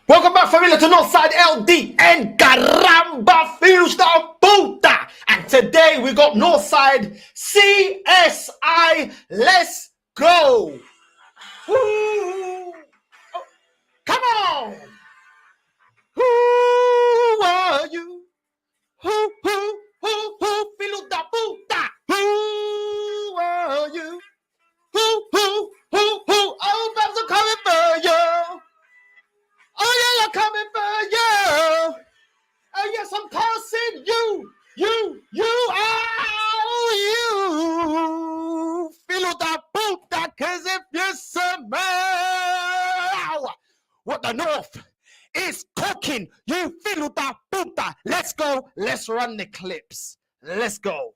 Welcome back, familia, to NorthsideLDN. Caramba, filhos da puta. And today we got Northside CSI. Let's go. Woo. Oh, come on. Who are you? Who, filhos da puta. Who are you? Who? Oh, Bhavs are coming for you. Oh, yeah, I'm coming for you. Oh, yes, I'm cursing you. You. Filo da puta, cause if you smell what the North is cooking, you filo da puta. Let's go. Let's run the clips. Let's go.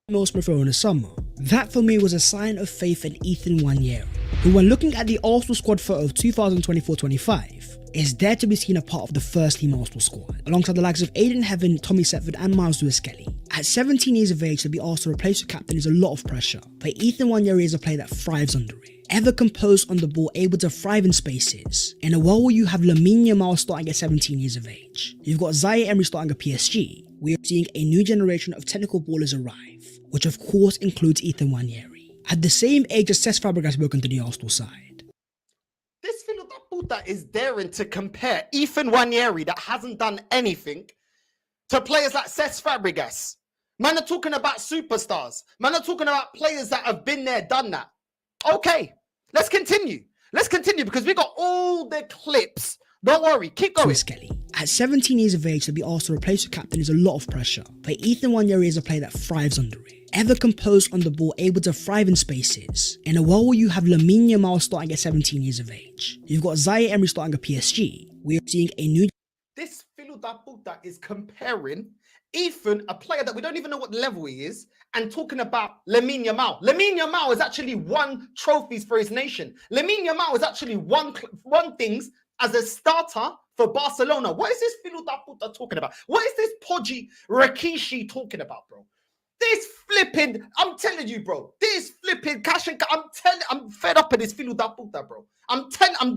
Most prefer in the summer. That for me was a sign of faith in Ethan Wanyeri, who when looking at the Arsenal squad photo of 2024-25, is there to be seen a part of the first team Arsenal squad, alongside the likes of Aidan Heaven, Tommy Setford and Miles Lewis-Skelly. At 17 years of age to be asked to replace your captain is a lot of pressure, but Ethan Wanyeri is a player that thrives under it. Ever composed on the ball, able to thrive in spaces. In a world where you have Lamine Yamal starting at 17 years of age, you've got Zaire Emery starting at PSG, we are seeing a new generation of technical ballers arrive, which of course includes Ethan Wanyeri. At the same age as Cesc Fabregas broke into the Arsenal side. This filo da puta is daring to compare Ethan Wanyeri, that hasn't done anything, to players like Cesc Fabregas. Man are talking about superstars. Man are talking about players that have been there, done that. Okay, let's continue. Because we got all the clips. Don't worry, keep going. Skelly. At 17 years of age to be asked to replace your captain is a lot of pressure, but Ethan Wanyeri is a player that thrives under it. Ever composed on the ball, able to thrive in spaces. In a world where you have Lamine Yamal starting at 17 years of age, you've got Zaire Emery starting at PSG, we are seeing a new... This filo da puta is comparing Ethan, a player that we don't even know what level he is, and talking about Lamine Yamal. Lamine Yamal has actually won trophies for his nation. Lamine Yamal has actually won things as a starter for Barcelona. What is this filo da puta talking about? What is this podgy Rikishi talking about, bro? This flipping, I'm telling you, bro. This flipping cash and I'm fed up of this filo da puta, bro. I'm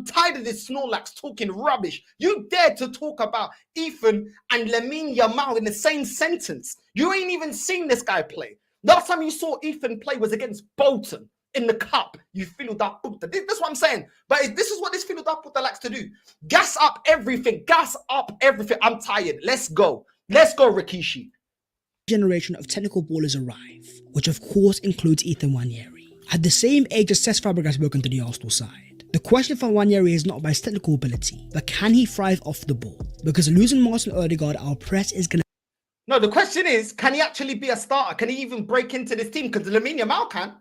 tired of this Snorlax talking rubbish. You dare to talk about Ethan and Lamine Yamal in the same sentence. You ain't even seen this guy play. Last time you saw Ethan play was against Bolton in the cup. You filo da puta. That's what I'm saying. But this is what this filo da puta likes to do. Gas up everything. I'm tired. Let's go, Rikishi. Generation of technical ballers arrive, which of course includes Ethan Wanyeri. At the same age as Cesc Fabregas broke into the Arsenal side, the question for Wanyeri is not about his technical ability, but can he thrive off the ball? Because losing Martin Odegaard, our press is gonna... No, the question is, can he actually be a starter? Can he even break into this team? Because Lamine Yamal can.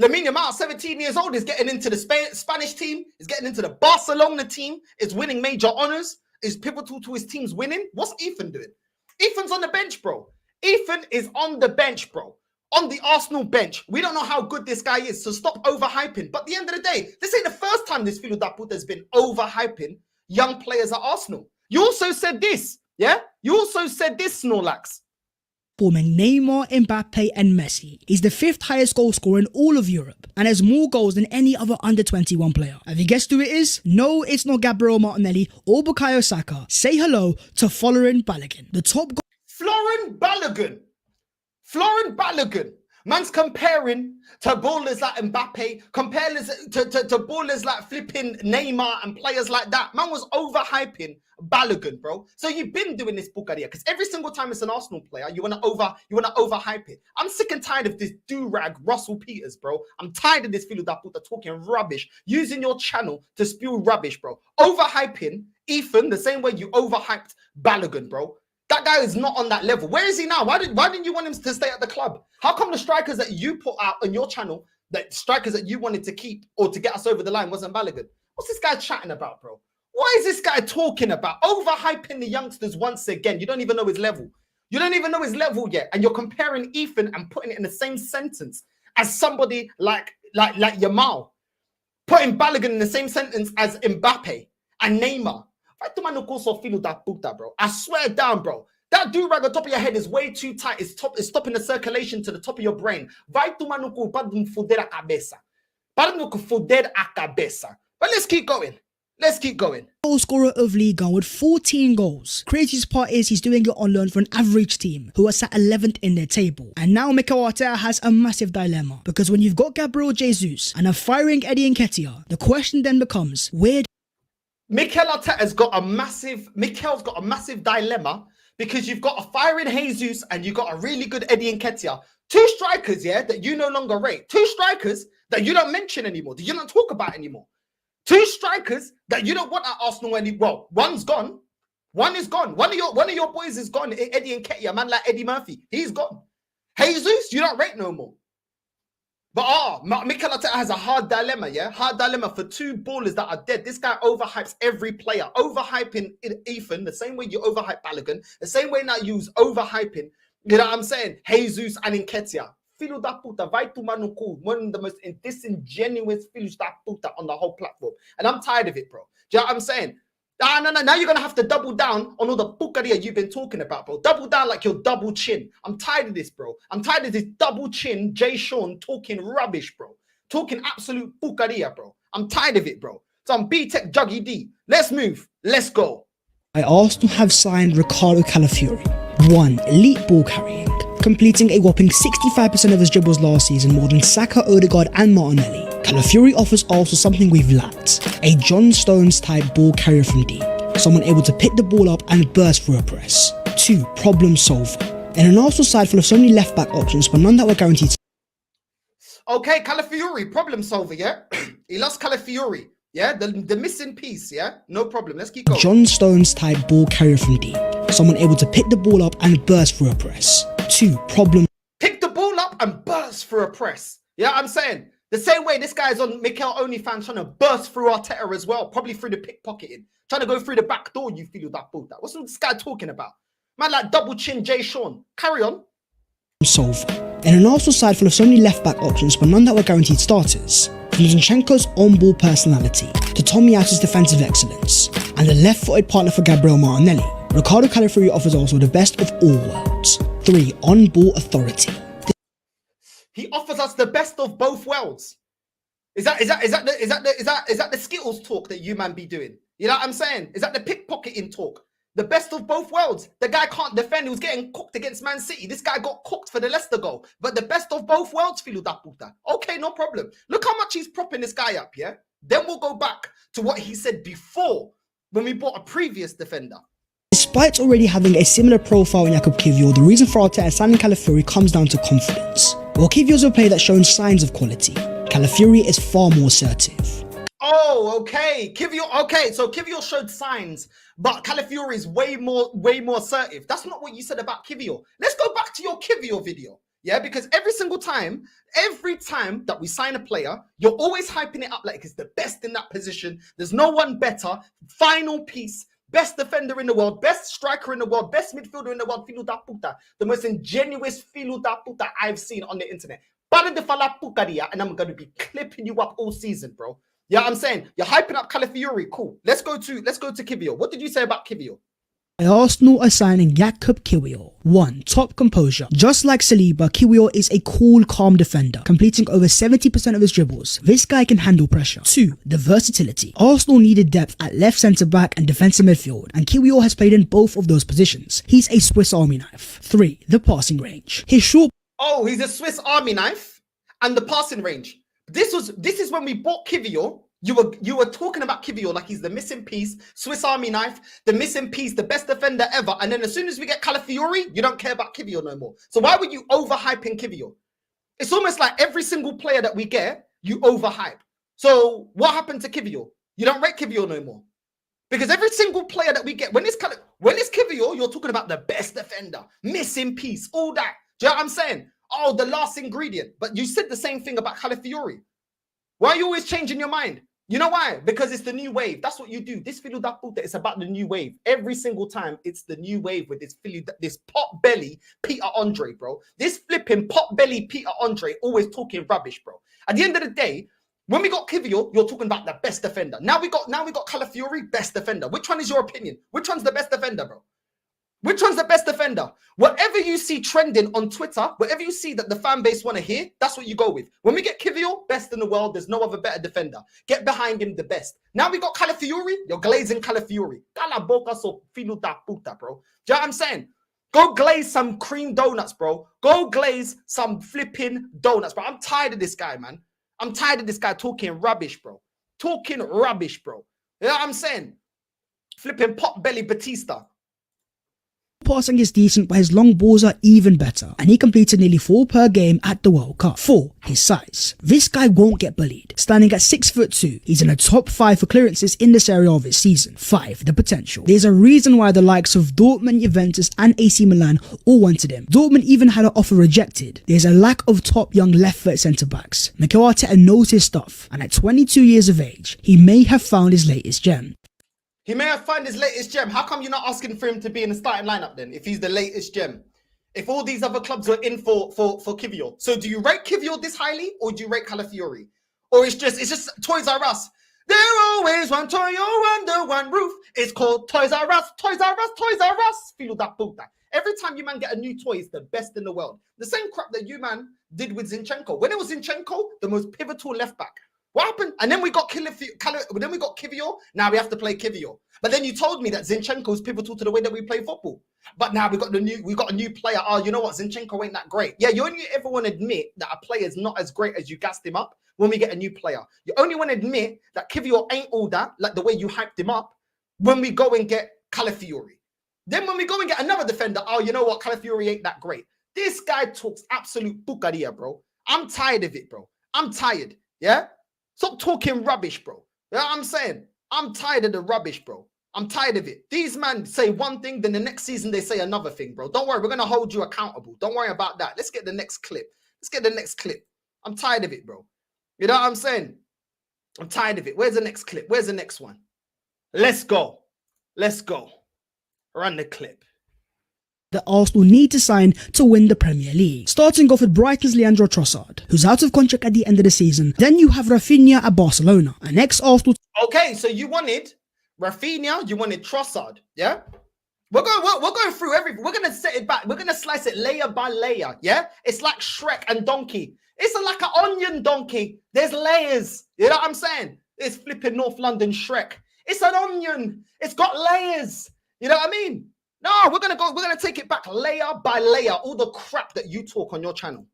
Lamine Yamal, 17 years old, is getting into the Spanish team, is getting into the Barcelona team, is winning major honors, is pivotal to his team's winning. What's Ethan doing? Ethan's on the bench, bro. Ethan is on the bench, bro. On the Arsenal bench. We don't know how good this guy is, so stop overhyping. But at the end of the day, this ain't the first time this filo da puta has been overhyping young players at Arsenal. You also said this, yeah? You also said this, Snorlax. Forming Neymar, Mbappe and Messi. He's the 5th highest goal scorer in all of Europe and has more goals than any other under 21 player. Have you guessed who it is? No, it's not Gabriel Martinelli or Bukayo Saka. Say hello to Florin Balogun, the top goal. Florin Balogun. Man's comparing to ballers like Mbappe, comparing to ballers like flipping Neymar and players like that. Man was overhyping Balogun, bro. So you've been doing this bukaria because every single time it's an Arsenal player, you wanna overhype it. I'm sick and tired of this do-rag Russell Peters, bro. I'm tired of this filo da puta talking rubbish, using your channel to spew rubbish, bro. Overhyping Ethan the same way you overhyped Balogun, bro. That guy is not on that level. Where is he now? Why didn't you want him to stay at the club? How come the strikers that you put out on your channel, that strikers that you wanted to keep or to get us over the line, wasn't Balogun? What's this guy chatting about, bro? What is this guy talking about? Overhyping the youngsters once again. You don't even know his level. You don't even know his level yet. And you're comparing Ethan and putting it in the same sentence as somebody like Yamal. Putting Balogun in the same sentence as Mbappe and Neymar. Bro. I swear down, bro. That do-rag on top of your head is way too tight. It's stopping the circulation to the top of your brain. But let's keep going. Let's keep going. Goal scorer of Ligue 1 with 14 goals. Craziest part is he's doing it on loan for an average team who are sat 11th in their table. And now Mikel Arteta has a massive dilemma, because when you've got Gabriel Jesus and a firing Eddie Nketiah, the question then becomes, where Mikel Arteta's got a massive dilemma, because you've got a firing Jesus and you've got a really good Eddie Nketiah. Two strikers, yeah, that you no longer rate. Two strikers that you don't mention anymore, that you don't talk about anymore. Two strikers that you don't want at Arsenal anymore. Well, one's gone. One is gone. One of your boys is gone. Eddie Nketiah, a man like Eddie Murphy. He's gone. Jesus, you don't rate no more. But Mikel Arteta has a hard dilemma, yeah? Hard dilemma for two ballers that are dead. This guy overhypes every player. Overhyping Ethan, the same way you overhype Balogun, the same way now you use overhyping, you know what I'm saying? Jesus and Nketiah. Filho da puta, vai tomar no cu. One of the most disingenuous filhos da puta on the whole platform. And I'm tired of it, bro. Do you know what I'm saying? No. Now you're going to have to double down on all the pucaria you've been talking about, bro. Double down like your double chin. I'm tired of this, bro. I'm tired of this double chin Jay Sean talking rubbish, bro. Talking absolute pucaria, bro. I'm tired of it, bro. Some B-Tech Juggy D. Let's move. Let's go. Arsenal have signed Ricardo Calafiori. 1. Elite ball carrying, completing a whopping 65% of his dribbles last season, more than Saka, Odegaard and Martinelli. Calafiori offers also something we've lacked, a John Stones type ball carrier from deep, someone able to pick the ball up and burst through a press. 2. Problem solver. In an Arsenal side full of so many left back options but none that were guaranteed. Okay, Calafiori, problem solver, yeah? He lost Calafiori, yeah? The missing piece, yeah? No problem, let's keep going. John Stones type ball carrier from deep, someone able to pick the ball up and burst through a press. 2. Problem. Pick the ball up and burst through a press. Yeah, I'm saying. The same way this guy's on Mikel OnlyFans trying to burst through Arteta as well. Probably through the pickpocketing. Trying to go through the back door, you feel that puta. What's this guy talking about? Man like double chin Jay Sean. Carry on. Solver. In an Arsenal side full of so many left back options but none that were guaranteed starters, from Zinchenko's on-ball personality to Tomiyasu's defensive excellence and a left-footed partner for Gabriel Martinelli, Ricardo Calafiori offers also the best of all worlds. 3. On-ball authority. He offers us the best of both worlds. Is that the Skittles talk that you man be doing? You know what I'm saying? Is that the pickpocketing talk? The best of both worlds. The guy can't defend. He was getting cooked against Man City. This guy got cooked for the Leicester goal. But the best of both worlds, filho da puta. Okay, no problem. Look how much he's propping this guy up, yeah? Then we'll go back to what he said before when we bought a previous defender. Despite already having a similar profile in Jakub Kiwior, the reason for Arteta signing Calafiori comes down to confidence. While Kiwior's a player that's shown signs of quality, Calafiori is far more assertive. Oh, okay. So Kiwior showed signs, but Calafiori is way more assertive. That's not what you said about Kiwior. Let's go back to your Kiwior video. Yeah, because every time that we sign a player, you're always hyping it up like it's the best in that position. There's no one better. Final piece. Best defender in the world, best striker in the world, best midfielder in the world, filho da puta. The most ingenuous filho da puta I've seen on the internet. Para de falar pucaria, and I'm going to be clipping you up all season, bro. Yeah, I'm saying you're hyping up Calafiori. Cool. Let's go to Kiwior. What did you say about Kiwior? Arsenal are signing Jakub Kiwior. 1. Top composure. Just like Saliba, Kiwior is a cool, calm defender, completing over 70% of his dribbles. This guy can handle pressure. 2. The versatility. Arsenal needed depth at left centre-back and defensive midfield, and Kiwior has played in both of those positions. He's a Swiss Army knife. 3. The passing range. His short... Oh, he's a Swiss Army knife and the passing range. This is when we bought Kiwior. You were talking about Kiwior like he's the missing piece, Swiss Army knife, the missing piece, the best defender ever. And then as soon as we get Calafiori, you don't care about Kiwior no more. So why were you overhyping Kiwior? It's almost like every single player that we get, you overhype. So what happened to Kiwior? You don't rate Kiwior no more. Because every single player that we get, when it's Kiwior, you're talking about the best defender, missing piece, all that. Do you know what I'm saying? Oh, the last ingredient. But you said the same thing about Calafiori. Why are you always changing your mind? You know why? Because it's the new wave. That's what you do. This filho da puta, it's about the new wave. Every single time, it's the new wave with this pot belly Peter Andre, bro. This flipping pot belly Peter Andre always talking rubbish, bro. At the end of the day, when we got Kiwior, you're talking about the best defender. Now we got Calafiori, best defender. Which one is your opinion? Which one's the best defender, bro? Which one's the best defender? Whatever you see trending on Twitter, whatever you see that the fan base want to hear, that's what you go with. When we get Kivior, best in the world, there's no other better defender. Get behind him, the best. Now we got Calafiori, you're glazing Calafiori. Cala boca so fino da puta, bro. Do you know what I'm saying? Go glaze some cream donuts, bro. Go glaze some flipping donuts, bro. I'm tired of this guy, man. I'm tired of this guy talking rubbish, bro. Talking rubbish, bro. You know what I'm saying? Flipping pot belly Batista. Passing is decent, but his long balls are even better, and he completed nearly 4 per game at the World Cup. 4. His size. This guy won't get bullied. Standing at 6'2", he's in the top 5 for clearances in this area of his season. 5. The potential. There's a reason why the likes of Dortmund, Juventus and AC Milan all wanted him. Dortmund even had an offer rejected. There's a lack of top young left-foot centre-backs. Mikel Arteta knows his stuff, and at 22 years of age, he may have found his latest gem. He may have found his latest gem. How come you're not asking for him to be in the starting lineup then, if he's the latest gem? If all these other clubs were in for Kivior. So do you rate Kivior this highly, or do you rate Calafiori? Or it's just Toys R Us. There always one toy under one roof. It's called Toys R Us. Toys R Us. Toys R Us. Feel that puta. Every time you man get a new toy, it's the best in the world. The same crap that you man did with Zinchenko. When it was Zinchenko, the most pivotal left back. What happened? And then we got Kivior. Now we have to play Kivior. But then you told me that Zinchenko is pivotal to the way that we play football. But now we got a new player. Oh, you know what? Zinchenko ain't that great. Yeah, you only ever want to admit that a player is not as great as you gassed him up when we get a new player. You only want to admit that Kivior ain't all that, like the way you hyped him up, when we go and get Calafiori. Then when we go and get another defender, oh, you know what? Calafiori ain't that great. This guy talks absolute bucaria, bro. I'm tired of it, bro. I'm tired. Yeah? Stop talking rubbish, bro. You know what I'm saying? I'm tired of the rubbish, bro. I'm tired of it. These men say one thing, then the next season they say another thing, bro. Don't worry, we're going to hold you accountable. Don't worry about that. Let's get the next clip. Let's get the next clip. I'm tired of it, bro. You know what I'm saying? I'm tired of it. Where's the next clip? Where's the next one? Let's go. Let's go. Run the clip. That Arsenal need to sign to win the Premier League. Starting off with Brighton's Leandro Trossard, who's out of contract at the end of the season. Then you have Rafinha at Barcelona, an ex-Arsenal. Okay, so you wanted Rafinha, you wanted Trossard, yeah? We're going through everything. We're going to set it back. We're going to slice it layer by layer, yeah? It's like Shrek and Donkey. It's like an onion donkey. There's layers. You know what I'm saying? It's flipping North London Shrek. It's an onion. It's got layers. You know what I mean? No, we're gonna take it back layer by layer, all the crap that you talk on your channel.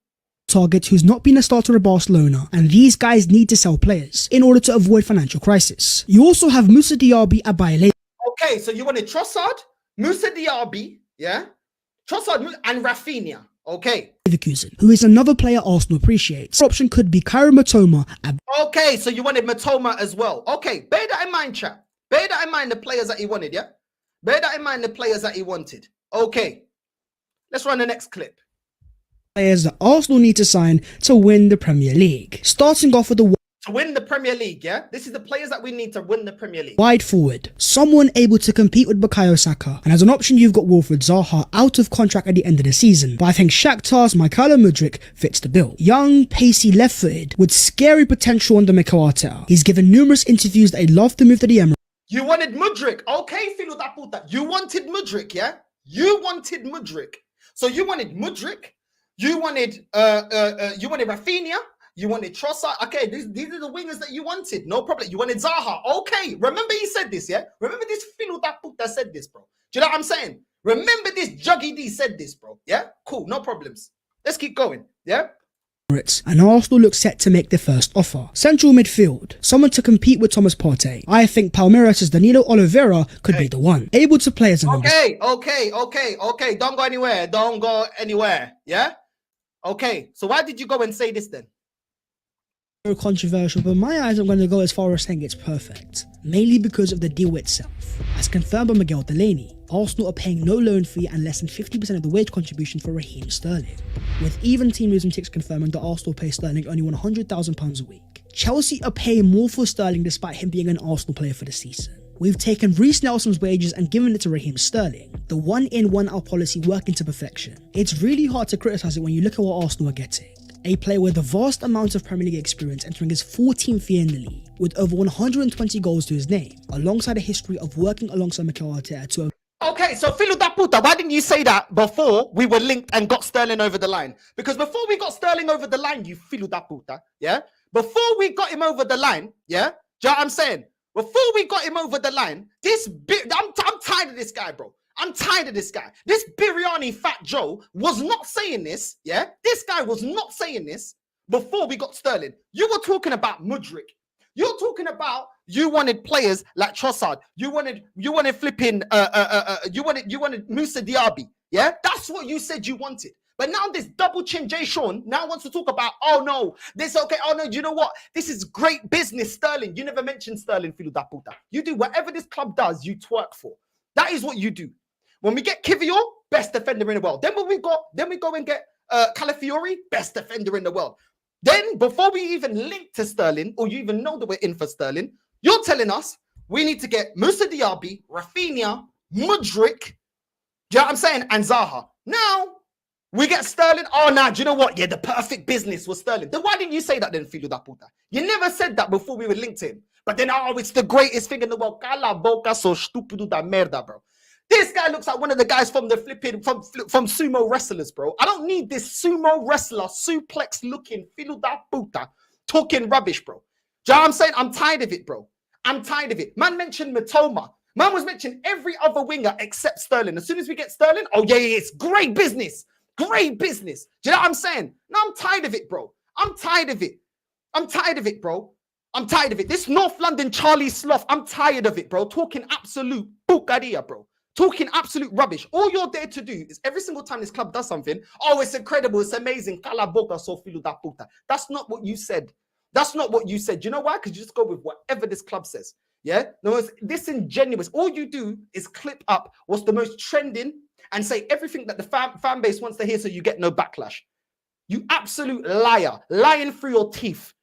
Target who's not been a starter at Barcelona, and these guys need to sell players in order to avoid financial crisis. You also have Moussa Diaby at Bayer. Okay, so you wanted Trossard, Moussa Diaby, yeah? Trossard and Rafinha, okay. Leverkusen, who is another player Arsenal appreciates. The option could be Kairo Matoma at... Okay, so you wanted Matoma as well. Okay, bear that in mind, chat. Bear that in mind, the players that he wanted, yeah? Bear that in mind, the players that he wanted. Okay, let's run the next clip. Players that Arsenal need to sign to win the Premier League. Starting off with the... To win the Premier League, yeah? This is the players that we need to win the Premier League. Wide forward. Someone able to compete with Bukayo Saka. And as an option, you've got Wilfried Zaha out of contract at the end of the season. But I think Shakhtar's Mykhailo Mudryk fits the bill. Young, pacey, left-footed, with scary potential under Mikel Arteta. He's given numerous interviews that he'd love to move to the Emirates. You wanted Mudryk. Okay, filo da puta. You wanted Mudryk, yeah? You wanted Mudryk. So you wanted Mudryk. You wanted Rafinha. You wanted Trossard. Okay, these are the wingers that you wanted. No problem. You wanted Zaha. Okay, remember he said this, yeah? Remember this filo da puta said this, bro. Do you know what I'm saying? Remember this Juggy D said this, bro. Yeah? Cool, no problems. Let's keep going, yeah? And Arsenal look set to make their first offer. Central midfield, someone to compete with Thomas Partey. I think Palmeiras' Danilo Oliveira could be the one. Able to play as an Okay. Don't go anywhere. Don't go anywhere. Yeah? Okay. So why did you go and say this then? Controversial, but in my eyes I'm going to go as far as saying it's perfect. Mainly because of the deal itself. As confirmed by Miguel Delaney, Arsenal are paying no loan fee and less than 50% of the wage contribution for Raheem Sterling, with even team losing ticks confirming that Arsenal pay Sterling only £100,000 a week. Chelsea are paying more for Sterling despite him being an Arsenal player for the season. We've taken Reece Nelson's wages and given it to Raheem Sterling, the one-in, one-out policy working to perfection. It's really hard to criticise it when you look at what Arsenal are getting. A player with a vast amount of Premier League experience entering his 14th year in the league, with over 120 goals to his name, alongside a history of working alongside Mikel Arteta to... Okay, so Filo da puta, why didn't you say that before we were linked and got Sterling over the line? Because before we got Sterling over the line, you Filo da puta, yeah? Before we got him over the line, yeah? Do you know what I'm saying? Before we got him over the line, I'm tired of this guy, bro. I'm tired of this guy. This Biryani Fat Joe was not saying this, yeah? This guy was not saying this before we got Sterling. You were talking about Mudryk. You're talking about you wanted players like Trossard. You wanted flipping you wanted Musa Diaby. Yeah, that's what you said you wanted. But now this double chin Jay Sean now wants to talk about, oh no, this okay, oh no, you know what? This is great business, Sterling. You never mentioned Sterling, Filo da puta. You do whatever this club does, you twerk for. That is what you do. When we get Kivior, best defender in the world. Then we go and get Calafiori, best defender in the world. Then, before we even link to Sterling, or you even know that we're in for Sterling, you're telling us we need to get Musa Diaby, Rafinha, Mudryk, do you know what I'm saying? And Zaha. Now, we get Sterling. Oh, nah, do you know what? Yeah, the perfect business was Sterling. Then why didn't you say that then, Filo da puta? You never said that before we were linked to him. But then, oh, it's the greatest thing in the world. Cala boca so estúpido da merda, bro. This guy looks like one of the guys from the from sumo wrestlers, bro. I don't need this sumo wrestler, suplex looking Filo da puta talking rubbish, bro. Do you know what I'm saying? I'm tired of it, bro. I'm tired of it. Man mentioned Matoma. Man was mentioning every other winger except Sterling. As soon as we get Sterling, oh yeah, it's great business. Great business. Do you know what I'm saying? No, I'm tired of it, bro. I'm tired of it. I'm tired of it, bro. I'm tired of it. This North London Charlie Sloth, I'm tired of it, bro. Talking absolute bucaria, bro. Talking absolute rubbish. All you're there to do is every single time this club does something, oh, it's incredible, it's amazing. Cala boca so Filo da puta. That's not what you said. That's not what you said. You know why? Because you just go with whatever this club says. Yeah? No, it's disingenuous. All you do is clip up what's the most trending and say everything that the fan base wants to hear so you get no backlash. You absolute liar. Lying through your teeth.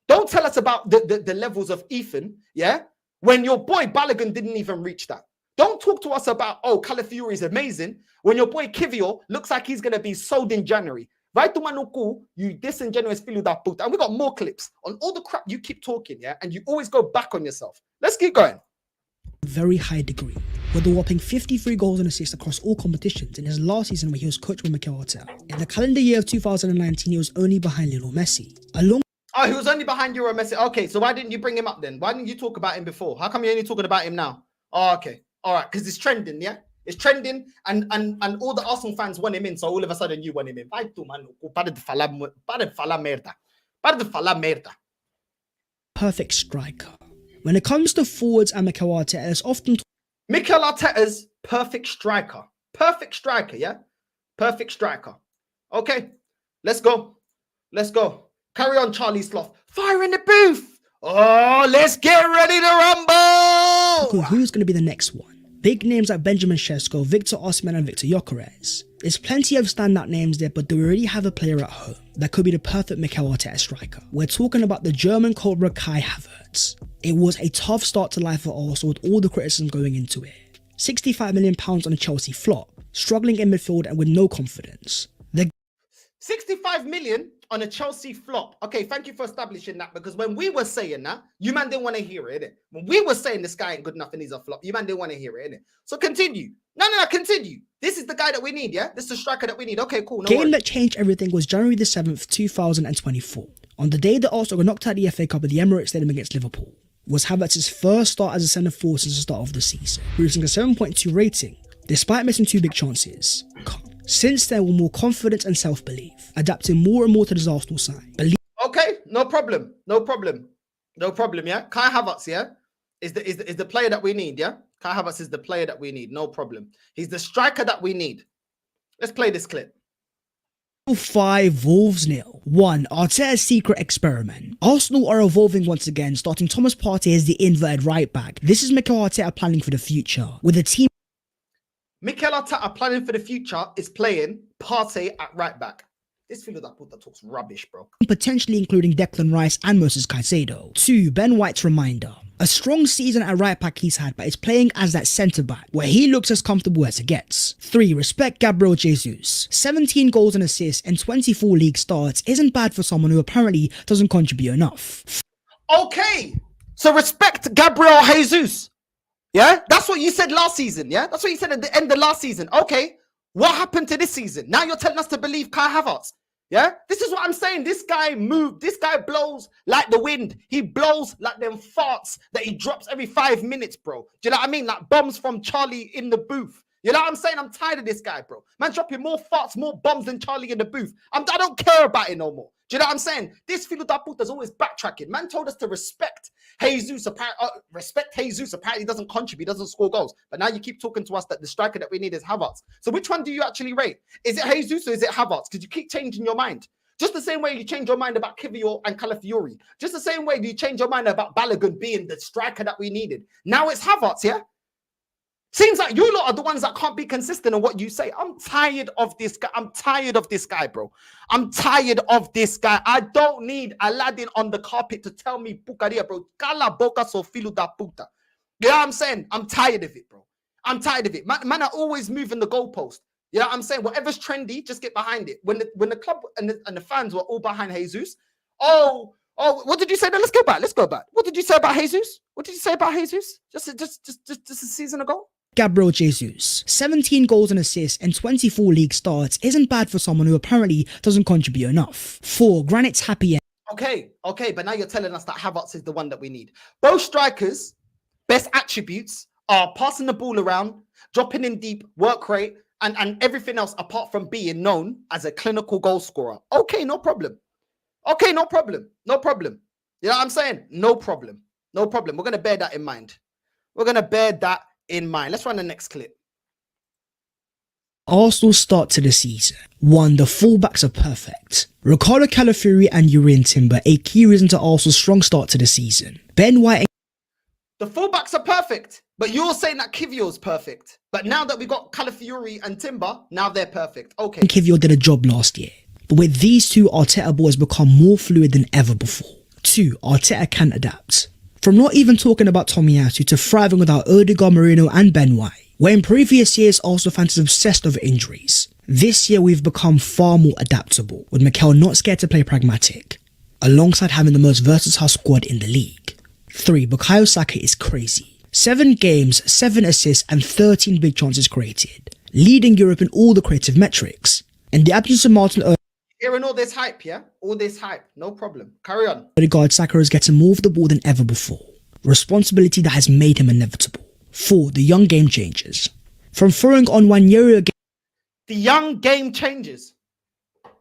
Don't tell us about the levels of Ethan, yeah? When your boy Balogun didn't even reach that. Don't talk to us about, oh, Calafiori is amazing, when your boy Kivior looks like he's going to be sold in January. Vai tomar no cu, you disingenuous Filo da puta. And we got more clips on all the crap you keep talking, yeah? And you always go back on yourself. Let's keep going. Very high degree, with a whopping 53 goals and assists across all competitions in his last season where he was coached by Mikel Arteta. In the calendar year of 2019, he was only behind Lionel Messi. Oh, he was only behind Euro Messi. Okay, so why didn't you bring him up then? Why didn't you talk about him before? How come you're only talking about him now? Oh, okay. All right, because it's trending, yeah? It's trending, and all the Arsenal fans want him in, so all of a sudden you want him in. Vai tu, mano. Para de falar merda. Para de falar merda. Perfect striker. When it comes to forwards and Mikel Arteta, it's often Mikel Arteta's perfect striker. Perfect striker, yeah? Perfect striker. Okay, let's go. Let's go. Carry on, Charlie Sloth. Fire in the booth. Oh, let's get ready to rumble. Who's going to be the next one? Big names like Benjamin Sesko, Victor Osimhen and Victor Gyökeres. There's plenty of standout names there, but do we already have a player at home that could be the perfect Mikel Arteta striker? We're talking about the German Cobra Kai Havertz. It was a tough start to life for Arsenal with all the criticism going into it. £65 million on a Chelsea flop, struggling in midfield and with no confidence. 65 million on a Chelsea flop. Okay, thank you for establishing that, because when we were saying that, you man didn't want to hear it, innit? When we were saying this guy ain't good enough and he's a flop, you man didn't want to hear it, innit? So continue. No, continue. This is the guy that we need, yeah? This is the striker that we need. Okay, cool. No Game worries. that changed everything was January the 7th, 2024. On the day that Arsenal got knocked out of the FA Cup at the Emirates Stadium against Liverpool, was Havertz's first start as a centre forward since the start of the season, producing a 7.2 rating, despite missing 2 big chances. Since then, we're more confident and self-belief, adapting more and more to this Arsenal side. Okay, no problem, yeah? Kai Havertz, yeah, is the player that we need, yeah? Kai Havertz is the player that we need, no problem. He's the striker that we need. Let's play this clip. 5 Wolves 0. 1. Arteta's secret experiment. Arsenal are evolving once again, starting Thomas Partey as the inverted right back. This is Mikel Arteta planning for the future, with a team. Mikel Arteta planning for the future is playing Partey at right back. This Filo da puta talks rubbish, bro. Potentially including Declan Rice and Moses Caicedo. 2. Ben White's reminder. A strong season at right back he's had, but is playing as that centre back, where he looks as comfortable as it gets. 3. Respect Gabriel Jesus. 17 goals and assists and 24 league starts isn't bad for someone who apparently doesn't contribute enough. Okay, so respect Gabriel Jesus. Yeah, that's what you said last season. Yeah, that's what you said at the end of last season. Okay, what happened to this season? Now you're telling us to believe Kai Havertz. Yeah, this is what I'm saying. This guy moved. This guy blows like the wind. He blows like them farts that he drops every 5 minutes, bro. Do you know what I mean? Like bombs from Charlie in the booth. You know what I'm saying? I'm tired of this guy, bro. Man dropping more farts, more bombs than Charlie in the booth. I don't care about it no more. Do you know what I'm saying? This Filo da Puta's always backtracking. Man told us to respect Jesus. Respect Jesus. Apparently doesn't contribute, doesn't score goals. But now you keep talking to us that the striker that we need is Havertz. So which one do you actually rate? Is it Jesus or is it Havertz? Because you keep changing your mind. Just the same way you change your mind about Kivior and Calafiori. Just the same way you change your mind about Balogun being the striker that we needed. Now it's Havertz, yeah? Seems like you lot are the ones that can't be consistent in what you say. I'm tired of this guy. I'm tired of this guy, bro. I'm tired of this guy. I don't need Aladdin on the carpet to tell me Pucaria, bro. Cala boca so filo da puta. You know what I'm saying? I'm tired of it, bro. I'm tired of it. Man are always moving the goalpost. You know what I'm saying? Whatever's trendy, just get behind it. When the club and the fans were all behind Jesus, oh, what did you say? Let's go back. Let's go back. What did you say about Jesus? What did you say about Jesus? Just a season ago? Gabriel Jesus, 17 goals and assists and 24 league starts isn't bad for someone who apparently doesn't contribute enough. 4. Granite's happy end. Okay, but now you're telling us that Havertz is the one that we need. Both strikers' best attributes are passing the ball around, dropping in deep, work rate, and everything else apart from being known as a clinical goal scorer. Okay, no problem. Okay, no problem. No problem. You know what I'm saying? No problem. No problem. We're going to bear that in mind. We're going to bear that in mind. Let's run the next clip. Arsenal's start to the season. 1. The fullbacks are perfect. Ricardo Calafiori and Urian Timber, a key reason to Arsenal's strong start to the season. Ben White and the fullbacks are perfect, but you're saying that Kivior's perfect. But now that we got Calafiori and Timber, now they're perfect. Okay. Kivior did a job last year. But with these two, Arteta ball has become more fluid than ever before. 2. Arteta can adapt. From not even talking about Tomiyasu to thriving without Odegaard, Marino and Ben White, where in previous years Arsenal fans are obsessed over injuries. This year we've become far more adaptable, with Mikel not scared to play pragmatic, alongside having the most versatile squad in the league. 3. Bukayo Saka is crazy. 7 games, 7 assists and 13 big chances created, leading Europe in all the creative metrics. In the absence of Martin Hearing all this hype, yeah? All this hype, no problem. Carry on. Odegaard, Saka is getting more of the ball than ever before. Responsibility that has made him inevitable. 4. The young game changers. From throwing on Wanyeri again. The young game changes.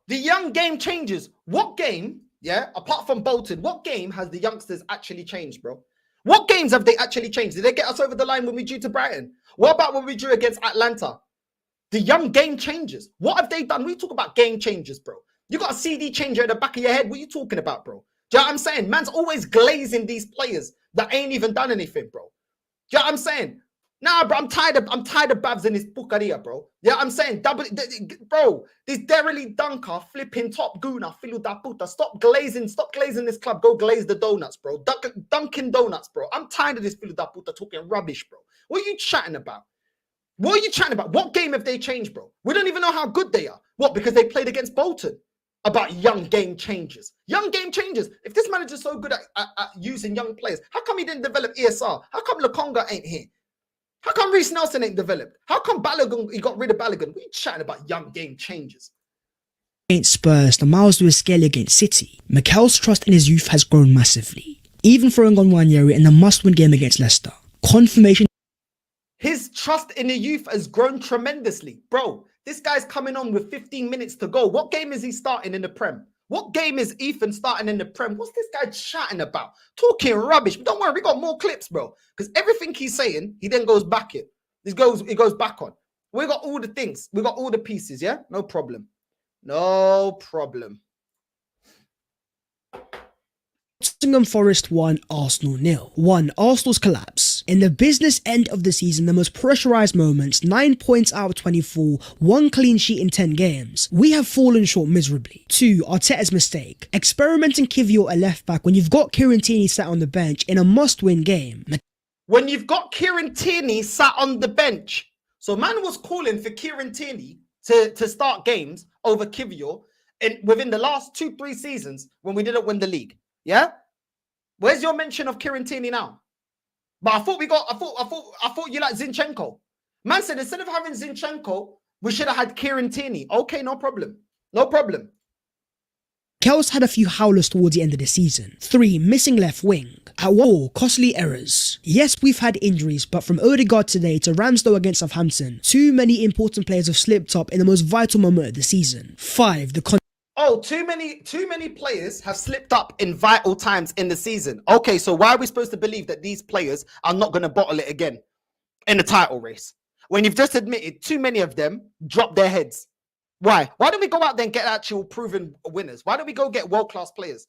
The young game changes. What game, yeah, apart from Bolton, what game has the youngsters actually changed, bro? What games have they actually changed? Did they get us over the line when we drew to Brighton? What about when we drew against Atlanta? The young game changers. What have they done? We talk about game changers, bro. You got a CD changer in the back of your head. What are you talking about, bro? Do you know what I'm saying? Man's always glazing these players that ain't even done anything, bro. Do you know what I'm saying? Nah, bro, I'm tired of Bhavs and his pucaria, bro. Yeah, I'm saying, bro, this Derely Dunker, flipping top gooner, Filo da Puta. Stop glazing this club. Go glaze the donuts, bro. Dunkin' Donuts, bro. I'm tired of this Filo da Puta talking rubbish, bro. What are you chatting about? What are you chatting about? What game have they changed, bro? We don't even know how good they are. What, because they played against Bolton? About young game changers. Young game changers. If this manager's so good at using young players, how come he didn't develop ESR? How come Lokonga ain't here? How come Reece Nelson ain't developed? How come Balogun, he got rid of Balogun? What are you chatting about young game changers? Against Spurs, the Miles Lewis scale against City. Mikel's trust in his youth has grown massively. Even throwing on Wanyeri in the must-win game against Leicester. Confirmation. His trust in the youth has grown tremendously. Bro, this guy's coming on with 15 minutes to go. What game is he starting in the Prem? What game is Ethan starting in the Prem? What's this guy chatting about? Talking rubbish. But don't worry, we got more clips, bro. Because everything he's saying, he then goes back it. He goes back on. We got all the things. We got all the pieces, yeah? No problem. No problem. Nottingham Forest 1, Arsenal 0. 1. Arsenal's collapse. In the business end of the season, the most pressurised moments, 9 points out of 24, 1 clean sheet in 10 games. We have fallen short miserably. 2. Arteta's mistake. Experimenting Kivior a left back when you've got Kieran Tierney sat on the bench in a must-win game. When you've got Kieran Tierney sat on the bench. So man was calling for Kieran Tierney to start games over Kivior within the last 2-3 seasons when we didn't win the league. Yeah? Where's your mention of Kieran Tierney now? But I thought you like Zinchenko. Man said instead of having Zinchenko, we should have had Kieran Tierney. Okay, no problem. No problem. Kels had a few howlers towards the end of the season. 3. Missing left wing. At 4. Costly errors. Yes, we've had injuries, but from Odegaard today to Ramsdale against Southampton, too many important players have slipped up in the most vital moment of the season. 5. Too many players have slipped up in vital times in the season. Okay, so why are we supposed to believe that these players are not going to bottle it again in the title race? When you've just admitted too many of them dropped their heads. Why? Why don't we go out there and get actual proven winners? Why don't we go get world-class players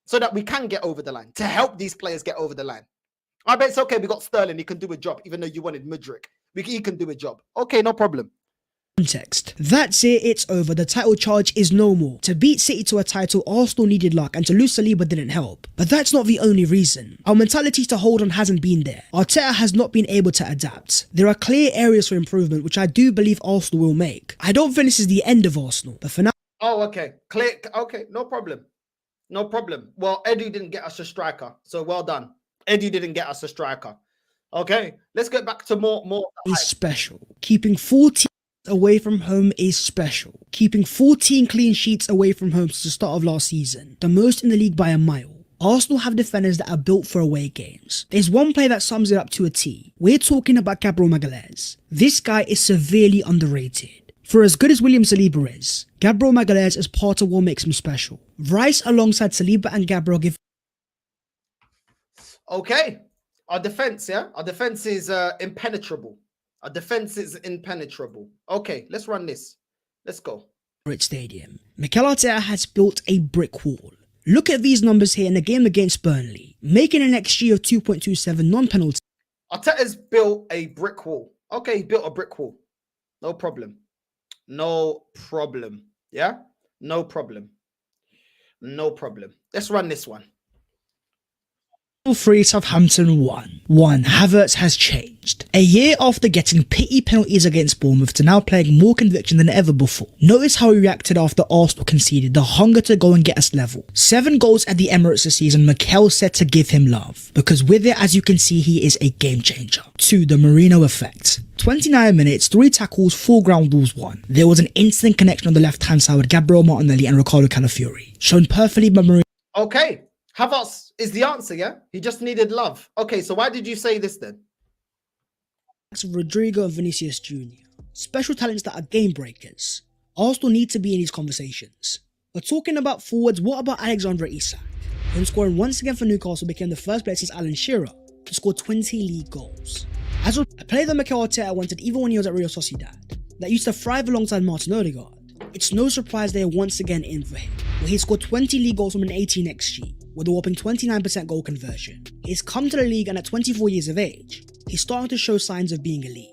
so that we can get over the line, to help these players get over the line? I bet it's okay. We got Sterling. He can do a job, even though you wanted Mudryk. He can do a job. Okay, no problem. Context. That's it, it's over. The title charge is no more. To beat City to a title, Arsenal needed luck, and to lose Saliba didn't help. But that's not the only reason. Our mentality to hold on hasn't been there. Arteta has not been able to adapt. There are clear areas for improvement, which I do believe Arsenal will make. I don't think this is the end of Arsenal, but for now... Oh, okay. Clear. Okay, no problem. No problem. Well, Eddie didn't get us a striker, so well done. Eddie didn't get us a striker. Okay, let's get back to more. Is special. Keeping 14 away from home is special. Keeping 14 clean sheets away from home since the start of last season, the most in the league by a mile. Arsenal have defenders that are built for away games. There's one player that sums it up to a T. We're talking about Gabriel Magalhaes. This guy is severely underrated. For as good as William Saliba is, Gabriel Magalhaes is part of what makes him special. Rice alongside Saliba and Gabriel give... Okay, our defense, yeah? Our defense is impenetrable. Our defense is impenetrable. Okay, let's run this. Let's go. Stadium. Mikel Arteta has built a brick wall. Look at these numbers here in the game against Burnley, making an XG of 2.27 non-penalty. Arteta's built a brick wall. Okay, he built a brick wall. No problem. No problem. Yeah? No problem. No problem. Let's run this one. 3 Southampton 1. Havertz has changed. A year after getting pity penalties against Bournemouth to now playing more conviction than ever before. Notice how he reacted after Arsenal conceded, the hunger to go and get us level. 7 goals at the Emirates this season, Mikel said to give him love. Because with it, as you can see, he is a game changer. 2. The Mourinho effect. 29 minutes, 3 tackles, 4 ground balls, 1. There was an instant connection on the left hand side with Gabriel Martinelli and Ricardo Calafiori. Shown perfectly by Mourinho. Okay. Havertz is the answer, yeah? He just needed love. Okay, so why did you say this then? Rodrigo and Vinicius Jr. Special talents that are game breakers. Arsenal need to be in these conversations. But talking about forwards, what about Alexander Isak? Him scoring once again for Newcastle became the first player since Alan Shearer to score 20 league goals. As a player that Mikel Arteta wanted even when he was at Real Sociedad, that used to thrive alongside Martin Odegaard, it's no surprise they are once again in for him, where he scored 20 league goals from an 18 XG, with a whopping 29% goal conversion. He's come to the league and at 24 years of age, he's starting to show signs of being elite.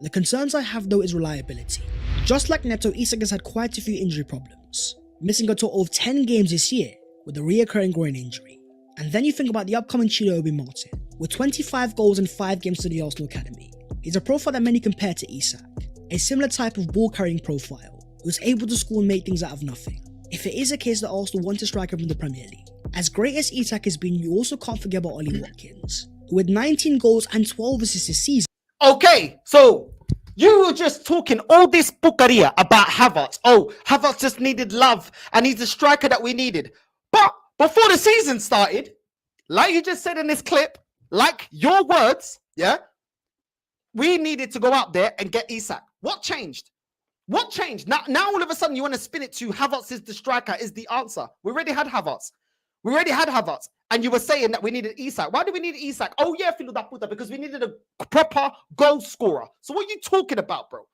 The concerns I have though is reliability. Just like Neto, Isak has had quite a few injury problems, missing a total of 10 games this year with a reoccurring groin injury. And then you think about the upcoming Chido Obi Martin, with 25 goals in 5 games to the Arsenal Academy. He's a profile that many compare to Isak, a similar type of ball carrying profile, who's able to score and make things out of nothing. If it is a case that Arsenal want to strike up in the Premier League, as great as Isak has been, you also can't forget about Ollie Watkins, who with 19 goals and 12 assists this season. Okay, so you were just talking all this bucaria about Havertz. Oh, Havertz just needed love and he's the striker that we needed. But before the season started, like you just said in this clip, like your words, yeah, we needed to go out there and get Isak. What changed? What changed? Now all of a sudden you want to spin it to Havertz is the striker, is the answer. We already had Havertz. And you were saying that we needed Isak. Why do we need Isak? Oh yeah, Filo da puta, because we needed a proper goal scorer. So what are you talking about, bro?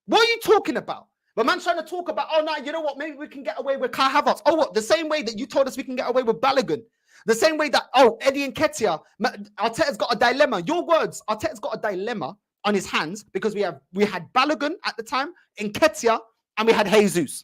What are you talking about? But man's trying to talk about, oh no, you know what? Maybe we can get away with Kai Havertz. Oh what? The same way that you told us we can get away with Balogun. The same way that, oh, Eddie Nketiah, Arteta's got a dilemma. Your words, Arteta's got a dilemma on his hands because we had Balogun at the time, Nketiah, and we had Jesus.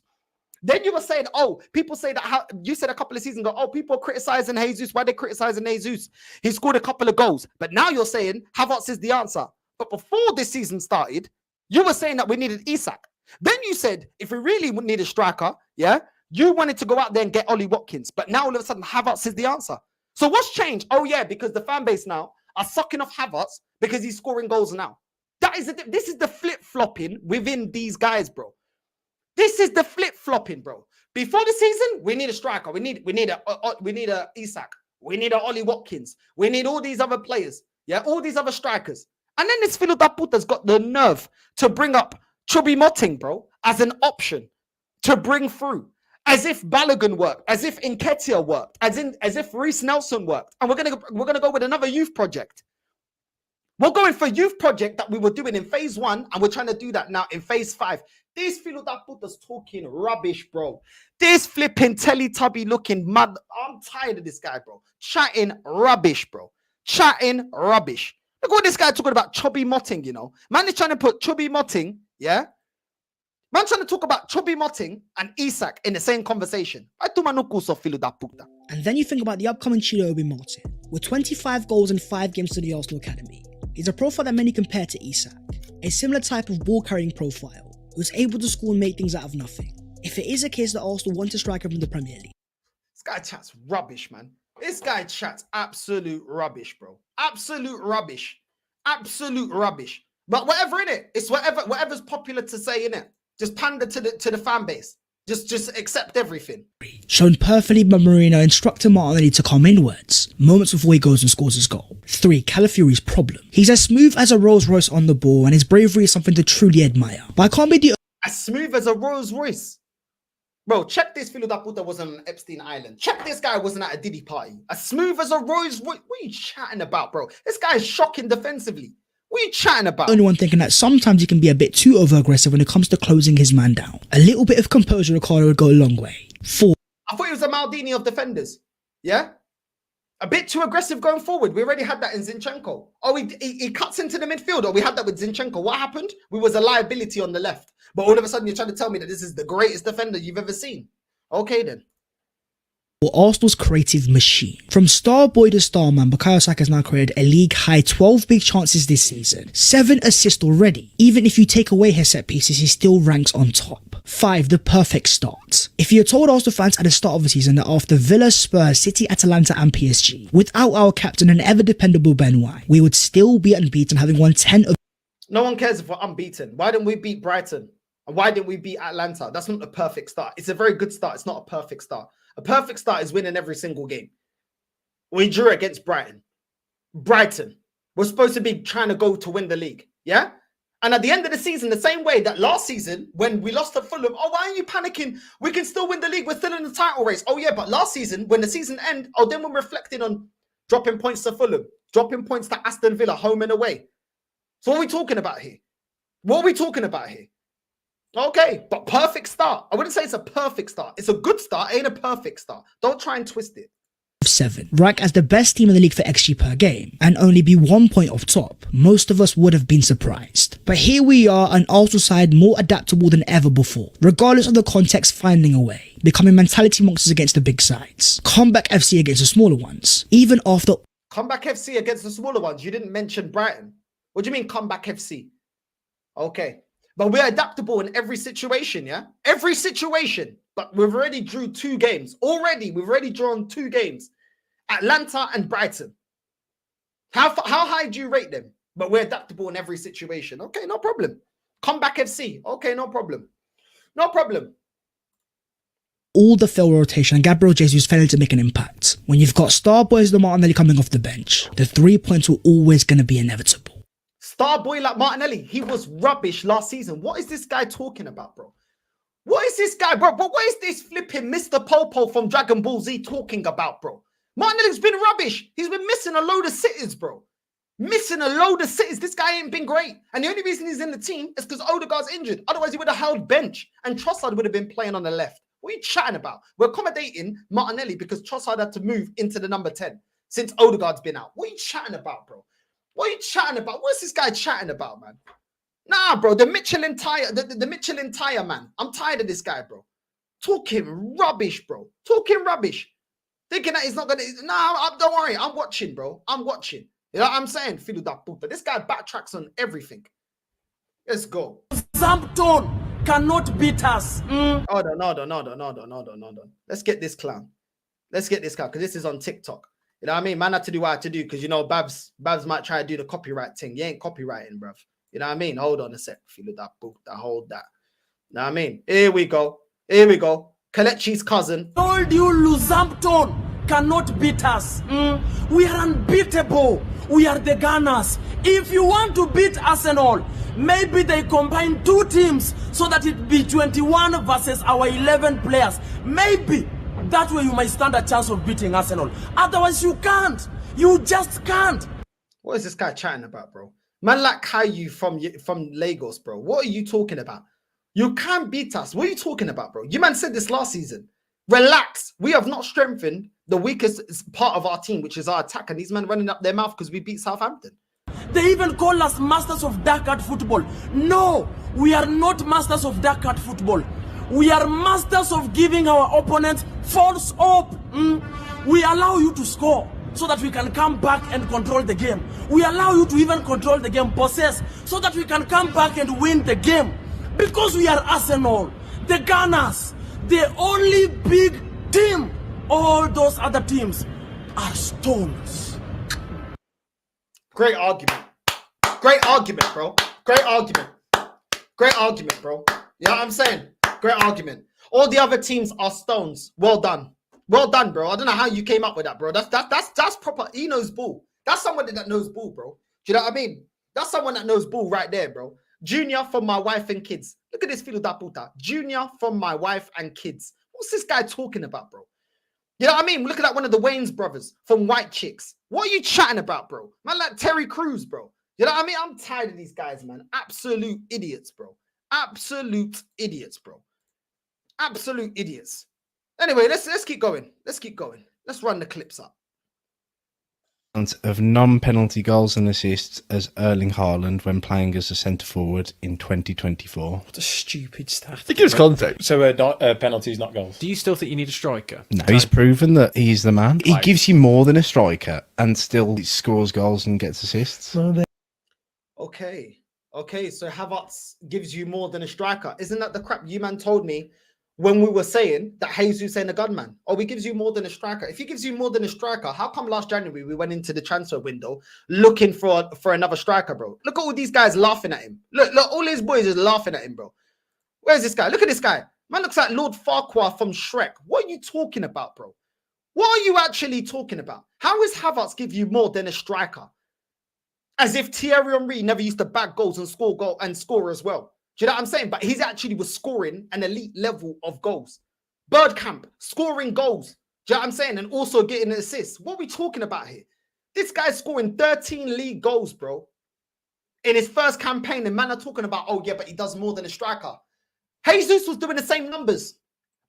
Then you were saying, oh, people say that, you said a couple of seasons ago, oh, people are criticizing Jesus. Why are they criticizing Jesus? He scored a couple of goals. But now you're saying Havertz is the answer. But before this season started, you were saying that we needed Isak. Then you said, if we really need a striker, yeah, you wanted to go out there and get Ollie Watkins. But now all of a sudden, Havertz is the answer. So what's changed? Oh, yeah, because the fan base now are sucking off Havertz because he's scoring goals now. This is the flip-flopping within these guys, bro. This is the flip-flopping, bro. Before the season, we need a striker. We need a Isak. We need a Ollie Watkins. We need all these other players. Yeah, all these other strikers. And then this Filo da Puta's got the nerve to bring up Chubby Moting, bro, as an option to bring through. As if Balogun worked, as if Nketiah worked, as if Reece Nelson worked. And we're gonna go with another youth project. We're going for youth project that we were doing in phase 1, and we're trying to do that now in phase 5. This Filo da Puta's talking rubbish, bro. This flipping Teletubby looking mad. I'm tired of this guy, bro. Chatting rubbish, bro. Chatting rubbish. Look what this guy talking about Chubby Moting, you know. Man is trying to put Chubby Moting, yeah? Man trying to talk about Chubby Moting and Isak in the same conversation. And then you think about the upcoming Chido Obi Martin. With 25 goals in 5 games to the Arsenal Academy, he's a profile that many compare to Isak. A similar type of ball-carrying profile, who's able to score and make things out of nothing. If it is a case that Arsenal want to strike him from the Premier League. This guy chats rubbish, man. This guy chats absolute rubbish, bro. Absolute rubbish. Absolute rubbish. But whatever in it, it's whatever's popular to say in it. Just pander to the fan base. Just accept everything. Shown perfectly by Marino instructing Martinelli to come inwards, moments before he goes and scores his goal. 3. Calafiori's problem. He's as smooth as a Rolls Royce on the ball, and his bravery is something to truly admire. But I can't be the as smooth as a Rolls Royce. Bro, check this Filo da Puta wasn't on Epstein Island. Check this guy wasn't at a Diddy party. As smooth as a Rolls Royce. What are you chatting about, bro? This guy is shocking defensively. What are you chatting about? Only one thinking that sometimes he can be a bit too over-aggressive when it comes to closing his man down. A little bit of composure, Ricardo, would go a long way. 4. I thought he was a Maldini of defenders. Yeah? A bit too aggressive going forward. We already had that in Zinchenko. Oh, he cuts into the midfield. Oh, we had that with Zinchenko. What happened? We was a liability on the left. But all of a sudden, you're trying to tell me that this is the greatest defender you've ever seen. Okay, then. Arsenal's creative machine. From star boy to star man, Bukayo Saka has now created a league-high 12 big chances this season. 7 assists already. Even if you take away his set pieces, he still ranks on top. 5. The perfect start. If you had told Arsenal fans at the start of the season that after Villa, Spurs, City, Atalanta and PSG, without our captain and ever-dependable Ben White, we would still be unbeaten, having won 10 of... No one cares if we're unbeaten. Why didn't we beat Brighton? And why didn't we beat Atlanta? That's not a perfect start. It's a very good start. It's not a perfect start. A perfect start is winning every single game. We drew against Brighton. We're supposed to be trying to go to win the league. Yeah? And at the end of the season, the same way that last season, when we lost to Fulham, oh, why are you panicking? We can still win the league. We're still in the title race. Oh, yeah, but last season, when the season ended, oh, then we're reflecting on dropping points to Fulham, dropping points to Aston Villa, home and away. So what are we talking about here? What are we talking about here? Okay, but perfect start. I wouldn't say it's a perfect start. It's a good start, ain't a perfect start. Don't try and twist it. 7. Rank as the best team in the league for XG per game and only be 1 point off top. Most of us would have been surprised. But here we are, an Arsenal side more adaptable than ever before, regardless of the context, finding a way, becoming mentality monsters against the big sides, comeback FC against the smaller ones. Even after comeback FC against the smaller ones, you didn't mention Brighton. What do you mean comeback FC? Okay. But we're adaptable in every situation, yeah? Every situation. But we've already drew 2 games. We've already drawn 2 games. Atlanta and Brighton. How high do you rate them? But we're adaptable in every situation. Okay, no problem. Comeback FC. Okay, no problem. No problem. All the failed rotation and Gabriel Jesus failing to make an impact. When you've got star boys like Martinelli coming off the bench, the 3 points were always going to be inevitable. Star boy like Martinelli, he was rubbish last season. What is this guy talking about, bro? What is this guy, bro? But what is this flipping Mr. Popo from Dragon Ball Z talking about, bro? Martinelli's been rubbish. He's been missing a load of sitters, bro. Missing a load of sitters. This guy ain't been great. And the only reason he's in the team is because Odegaard's injured. Otherwise, he would have held bench. And Trossard would have been playing on the left. What are you chatting about? We're accommodating Martinelli because Trossard had to move into the number 10 since Odegaard's been out. What are you chatting about, bro? What are you chatting about? What's this guy chatting about, man? Nah, bro, the Michelin tire, the Michelin tire, man. I'm tired of this guy, bro. Talking rubbish, bro. Talking rubbish. Thinking that he's not gonna. Nah, don't worry. I'm watching, bro. I'm watching. You know what I'm saying? Filo da Puta. This guy backtracks on everything. Let's go. Southampton cannot beat us. Hold on. Let's get this clown. Let's get this clown because this is on TikTok. You know what I mean? Man had to do what I had to do because, you know, Bhavs might try to do the copyright thing. You ain't copywriting, bruv. You know what I mean? Hold on a sec. Feel that book, that hold that. You know what I mean? Here we go. Here we go. Kelechi's cousin. Told you Lusampton cannot beat us. We are unbeatable. We are the Gunners. If you want to beat Arsenal, maybe they combine 2 teams so that it be 21 versus our 11 players. Maybe that way you might stand a chance of beating Arsenal. Otherwise, you can't. You just can't. What is this guy chatting about, bro? Man like Caillou from Lagos, bro. What are you talking about? You can't beat us. What are you talking about, bro? You man said this last season. Relax. We have not strengthened the weakest part of our team, which is our attack. And these men running up their mouth because we beat Southampton. They even call us masters of dark art football. No, we are not masters of dark art football. We are masters of giving our opponents false hope. We allow you to score so that we can come back and control the game. We allow you to even control the game, possess, so that we can come back and win the game. Because we are Arsenal, the Gunners, the only big team. All those other teams are stones. Great argument. Great argument, bro. Great argument. Great argument, bro. You know what I'm saying? Great argument. All the other teams are stones. Well done. Well done, bro. I don't know how you came up with that, bro. That's proper. He knows ball. That's somebody that knows ball, bro. Do you know what I mean? That's someone that knows ball right there, bro. Junior from my wife and kids. Look at this filo da puta. Junior from my wife and kids. What's this guy talking about, bro? You know what I mean? Look at that one of the Wayne's brothers from White Chicks. What are you chatting about, bro? Man, like Terry Crews, bro. You know what I mean? I'm tired of these guys, man. Absolute idiots, bro. Absolute idiots, bro. Absolute idiots. Anyway, let's keep going. Let's keep going. Let's run the clips up. Of non-penalty goals and assists as Erling Haaland when playing as a centre-forward in 2024. What a stupid stat. To give us context. So penalties, not goals. Do you still think you need a striker? No, he's proven that he's the man. He gives you more than a striker and still scores goals and gets assists. Okay, so Havertz gives you more than a striker. Isn't that the crap you man told me when we were saying that Jesus ain't a gunman? Oh, he gives you more than a striker. If he gives you more than a striker, how come last January we went into the transfer window looking for another striker, bro? Look at all these guys laughing at him. Look, all his boys are laughing at him, bro. Where's this guy? Look at this guy. Man looks like Lord Farquhar from Shrek. What are you talking about, bro? What are you actually talking about? How is Havertz give you more than a striker? As if Thierry Henry never used to bag goals and score as well. Do you know what I'm saying? But he's actually was scoring an elite level of goals. Birdcamp, scoring goals. Do you know what I'm saying? And also getting an assist. What are we talking about here? This guy's scoring 13 league goals, bro. In his first campaign, and man are talking about, oh yeah, but he does more than a striker. Jesus was doing the same numbers.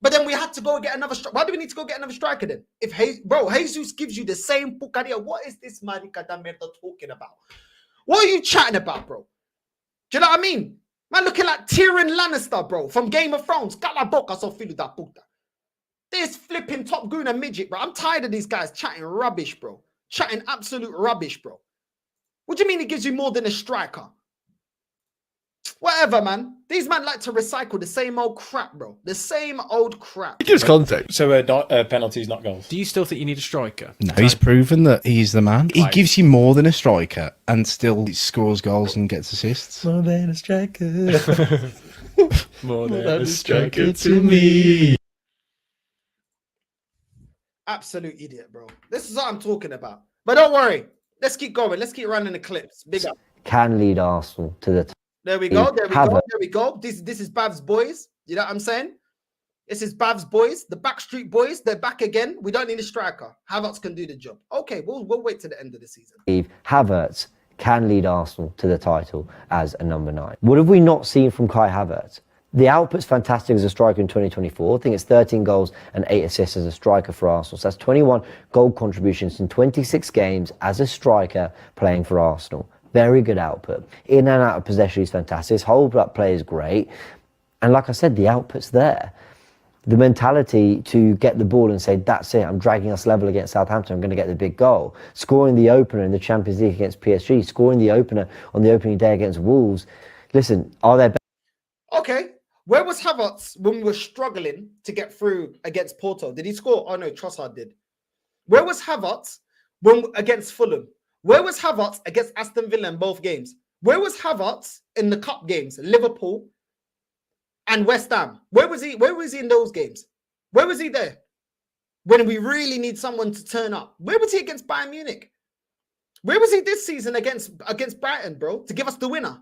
But then we had to go get another striker. Why do we need to go get another striker then? If Jesus gives you the same pucaria, what is this marica da merda talking about? What are you chatting about, bro? Do you know what I mean? Man looking like Tyrion Lannister, bro, from Game of Thrones. Cala boca so filo da puta. This flipping top goon and midget, bro. I'm tired of these guys chatting rubbish, bro. Chatting absolute rubbish, bro. What do you mean he gives you more than a striker? Whatever, man. These men like to recycle the same old crap, bro. The same old crap. To give us context. So penalties, not goals. Do you still think you need a striker? No, he's proven that he's the man. He gives you more than a striker and still scores goals and gets assists. More than a striker. More than a striker to me. Absolute idiot, bro. This is what I'm talking about. But don't worry. Let's keep going. Let's keep running the clips. Big up. Can lead Arsenal to the There we go. There we go. There we go. This is Bhavs boys. You know what I'm saying? This is Bhavs boys. The Backstreet Boys. They're back again. We don't need a striker. Havertz can do the job. Okay, we'll wait to the end of the season. Havertz can lead Arsenal to the title as a number 9. What have we not seen from Kai Havertz? The output's fantastic as a striker in 2024. I think it's 13 goals and 8 assists as a striker for Arsenal. So that's 21 goal contributions in 26 games as a striker playing for Arsenal. Very good output. In and out of possession is fantastic. His hold-up play is great. And like I said, the output's there. The mentality to get the ball and say, that's it, I'm dragging us level against Southampton, I'm going to get the big goal. Scoring the opener in the Champions League against PSG, scoring the opener on the opening day against Wolves. Listen, are there... Okay, where was Havertz when we were struggling to get through against Porto? Did he score? Oh no, Trossard did. Where was Havertz when against Fulham? Where was Havertz against Aston Villa in both games? Where was Havertz in the cup games, Liverpool and West Ham? Where was he? Where was he in those games? Where was he there? When we really need someone to turn up. Where was he against Bayern Munich? Where was he this season against Brighton, bro? To give us the winner.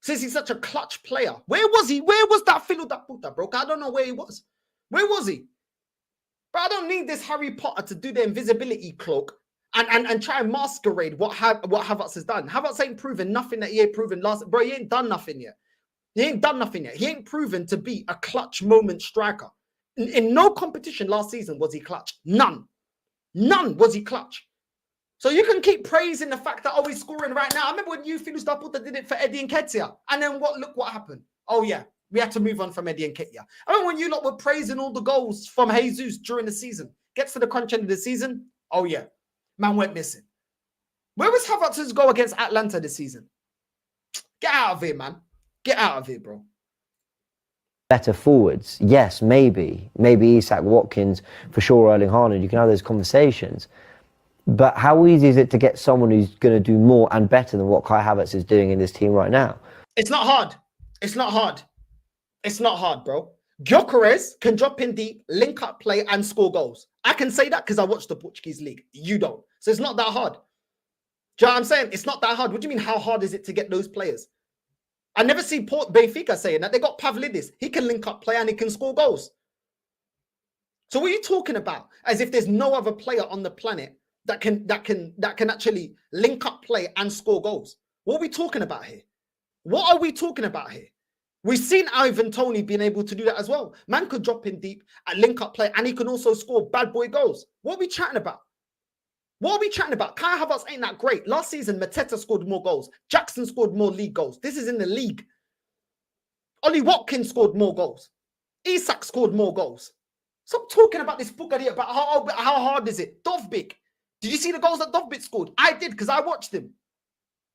Since he's such a clutch player. Where was he? Where was that Filo da Puta, bro? I don't know where he was. Where was he? But I don't need this Harry Potter to do the invisibility cloak and try and masquerade what Havertz has done. Havertz ain't proven nothing that he ain't proven last. Bro, he ain't done nothing yet. He ain't done nothing yet. He ain't proven to be a clutch moment striker. In no competition last season was he clutch. None. None was he clutch. So you can keep praising the fact that, oh, he's scoring right now. I remember when you Filo da Puta did it for Eddie Nketiah. And then look what happened. Oh, yeah. We had to move on from Eddie Nketiah. I remember when you lot were praising all the goals from Jesus during the season. Gets to the crunch end of the season. Oh, yeah. Man went missing. Where was Havertz's goal against Atlanta this season? Get out of here, man. Get out of here, bro. Better forwards. Yes, maybe. Maybe Isak, Watkins, for sure, Erling Haaland. You can have those conversations. But how easy is it to get someone who's going to do more and better than what Kai Havertz is doing in this team right now? It's not hard. It's not hard. It's not hard, bro. Gyökeres can drop in deep, link up play, and score goals. I can say that because I watched the Portuguese league. You don't. So it's not that hard. Do you know what I'm saying? It's not that hard. What do you mean, how hard is it to get those players? I never see Benfica saying that. They got Pavlidis. He can link up play and he can score goals. So what are you talking about? As if there's no other player on the planet that can actually link up play and score goals. What are we talking about here? What are we talking about here? We've seen Ivan Toney being able to do that as well. Man could drop in deep and link up play, and he can also score bad boy goals. What are we chatting about? What are we chatting about? Kai Havertz ain't that great. Last season, Mateta scored more goals. Jackson scored more league goals. This is in the league. Ollie Watkins scored more goals. Isak scored more goals. Stop talking about this buggery about how hard is it. Dovbyk. Did you see the goals that Dovbyk scored? I did because I watched him.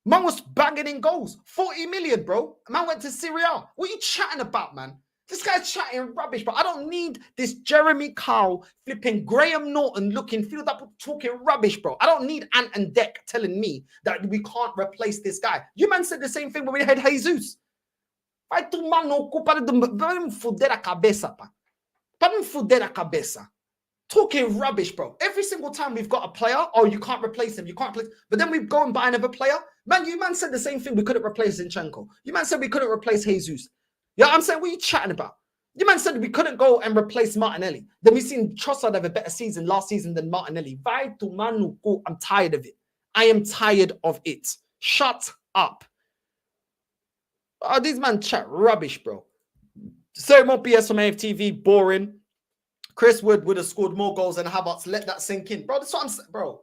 Man was banging in goals. 40 million, bro. Man went to Serie A. What are you chatting about, man? This guy's chatting rubbish, bro. I don't need this Jeremy Kyle flipping Graham Norton looking, feel that talking rubbish, bro. I don't need Ant and Dec telling me that we can't replace this guy. You man said the same thing when we had Jesus. Vai tomar no cu, para de me fuder a cabeça, pá. Para me fuder a cabeça. Talking rubbish, bro. Every single time we've got a player, oh, you can't replace him. You can't replace. But then we go and buy another player. Man, you man said the same thing. We couldn't replace Zinchenko. You man said we couldn't replace Jesus. Yeah, I'm saying, what are you chatting about? You man said we couldn't go and replace Martinelli. Then we've seen Trossard have a better season last season than Martinelli. Vai tomar no cu. I'm tired of it. I am tired of it. Shut up. Oh, these man chat rubbish, bro. So more BS from AFTV, boring. Chris would have scored more goals than Havertz. Let that sink in. Bro, that's what I'm saying, bro.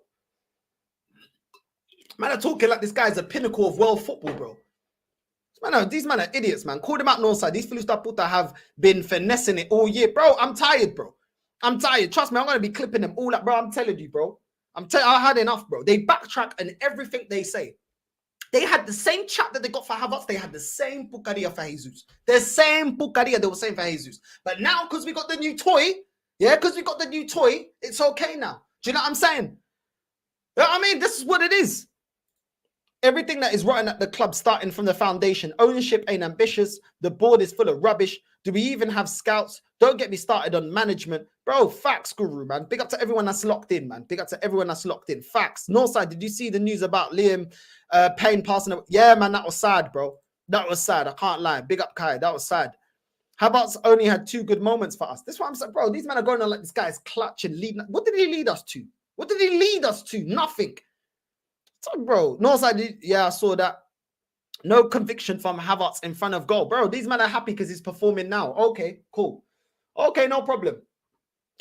Man are talking like this guy's a pinnacle of world football, bro. These men are idiots, man. Call them out Northside. These Filos da Puta have been finessing it all year. Bro, I'm tired, bro. I'm tired. Trust me, I'm going to be clipping them all up, bro. I'm telling you, bro. I had enough, bro. They backtrack and everything they say. They had the same chat that they got for Havertz. They had the same pucaria for Jesus. The same pucaria they were saying for Jesus. But now, because we got the new toy, it's okay now. Do you know what I'm saying? You know what I mean? This is what it is. Everything that is rotten at the club, starting from the foundation. Ownership ain't ambitious. The board is full of rubbish. Do we even have scouts? Don't get me started on management. Bro, facts, guru, man. Big up to everyone that's locked in, man. Big up to everyone that's locked in. Facts. Northside, did you see the news about Liam Payne passing away? Yeah, man, that was sad, bro. That was sad. I can't lie. Big up, Kai. That was sad. Havertz only had 2 good moments for us. This is what I'm saying, bro. These men are going on like this guy's clutch and leading. What did he lead us to? What did he lead us to? Nothing. So, bro, Northside, yeah, I saw that. No conviction from Havertz in front of goal. Bro, these men are happy because he's performing now. Okay, cool. Okay, no problem.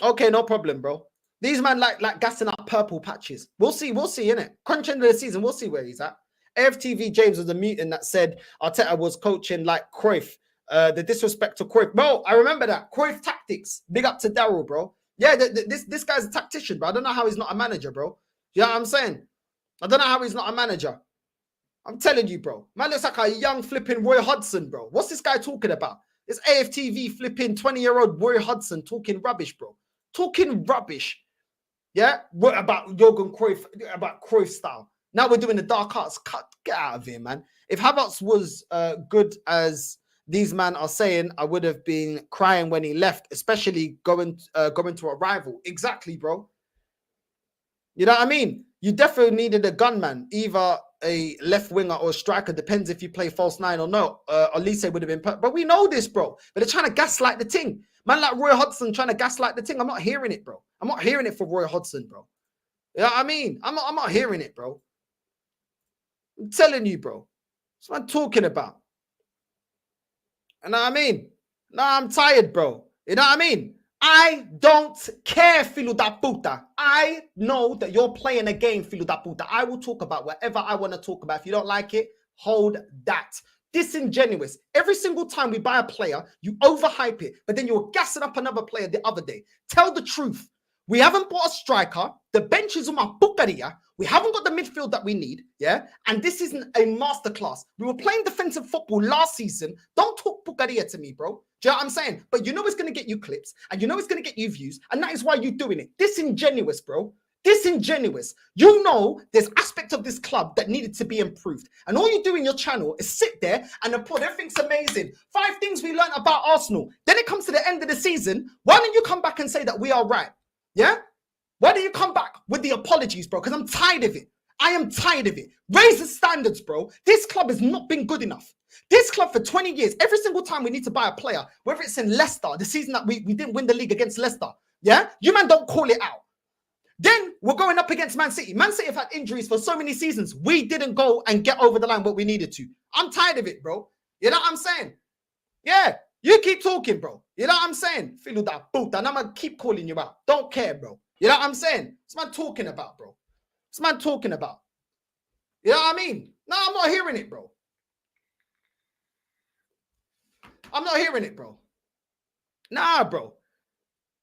Okay, no problem, bro. These men like gassing up purple patches. We'll see, innit? Crunch end of the season, we'll see where he's at. AFTV James was a mutant that said Arteta was coaching like Cruyff. The disrespect to Cruyff. Bro, I remember that. Cruyff tactics. Big up to Daryl, bro. Yeah, this guy's a tactician, bro. I don't know how he's not a manager, bro. You know what I'm saying? I don't know how he's not a manager. I'm telling you, bro. Man looks like a young flipping Roy Hodgson, bro. What's this guy talking about? This AFTV flipping 20-year-old Roy Hodgson talking rubbish, bro. Talking rubbish. Yeah, what about Jogan Cruyff, about Cruyff style? Now we're doing the dark arts. Get out of here, man. If Havertz was good as these men are saying, I would have been crying when he left, especially going to a rival. Exactly, bro. You know what I mean? You definitely needed a gunman, either a left winger or a striker. Depends if you play false nine or not. Elise would have been, but we know this, bro. But they're trying to gaslight the thing. Man like Roy Hodgson trying to gaslight the thing. I'm not hearing it, bro. I'm not hearing it for Roy Hodgson, bro. You know what I mean? I'm not hearing it, bro. I'm telling you, bro. That's what I'm talking about. You know what I mean? Nah, I'm tired, bro. You know what I mean? I don't care, Filho da puta. I know that you're playing a game, Filho da puta. I will talk about whatever I want to talk about. If you don't like it, hold that. Disingenuous. Every single time we buy a player, you overhype it, but then you're gassing up another player the other day. Tell the truth. We haven't bought a striker. The bench is on my pucaria. We haven't got the midfield that we need, yeah? And this isn't a masterclass. We were playing defensive football last season. Don't talk pucaria to me, bro. Do you know what I'm saying? But you know it's going to get you clips, and you know it's going to get you views, and that is why you're doing it. Disingenuous, bro. Disingenuous. You know there's aspect of this club that needed to be improved. And all you do in your channel is sit there and report everything's amazing. 5 things we learned about Arsenal. Then it comes to the end of the season. Why don't you come back and say that we are right? Yeah? Why do you come back with the apologies, bro? Because I'm tired of it. I am tired of it. Raise the standards, bro. This club has not been good enough. This club for 20 years, every single time we need to buy a player, whether it's in Leicester, the season that we didn't win the league against Leicester, yeah? You man don't call it out. Then we're going up against Man City. Man City have had injuries for so many seasons. We didn't go and get over the line what we needed to. I'm tired of it, bro. You know what I'm saying? Yeah, you keep talking, bro. You know what I'm saying? Filho da puta. And I'm going to keep calling you out. Don't care, bro. You know what I'm saying? What's man talking about, bro? What's man talking about? You know what I mean? No, I'm not hearing it, bro. I'm not hearing it, bro. Nah, bro.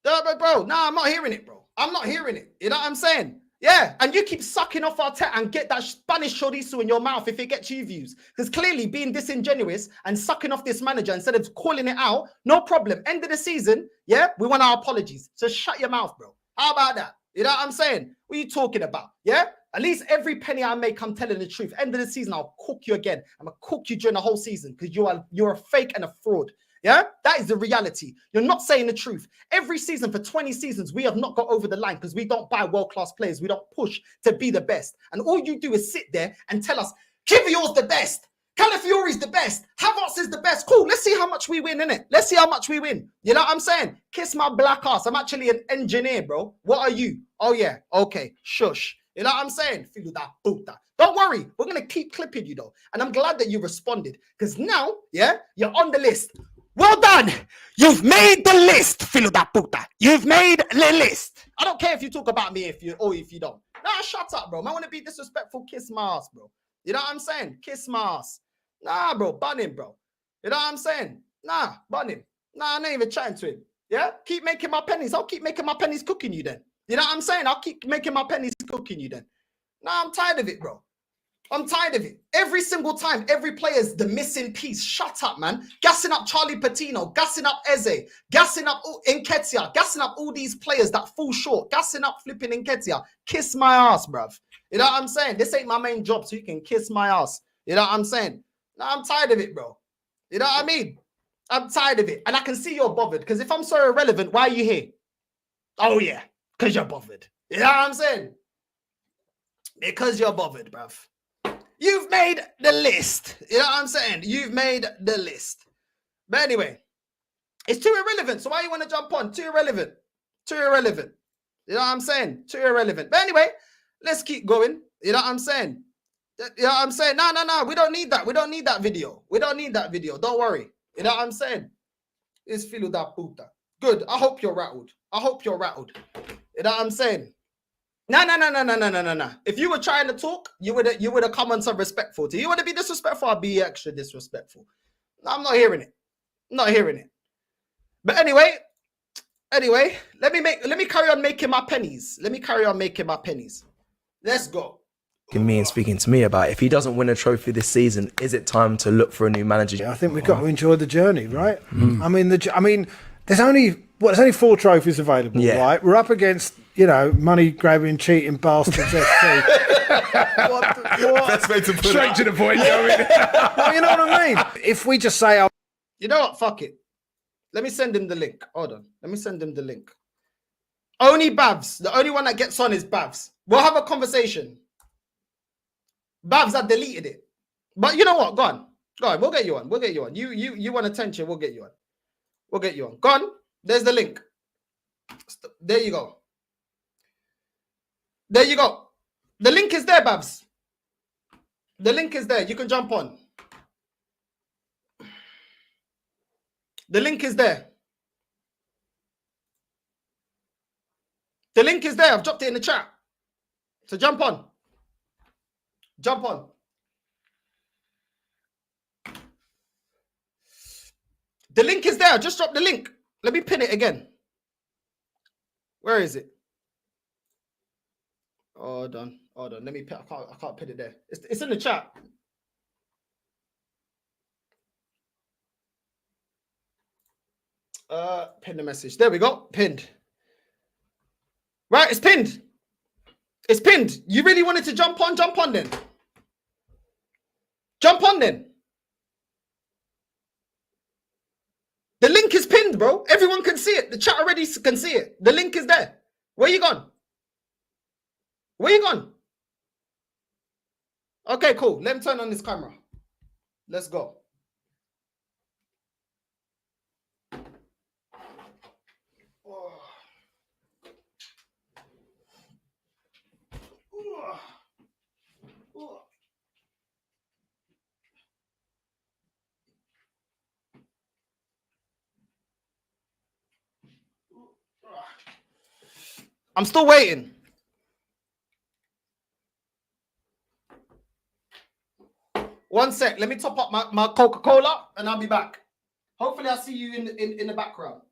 Bro, nah, I'm not hearing it, bro. I'm not hearing it. You know what I'm saying? Yeah, and you keep sucking off Arteta and get that Spanish chorizo in your mouth if it gets you views. Because clearly being disingenuous and sucking off this manager instead of calling it out, no problem. End of the season, yeah, we want our apologies. So shut your mouth, bro. How about that? You know what I'm saying? What are you talking about? Yeah? At least every penny I make, I'm telling the truth. End of the season, I'll cook you again. I'm going to cook you during the whole season because you're a fake and a fraud. Yeah, that is the reality. You're not saying the truth. Every season for 20 seasons, we have not got over the line because we don't buy world-class players. We don't push to be the best. And all you do is sit there and tell us, Kivior's the best. Calafiori's the best. Havertz is the best. Cool, let's see how much we win, innit? Let's see how much we win. You know what I'm saying? Kiss my black ass. I'm actually an engineer, bro. What are you? Oh, yeah. Okay, shush. You know what I'm saying? Filho da puta. Don't worry. We're going to keep clipping you, though. And I'm glad that you responded because now, yeah, you're on the list. Well done. You've made the list, Filho da puta. You've made the list. I don't care if you talk about me if you don't. Nah, shut up, bro. I want to be disrespectful. Kiss my ass, bro. You know what I'm saying? Kiss my ass. Nah, bro. Bun him, bro. You know what I'm saying? Nah, bun him. Nah, I'm not even chatting to him. Yeah? Keep making my pennies. I'll keep making my pennies cooking you then. You know what I'm saying? I'll keep making my pennies cooking you then. Nah, I'm tired of it, bro. I'm tired of it. Every single time, every player is the missing piece. Shut up, man. Gassing up Charlie Patino, gassing up Eze, gassing up Nketiah, gassing up all these players that fall short, gassing up flipping Nketiah. Kiss my ass, bruv. You know what I'm saying? This ain't my main job, so you can kiss my ass. You know what I'm saying? No, I'm tired of it, bro. You know what I mean? I'm tired of it. And I can see you're bothered, because if I'm so irrelevant, why are you here? Oh, yeah, because you're bothered. You know what I'm saying? Because you're bothered, bruv. You've made the list. You know what I'm saying? You've made the list. But anyway, it's too irrelevant. So why you want to jump on? Too irrelevant. Too irrelevant. You know what I'm saying? Too irrelevant. But anyway, let's keep going. You know what I'm saying? You know what I'm saying? No. We don't need that. We don't need that video. We don't need that video. Don't worry. You know what I'm saying? It's Filho da puta. Good. I hope you're rattled. I hope you're rattled. You know what I'm saying? No. If you were trying to talk, you would have come on some respectful. Do you want to be disrespectful? I'll be extra disrespectful. No, I'm not hearing it. I'm not hearing it. But anyway, let me carry on making my pennies. Let's go. Me and speaking to me about if he doesn't win a trophy this season, is it time to look for a new manager? I think we've got to enjoy the journey, right? I mean, there's only 4 trophies available, right? We're up against, you know, money grabbing, cheating bastards. FC. What? Best way to put Straight to the point. You know what I mean? Well, you know what I mean? If we just say, You know what? Fuck it. Let me send him the link. Hold on. Let me send him the link. Only Bhavs. The only one that gets on is Bhavs. We'll have a conversation. Bhavs, I deleted it. But you know what? Go on. Go on. We'll get you on. We'll get you on. You want attention. We'll get you on. We'll get you on. Go on. There's the link. There you go. There you go. The link is there, Bhavs. The link is there. You can jump on. The link is there. The link is there. I've dropped it in the chat. So jump on. Jump on. The link is there. I just dropped the link. Let me pin it again. Where is it? Hold on. Hold on. Let me pin. I can't pin it there. It's in the chat. Pin the message. There we go. Pinned. Right, it's pinned. It's pinned. You really wanted to jump on? Jump on then. Jump on then. The link is pinned, bro. Everyone can see it. The chat already can see it. The link is there. Where you gone? Where you gone? Okay, cool. Let me turn on this camera. Let's go. I'm still waiting. One sec. Let me top up my Coca-Cola and I'll be back. Hopefully I'll see you in the background.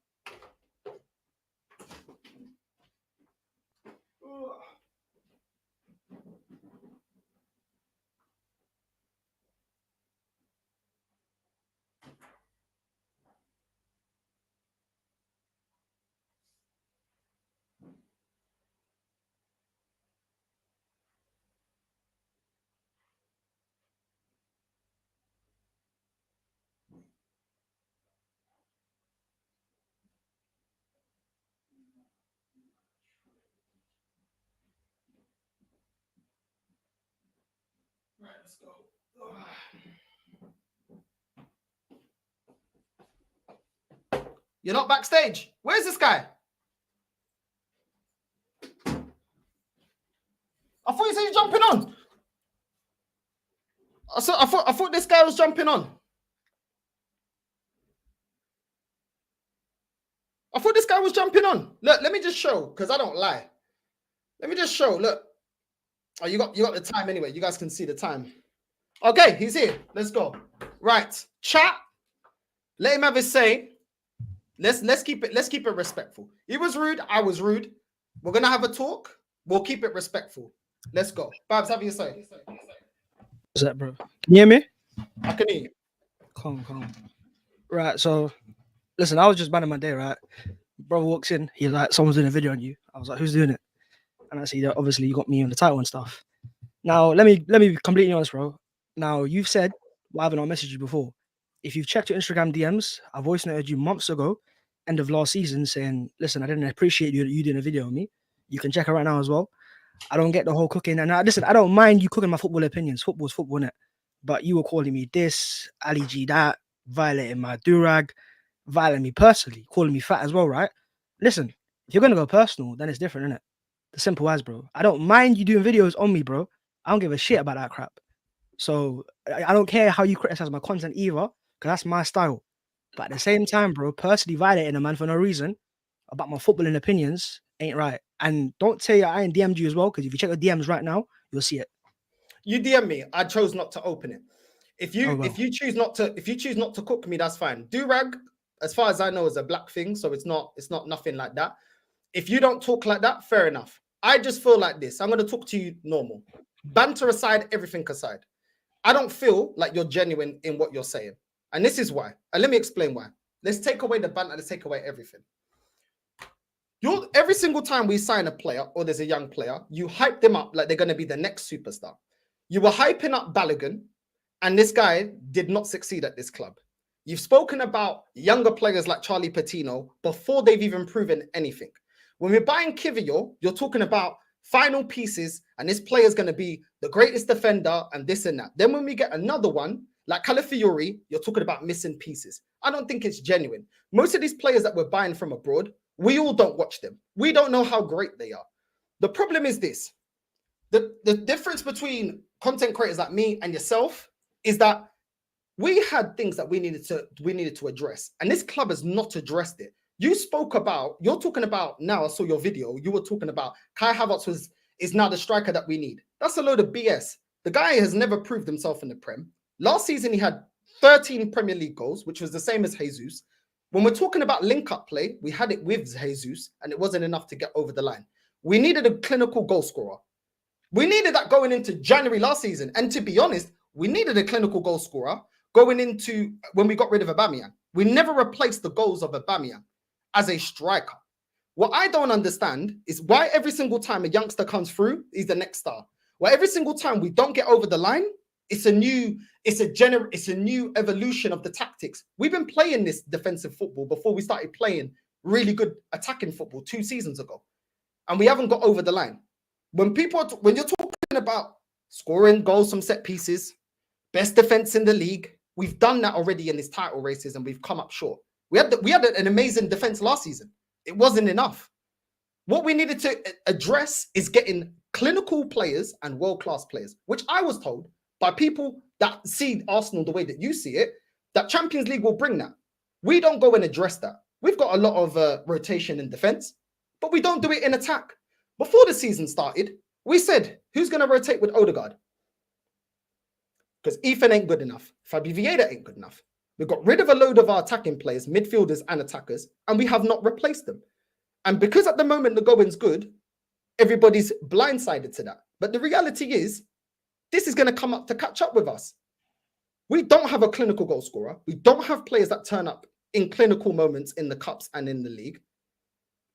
Right, let's go. You're not backstage. Where's this guy? I thought you said you're jumping on. I thought this guy was jumping on. I thought this guy was jumping on. Look, let me just show, because I don't lie. Let me just show. Look. Oh, you got the time anyway. You guys can see the time. Okay, he's here. Let's go. Right. Chat. Let him have his say. Let's keep it respectful. He was rude. I was rude. We're gonna have a talk. We'll keep it respectful. Let's go. Bhavs, have your say. What's that, bro? Can you hear me? I can hear you. Calm. Right, so listen, I was just banning my day, right? Brother walks in, he's like, someone's doing a video on you. I was like, who's doing it? And I see that obviously you got me on the title and stuff. Now, let me be completely honest, bro. Now, you've said, well, I haven't messaged you before. If you've checked your Instagram DMs, I voice noted you months ago, end of last season, saying, listen, I didn't appreciate you doing a video on me. You can check it right now as well. I don't get the whole cooking. And listen, I don't mind you cooking my football opinions. Football's football, innit? But you were calling me this, Ali G that, violating my durag, violating me personally, calling me fat as well, right? Listen, if you're going to go personal, then it's different, innit? The simple as, bro. I don't mind you doing videos on me, bro. I don't give a shit about that crap. So I don't care how you criticize my content either, because that's my style. But at the same time, bro, personally violating a man for no reason about my footballing opinions ain't right. And don't say I ain't DM'd you as well, because if you check the DMs right now, you'll see it. You DM me. I chose not to open it. If you choose not to cook me, that's fine. Durag, as far as I know, is a black thing, so it's not nothing like that. If you don't talk like that, fair enough. I just feel like this. I'm going to talk to you normal. Banter aside, everything aside. I don't feel like you're genuine in what you're saying. And this is why. And let me explain why. Let's take away the banter. Let's take away everything. Every single time we sign a player or there's a young player, you hype them up like they're going to be the next superstar. You were hyping up Balogun, and this guy did not succeed at this club. You've spoken about younger players like Charlie Patino before they've even proven anything. When we're buying Kivior, you're talking about final pieces, and this player is going to be the greatest defender and this and that. Then when we get another one, like Calafiori, you're talking about missing pieces. I don't think it's genuine. Most of these players that we're buying from abroad, we all don't watch them. We don't know how great they are. The problem is this. The difference between content creators like me and yourself is that we had things that we needed to address, and this club has not addressed it. You're talking about now, I saw your video, you were talking about Kai Havertz is now the striker that we need. That's a load of BS. The guy has never proved himself in the Prem. Last season, he had 13 Premier League goals, which was the same as Jesus. When we're talking about link-up play, we had it with Jesus, and it wasn't enough to get over the line. We needed a clinical goal scorer. We needed that going into January last season. And to be honest, we needed a clinical goal scorer going into when we got rid of Aubameyang. We never replaced the goals of Aubameyang as a striker. What I don't understand is why every single time a youngster comes through, he's the next star. Why every single time we don't get over the line, it's a new evolution of the tactics. We've been playing this defensive football before we started playing really good attacking football 2 seasons ago, and we haven't got over the line. When you're talking about scoring goals from set pieces, best defense in the league, we've done that already in these title races, and we've come up short. We had an amazing defense last season. It wasn't enough. What we needed to address is getting clinical players and world-class players, which I was told by people that see Arsenal the way that you see it, that Champions League will bring that. We don't go and address that. We've got a lot of rotation in defense, but we don't do it in attack. Before the season started, we said, who's going to rotate with Odegaard? Because Ethan ain't good enough. Fabi Vieira ain't good enough. We got rid of a load of our attacking players, midfielders and attackers, and we have not replaced them. And because at the moment the going's good, everybody's blindsided to that. But the reality is, this is going to come up to catch up with us. We don't have a clinical goal scorer. We don't have players that turn up in clinical moments in the cups and in the league.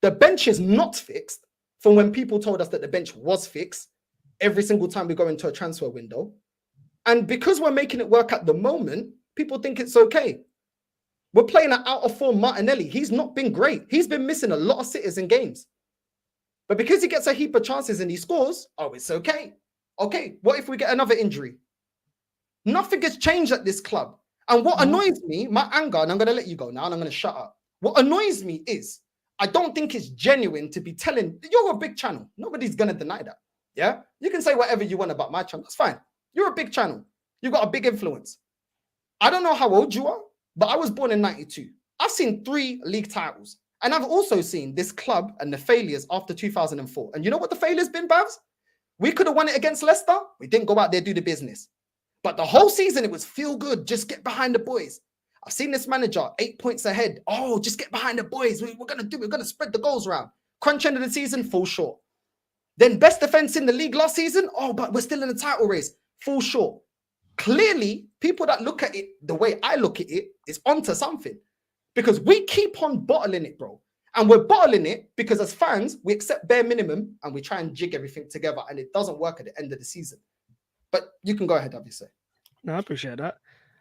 The bench is not fixed from when people told us that the bench was fixed every single time we go into a transfer window. And because we're making it work at the moment, people think it's okay. We're playing an out of form Martinelli. He's not been great. He's been missing a lot of sitters in games. But because he gets a heap of chances and he scores, oh, it's okay. Okay, what if we get another injury? Nothing has changed at this club. And what annoys me, my anger, and I'm going to let you go now, and I'm going to shut up. What annoys me is, I don't think it's genuine to be telling, you're a big channel. Nobody's going to deny that. Yeah? You can say whatever you want about my channel. That's fine. You're a big channel. You've got a big influence. I don't know how old you are, but I was born in 92. I've seen 3 league titles. And I've also seen this club and the failures after 2004. And you know what the failure's been, Bhavs? We could have won it against Leicester. We didn't go out there, do the business. But the whole season, it was feel good. Just get behind the boys. I've seen this manager 8 points ahead. Oh, just get behind the boys. We're going to spread the goals around. Crunch end of the season, fall short. Then best defense in the league last season. Oh, but we're still in the title race. Fall short. Clearly, people that look at it the way I look at it is onto something. Because we keep on bottling it, bro. And we're bottling it because as fans, we accept bare minimum and we try and jig everything together, and it doesn't work at the end of the season. But you can go ahead, obviously. No, I appreciate that.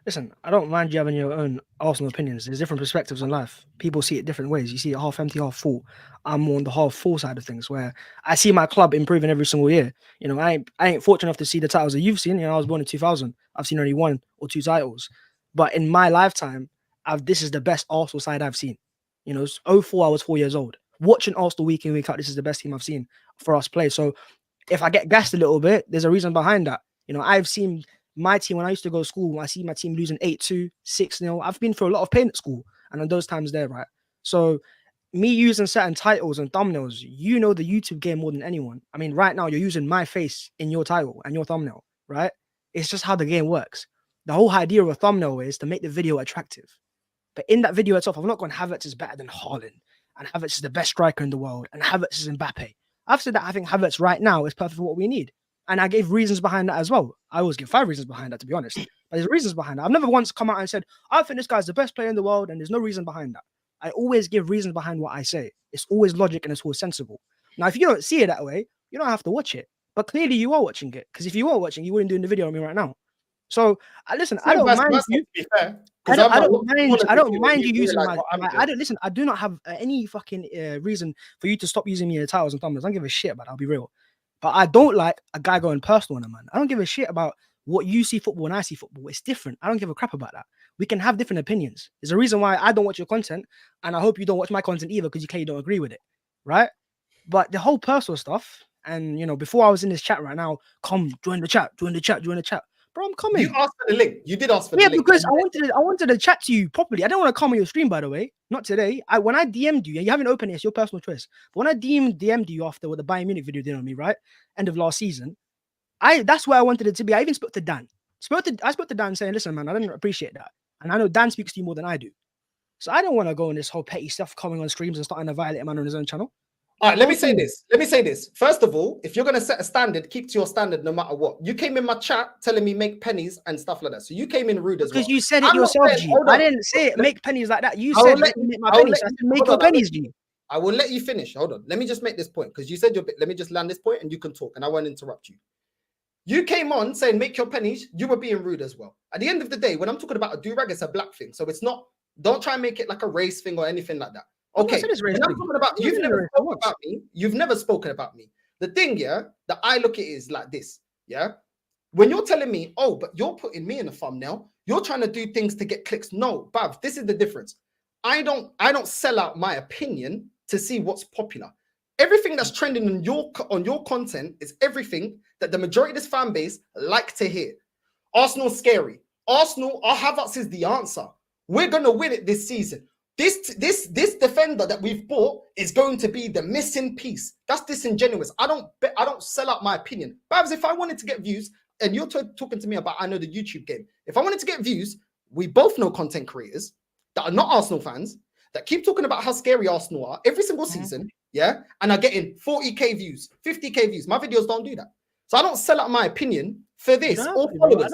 Listen, I don't mind you having your own Arsenal opinions. There's different perspectives in life. People see it different ways. You see it half empty, half full. I'm more on the half full side of things, where I see my club improving every single year. You know, I ain't fortunate enough to see the titles that you've seen. You know, I was born in 2000. I've seen only 1 or 2 titles. But in my lifetime, this is the best Arsenal side I've seen. You know, 04, I was 4 years old. Watching Arsenal week in, week out, this is the best team I've seen for us play. So if I get gassed a little bit, there's a reason behind that. You know, I've seen my team, when I used to go to school, I see my team losing 8-2, 6-0. I've been through a lot of pain at school. And on those times there, right? So me using certain titles and thumbnails, you know the YouTube game more than anyone. I mean, right now, you're using my face in your title and your thumbnail, right? It's just how the game works. The whole idea of a thumbnail is to make the video attractive. But in that video itself, I've not gone, Havertz is better than Haaland, and Havertz is the best striker in the world, and Havertz is Mbappe. I've said that I think Havertz right now is perfect for what we need. And I gave reasons behind that as well. I always give 5 reasons behind that, to be honest. But there's reasons behind that. I've never once come out and said, I think this guy's the best player in the world, and there's no reason behind that. I always give reasons behind what I say. It's always logic and it's always sensible. Now, if you don't see it that way, you don't have to watch it. But clearly you are watching it, because if you weren't watching, you wouldn't do the video on me right now. So listen, I don't mind you. I don't mind you using my. I don't listen. I do not have any fucking reason for you to stop using me in titles and thumbnails. I don't give a shit about that. I'll be real. But I don't like a guy going personal on a man. I don't give a shit about what you see football and I see football. It's different. I don't give a crap about that. We can have different opinions. There's a reason why I don't watch your content, and I hope you don't watch my content either, because you clearly don't agree with it, right? But the whole personal stuff, and you know, before I was in this chat right now, come join the chat. Bro, I'm coming. You asked for the link. You did ask for the link. Yeah, because I wanted to chat to you properly. I don't want to come on your stream, by the way. Not today. When I DM'd you, and you haven't opened it, it's your personal choice. But when I DM'd you after what the Bayern Munich video did on me, right? End of last season. That's where I wanted it to be. I even spoke to Dan. I spoke to Dan saying, listen, man, I didn't appreciate that. And I know Dan speaks to you more than I do. So I don't want to go on this whole petty stuff coming on streams and starting to violate a man on his own channel. All right, let me say this. First of all, if you're going to set a standard, keep to your standard no matter what. You came in my chat telling me make pennies and stuff like that. So you came in rude as well. Because you said it yourself, G. I didn't say it, make pennies like that. You said make my pennies. I said make your pennies, G. I will let you finish. Hold on. Let me just make this point, because you said your bit. Let me just land this point and you can talk, and I won't interrupt you. You came on saying make your pennies. You were being rude as well. At the end of the day, when I'm talking about a do-rag, it's a black thing. So it's not, don't try and make it like a race thing or anything like that. Okay, when I'm talking about, you've never spoken about me. You've never spoken about me. The thing, yeah, that I look at it is like this, yeah. When you're telling me, oh, but you're putting me in a thumbnail, you're trying to do things to get clicks. No, Bhavs, this is the difference. I don't sell out my opinion to see what's popular. Everything that's trending on your content is everything that the majority of this fan base like to hear. Arsenal's scary. Arsenal, our Havertz is the answer. We're gonna win it this season. This defender that we've bought is going to be the missing piece. That's disingenuous. I don't sell out my opinion. Bhavs, if I wanted to get views, and you're talking to me about I know the YouTube game. If I wanted to get views, we both know content creators that are not Arsenal fans that keep talking about how scary Arsenal are every single season, yeah, and are getting 40k views, 50k views. My videos don't do that. So I don't sell out my opinion for this or followers.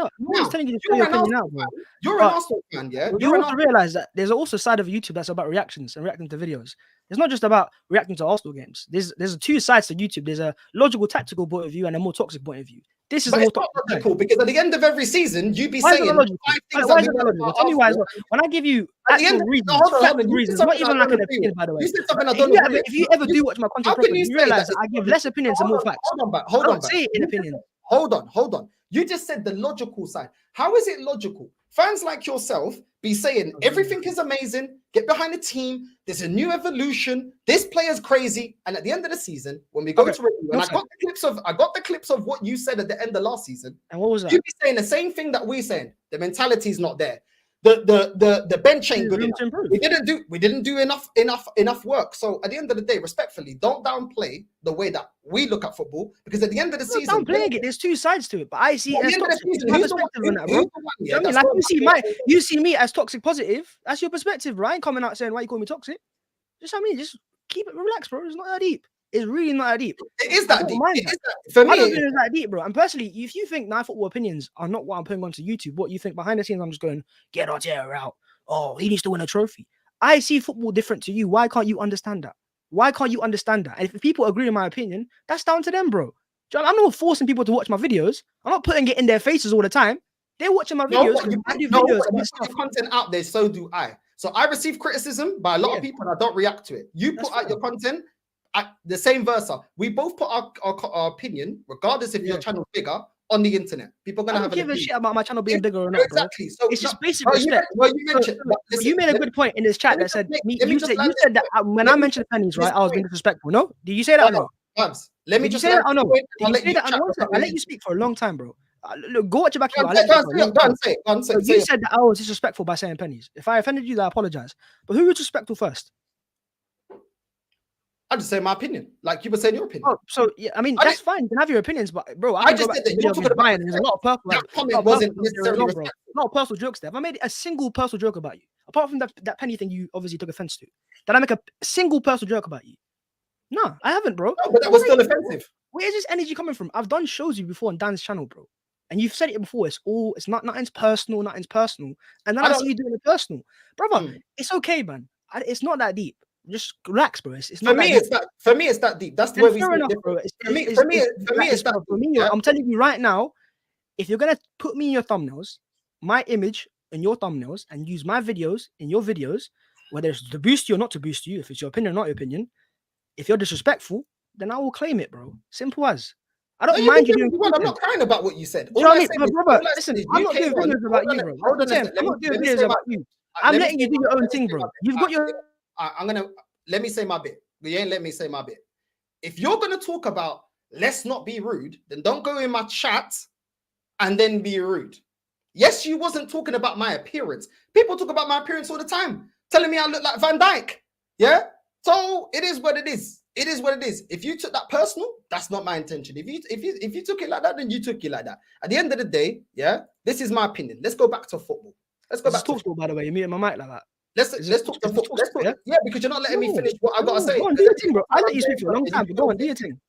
You're an Arsenal fan, yeah? You also realize that there's also a side of YouTube that's about reactions and reacting to videos. It's not just about reacting to Arsenal games. There's two sides to YouTube. There's a logical, tactical point of view and a more toxic point of view. This is more logical, because at the end of every season, you be saying 5 things. Why is it not logical? Tell me why. When I give you actual reasons, not even like an opinion, by the way. If you ever do watch my content properly, you realize that I give less opinions and more facts. Hold on. Say it in opinion. Hold on. You just said the logical side. How is it logical? Fans like yourself be saying everything is amazing, get behind the team, there's a new evolution, this player's crazy, and at the end of the season, when we go to review, and I got the clips of what you said at the end of last season. And what was that? You be saying the same thing that we're saying. The mentality's not there. The bench ain't good enough. We didn't do enough work. So at the end of the day, respectfully, don't downplay the way that we look at football, because at the end of the season, downplaying it. There's two sides to it, but I see it as toxic. My perspective on that, bro. Like you see me as toxic positive. That's your perspective, right? I ain't coming out saying why you call me toxic. Just just keep it relaxed, bro. It's not that deep. It's really not that deep. It is that deep. For me, I don't think it's that deep, bro. And personally, if you think my football opinions are not what I'm putting onto YouTube, what you think behind the scenes, I'm just going, get Arteta out. Oh, he needs to win a trophy. I see football different to you. Why can't you understand that? Why can't you understand that? And if people agree with my opinion, that's down to them, bro. I'm not forcing people to watch my videos. I'm not putting it in their faces all the time. They're watching my videos. You put content out there, so do I. So I receive criticism by a lot of people and I don't react to it. You put out your content, the same versa. We both put our opinion, regardless if your channel's bigger, on the internet. People are gonna have give a shit about my channel being bigger or not. Exactly. Bro. So it's just basic respect. You made a good point in this chat that said you said that when I mentioned pennies, right? I was being disrespectful. No, did you say that or no? Let me just say that or no? I let you speak for a long time, bro. Look, go watch your back. Go on, say it. You said that I was disrespectful by saying pennies. If I offended you, I apologize. But who was disrespectful first? I just say my opinion, like you were saying your opinion. Oh, so yeah, I mean that's fine. You can have your opinions, but bro, I just said that you're talking about. There's a lot of personal. That comment wasn't necessarily respectful. A lot of personal jokes there. If I made a single personal joke about you, apart from that penny thing, you obviously took offense to. Did I make a single personal joke about you? No, I haven't, bro. No, but that was still offensive. Where is this energy coming from? I've done shows you before on Dan's channel, bro. And you've said it before. It's nothing's personal, and then I see you doing it personal, brother. It's okay, man. It's not that deep. Just relax, bro. It's For not me, that it's that. For me, it's that deep. That's the deep. way we Fair see enough, it. bro. For me, it's that. For me, yeah? I'm telling you right now, if you're gonna put me in your thumbnails, my image in your thumbnails, and use my videos in your videos, whether it's to boost you or not to boost you, if it's your opinion or not your opinion, if you're disrespectful, then I will claim it, bro. Simple as. I don't mind you doing. I'm not crying about what you said. Do you know what I mean? Brother, listen, I'm not doing videos about you, bro. I'm not doing videos about you. I'm letting you do your own thing, bro. You've got your. Let me say my bit. You ain't let me say my bit. If you're gonna talk about let's not be rude, then don't go in my chat and then be rude. Yes, you wasn't talking about my appearance. People talk about my appearance all the time, telling me I look like Van Dijk. Yeah. So it is what it is. It is what it is. If you took that personal, that's not my intention. If you took it like that, then you took it like that. At the end of the day, yeah, this is my opinion. Let's go back to football. Let's go back to football. By the way, you muting my mic like that. Let's talk to football. Let's talk, yeah, because you're not letting me finish what I gotta say. Go on, do your thing, bro. I let you speak for a long time, but go on, do your thing.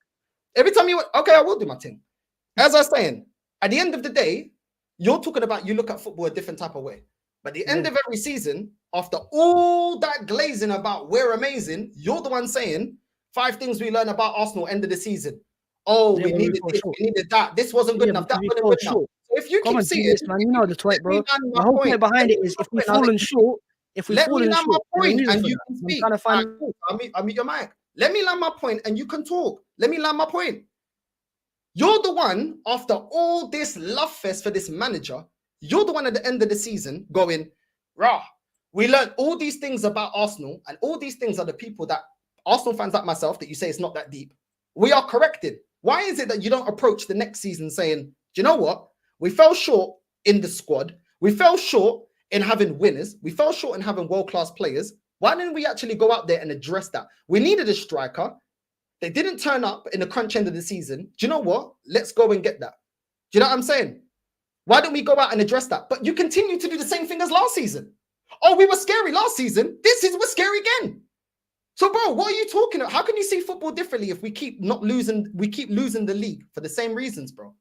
Every time okay, I will do my thing. As I was saying, at the end of the day, you're talking about you look at football a different type of way. But at the end of every season, after all that glazing about we're amazing, you're the one saying 5 things we learned about Arsenal end of the season. Oh, we needed this, we needed that. This wasn't good enough. That wasn't good enough. So if you keep seeing this, man, you know the tweet, bro. The whole point behind it is if we've fallen short, let me land my point and you can speak. I'll mute your mic. Let me land my point and you can talk. Let me land my point. You're the one, after all this love fest for this manager, you're the one at the end of the season going, rah, we learned all these things about Arsenal, and all these things are the people that Arsenal fans like myself that you say it's not that deep. We are corrected. Why is it that you don't approach the next season saying, do you know what? We fell short in the squad. We fell short in having winners. We fell short in having world-class players. Why didn't we actually go out there and address that? We needed a striker. They didn't turn up in the crunch end of the season. Do you know what? Let's go and get that. Do you know what I'm saying? Why don't we go out and address that? But you continue to do the same thing as last season. Oh, we were scary last season. This is we're scary again. So, bro, what are you talking about? How can you see football differently if we keep losing the league for the same reasons, bro?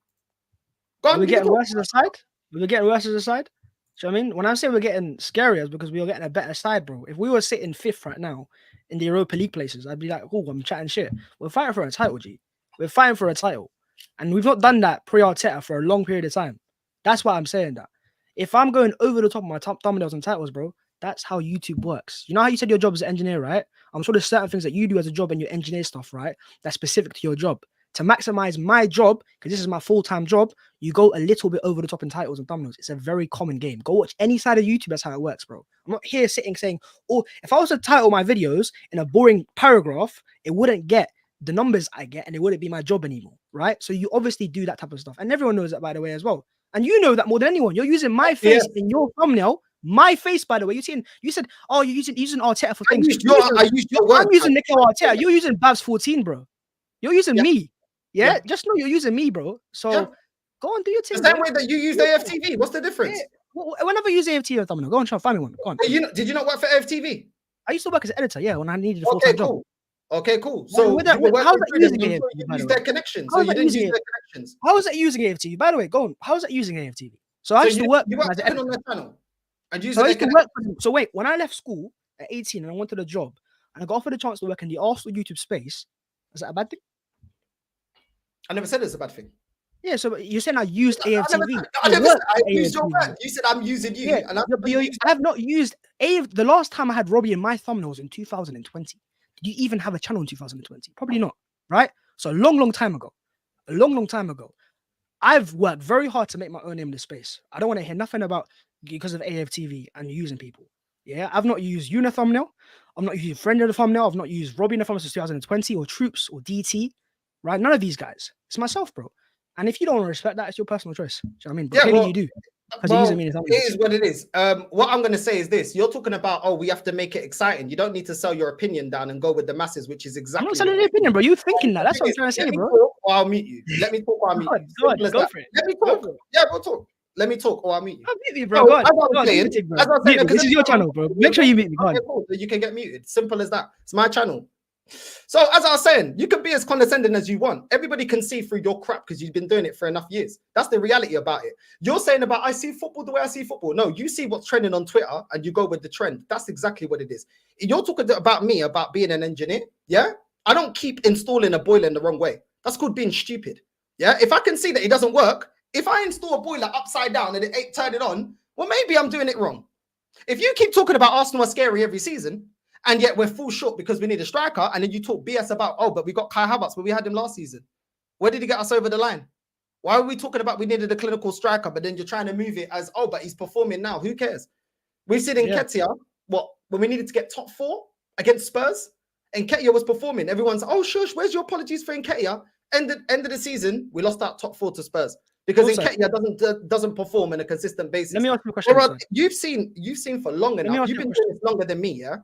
We're getting worse as a side. We're getting worse as a side. Do you know what I mean? When I say we're getting scarier, it's because we are getting a better side, bro. If we were sitting 5th right now in the Europa League places, I'd be like, oh, I'm chatting shit. We're fighting for a title, G. We're fighting for a title. And we've not done that pre-Arteta for a long period of time. That's why I'm saying that. If I'm going over the top of my thumbnails and titles, bro, that's how YouTube works. You know how you said your job as an engineer, right? I'm sure there's certain things that you do as a job and your engineer stuff, right? That's specific to your job. To maximize my job, because this is my full-time job, you go a little bit over the top in titles and thumbnails. It's a very common game. Go watch any side of YouTube. That's how it works, bro. I'm not here sitting saying, oh, if I was to title my videos in a boring paragraph, it wouldn't get the numbers I get and it wouldn't be my job anymore, right? So you obviously do that type of stuff. And everyone knows that, by the way, as well. And you know that more than anyone. You're using my face in your thumbnail. My face, by the way. You said, oh, you're using Arteta for things. I'm using Nico Arteta. You're using Bhavs 14, bro. You're using me. Yeah? Just know you're using me, bro. So go on, do your thing. The same way that you use AFTV. What's the difference? Yeah. Whenever you use AFTV, thumbnail, go on, try find me one. Go on. Did you not work for AFTV? I used to work as an editor, yeah, when I needed a full-time job. Okay, cool. So how's that using AFTV? You use their connections. So you didn't use their connections. How is that using AFTV? By the way, go on. How is that using AFTV? So I used to work on their channel. So wait, when I left school at 18 and I wanted a job and I got offered a chance to work in the Arsenal YouTube space, is that a bad thing? I never said it's a bad thing. Yeah, so you're saying I used AFTV. I never said I used your word. You said I'm using you. Yeah, and I have not used the last time I had Robbie in my thumbnails in 2020. Did you even have a channel in 2020? Probably not, right? So a long time ago. I've worked very hard to make my own name in the space. I don't want to hear nothing about because of AFTV and using people. Yeah, I've not used you in a thumbnail. I've not used Friend in the thumbnail. I've not used Robbie in the thumbnail since 2020 or Troops or DT, right? None of these guys. It's myself, bro. And if you don't want to respect that, it's your personal choice. Do you know what I mean? But clearly you do. Well, it is what it is. What I'm going to say is this. You're talking about, oh, we have to make it exciting. You don't need to sell your opinion down and go with the masses, which is exactly... I'm not selling the opinion, bro. You're thinking that. That's what I'm trying to say, bro. Or I'll meet you. Let me talk or I'll meet you. Go for it. Let me talk. Yeah, we'll talk. Let me talk or I'll meet you. I'll meet you, bro. Go on. This is your channel, bro. Make sure you meet me. Go on. You can get muted. Simple as that. It's my channel. So as I was saying, you can be as condescending as you want. Everybody can see through your crap because you've been doing it for enough years. That's the reality about it. You're saying about I see football the way I see football. No, you see what's trending on Twitter and you go with the trend. That's exactly what it is. You're talking about me about being an engineer. Yeah, I don't keep installing a boiler in the wrong way. That's called being stupid. Yeah, if I can see that it doesn't work, if I install a boiler upside down and it ain't turn it on, well, maybe I'm doing it wrong. If you keep talking about Arsenal are scary every season, and yet we're full short because we need a striker, and then you talk BS about, oh, but we got Kai Havertz, but we had him last season. Where did he get us over the line? Why are we talking about we needed a clinical striker, but then you're trying to move it as, oh, but he's performing now. Who cares? We've seen in Nketiah, when we needed to get top 4 against Spurs, and Nketiah was performing. Everyone's, oh, shush, where's your apologies for Nketiah? End of the season, we lost that top 4 to Spurs. Because Nketiah doesn't perform on a consistent basis. Let me ask you a question. You've seen for long enough. You've been doing this longer than me, yeah?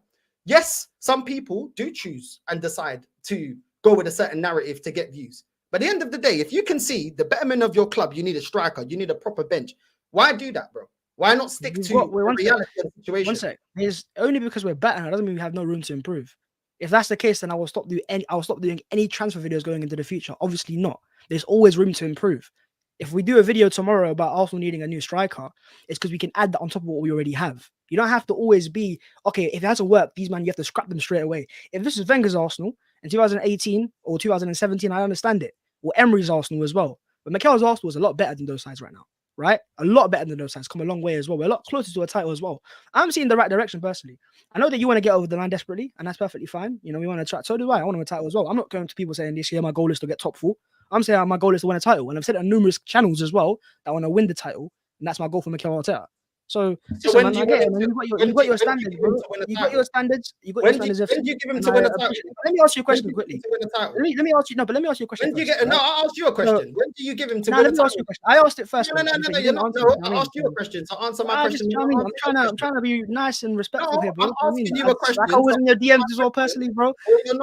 Yes, some people do choose and decide to go with a certain narrative to get views. But at the end of the day, if you can see the betterment of your club, you need a striker, you need a proper bench. Why do that, bro? Why not stick to the reality of the situation? One sec. It's only because we're better. That doesn't mean we have no room to improve. If that's the case, then I will stop doing any transfer videos going into the future. Obviously not. There's always room to improve. If we do a video tomorrow about Arsenal needing a new striker, it's because we can add that on top of what we already have. You don't have to always be, okay, if it hasn't worked, these man, you have to scrap them straight away. If this is Wenger's Arsenal in 2018 or 2017, I understand it. Or Emery's Arsenal as well. But Mikel's Arsenal is a lot better than those sides right now, right? A lot better than those sides. Come a long way as well. We're a lot closer to a title as well. I'm seeing the right direction personally. I know that you want to get over the line desperately, and that's perfectly fine. You know, we want to try. So do I. I want to win a title as well. I'm not going to people saying this year my goal is to get top 4. I'm saying my goal is to win a title, and I've said it on numerous channels as well that I want to win the title, and that's my goal for Mikel Arteta. So when you got your standards, bro. You got your standards. You got your standards. When do you give him to win a title? Let me ask you a question quickly. Let me ask you. No, but let me ask you a question. When do you get? No, I'll ask you a question. When do you give him to win a title? Let me ask you a question. I asked it first. No. You're not. I asked you a question. So answer my question. I'm trying to be nice and respectful here, bro. I'm asking you a question. Like I was in your DMs as well, personally, bro.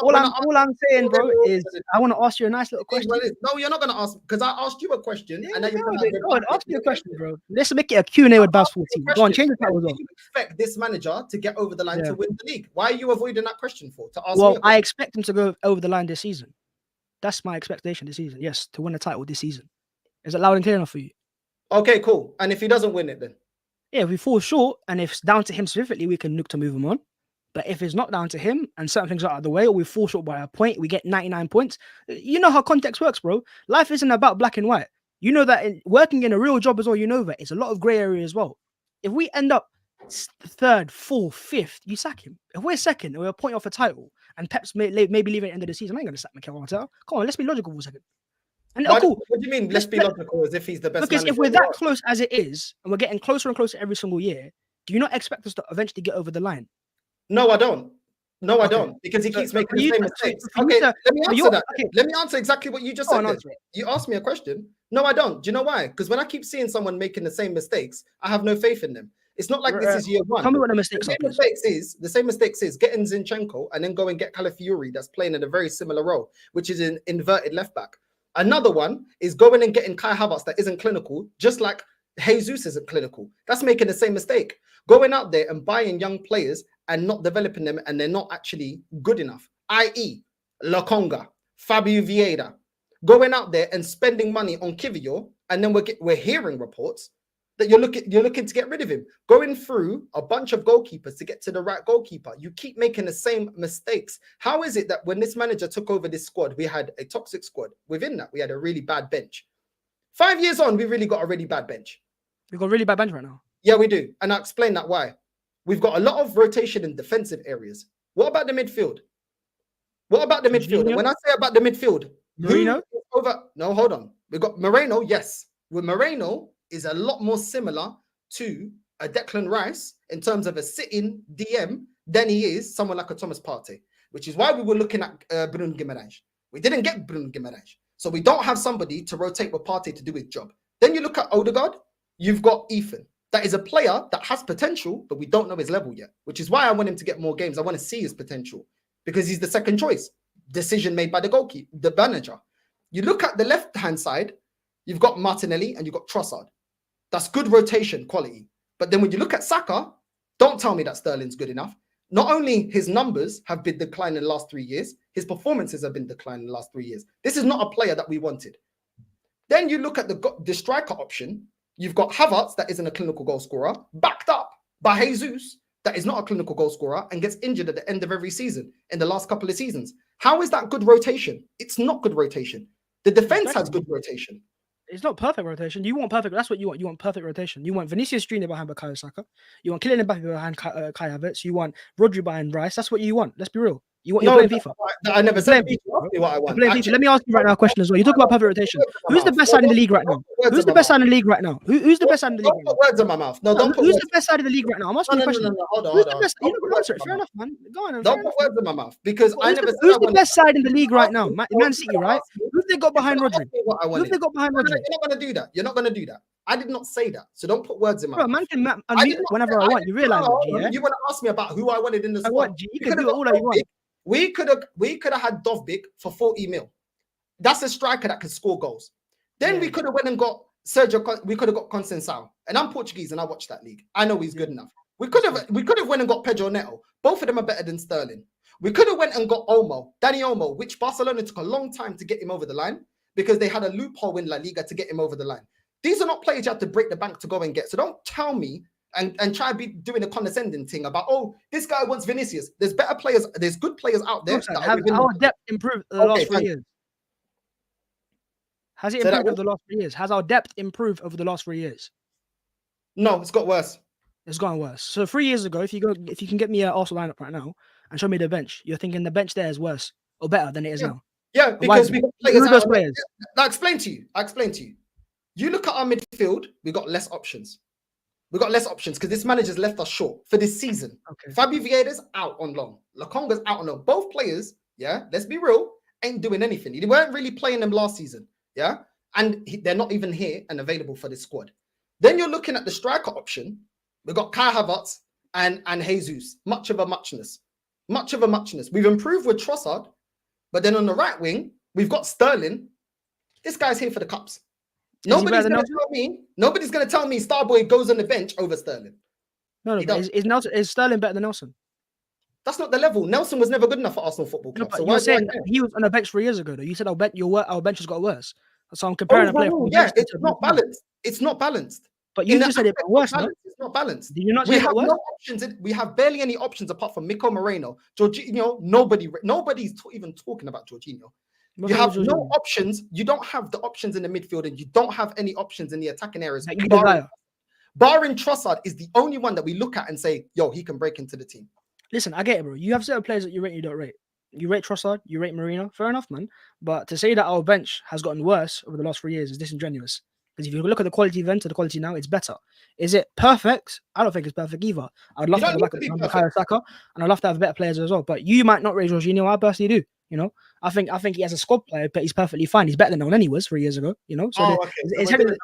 All I'm saying, bro, is I want to ask you a nice little question. No, you're not gonna ask because I asked you a question, and then you're ask me a question, bro. Let's make it a Q&A with Bhavs 14. Go on, change the title. Do you expect this manager to get over the line to win the league? Why are you avoiding that question for? To ask well, I expect him to go over the line this season. That's my expectation this season. Yes, to win the title this season. Is it loud and clear enough for you? Okay, cool. And if he doesn't win it, then if we fall short and if it's down to him specifically, we can look to move him on. But if it's not down to him and certain things are out of the way, or we fall short by a point, we get 99 points. You know how context works, bro. Life isn't about black and white. You know that working in a real job as well, you know that it's a lot of grey area as well. If we end up 3rd, 4th, 5th, you sack him. If we're 2nd and we're a point off a title and Pep's maybe leaving at the end of the season, I ain't going to sack Mikel Arteta. Come on, let's be logical for a second. And cool. What do you mean, let's be logical as if he's the best Because if we're that close as it is, and we're getting closer and closer every single year, do you not expect us to eventually get over the line? No, I don't. No, I don't. Because he keeps making the same mistakes. Okay, let me answer that. Let me answer exactly what you just said. You asked me a question. No, I don't. Do you know why? Because when I keep seeing someone making the same mistakes, I have no faith in them. It's not like this is year 1. Tell me what the mistakes are. The same mistakes is getting Zinchenko and then go and get Calafiori that's playing in a very similar role, which is an inverted left back. Another one is going and getting Kai Havertz that isn't clinical, just like Jesus isn't clinical. That's making the same mistake. Going out there and buying young players and not developing them, and they're not actually good enough, i.e. Lokonga, Fabio Vieira. Going out there and spending money on Kivior, and then we're hearing reports that you're looking to get rid of him. Going through a bunch of goalkeepers to get to the right goalkeeper. You keep making the same mistakes. How is it that when this manager took over this squad, we had a toxic squad? Within that, we had a really bad bench. 5 years on, we really got a really bad bench. We've got a really bad bench right now. Yeah, we do. And I'll explain that why. We've got a lot of rotation in defensive areas. What about the midfield? What about the midfield? When I say about the midfield, Moreno? No, hold on. We've got Moreno, yes. With Moreno is a lot more similar to a Declan Rice in terms of a sitting DM than he is someone like a Thomas Partey, which is why we were looking at Bruno Guimaraes. We didn't get Bruno Guimaraes. So we don't have somebody to rotate with Partey to do his job. Then you look at Odegaard, you've got Ethan. That is a player that has potential, but we don't know his level yet, which is why I want him to get more games. I want to see his potential because he's the second choice. Decision made by the goalkeeper, the manager. You look at the left-hand side, you've got Martinelli and you've got Trossard. That's good rotation quality. But then when you look at Saka, don't tell me that Sterling's good enough. not only his numbers have been declining in the last 3 years, his performances have been declining in the last 3 years. This is not a player that we wanted. Then you look at the striker option. You've got Havertz, that isn't a clinical goal scorer, backed up by Jesus, that is not a clinical goal scorer and gets injured at the end of every season in the last couple of seasons. How is that good rotation? It's not good rotation. The defense has good rotation. It's not perfect rotation. You want perfect. That's what you want. You want perfect rotation. You want Vinicius Junior behind Bukayo Saka. You want Kylian Mbappe behind Kai Havertz. You want Rodri behind Rice. That's what you want. Let's be real. You want, you're playing FIFA. I never said what I want. Let me ask you right now a question as well. You talk about perfect rotation. Who's the best side in the league right now? Who's the best side in the league right now? Who's the best side in the league? Don't put words in my mouth. No, don't put Who's words. the best side of the league right now? I'm asking you a question. Hold on. Who's the best? You don't answer it. Fair enough, man. Go on. Don't put words in my mouth because I never said Who's the best side in the league right now? Man City, right? Who've they got behind Rodri? Who've they got behind Rodri? You're not going to do that. You're not going to do that. I did not say that. So don't put words in my mouth. Man can unmute whenever I want. You realize that, yeah? You want to ask me about who I wanted in the squad. You can do it all that you want. We could have had Dovbik for 40 mil. That's a striker that could score goals. Then we could have went and got Sergio. We could have got Conceição. And I'm Portuguese and I watch that league. I know he's good enough. We could have went and got Pedro Neto. Both of them are better than Sterling. We could have went and got Dani Olmo, which Barcelona took a long time to get him over the line because they had a loophole in La Liga to get him over the line. These are not players you have to break the bank to go and get. So don't tell me and try to be doing a condescending thing about, oh, this guy wants Vinicius. There's better players. There's good players out there. Have our depth improved the last 3 years? Has it improved over the last 3 years? Has our depth improved over the last 3 years? No, it's got worse. It's gotten worse. So 3 years ago, if you can get me an Arsenal lineup right now and show me the bench, you're thinking the bench there is worse or better than it is now. Yeah, because we got players. Those players. I explain to you. You look at our midfield, we got less options. We got less options because this manager's left us short for this season. Okay. Fabi Vieira's out on loan. Lokonga's out on loan. Both players, yeah, let's be real, ain't doing anything. They weren't really playing them last season, yeah? And they're not even here and available for this squad. Then you're looking at the striker option. We've got Kai Havertz and Jesus. Much of a muchness. We've improved with Trossard, but then on the right wing, we've got Sterling. This guy's here for the cups. Nobody's going to tell me Starboy goes on the bench over Sterling. No, is Sterling better than Nelson? That's not the level. Nelson was never good enough for Arsenal Football Club. No, so you're saying he was on the bench 3 years ago, though. You said our bench has got worse. So I'm comparing a player. It's not balanced. It's not balanced. But you just said it worse. It's not balanced. Did you not we say have it worse? no options. We have barely any options apart from Miko Moreno, Jorginho. Nobody's even talking about Jorginho. You have no options. You don't have the options in the midfield, and you don't have any options in the attacking areas. Barring Trossard is the only one that we look at and say, yo, he can break into the team. Listen, I get it, bro. You have certain players that you rate and you don't rate. You rate Trossard, you rate Marino. Fair enough, man. But to say that our bench has gotten worse over the last 3 years is disingenuous. Because if you look at the quality then to the quality now, it's better. Is it perfect? I don't think it's perfect either. I'd love to have Bukayo Saka, and I'd love to have better players as well. But you might not rate Jorginho. I personally do. You know, I think he has a squad player, but he's perfectly fine. He's better than when he was 3 years ago. You know, so he's headed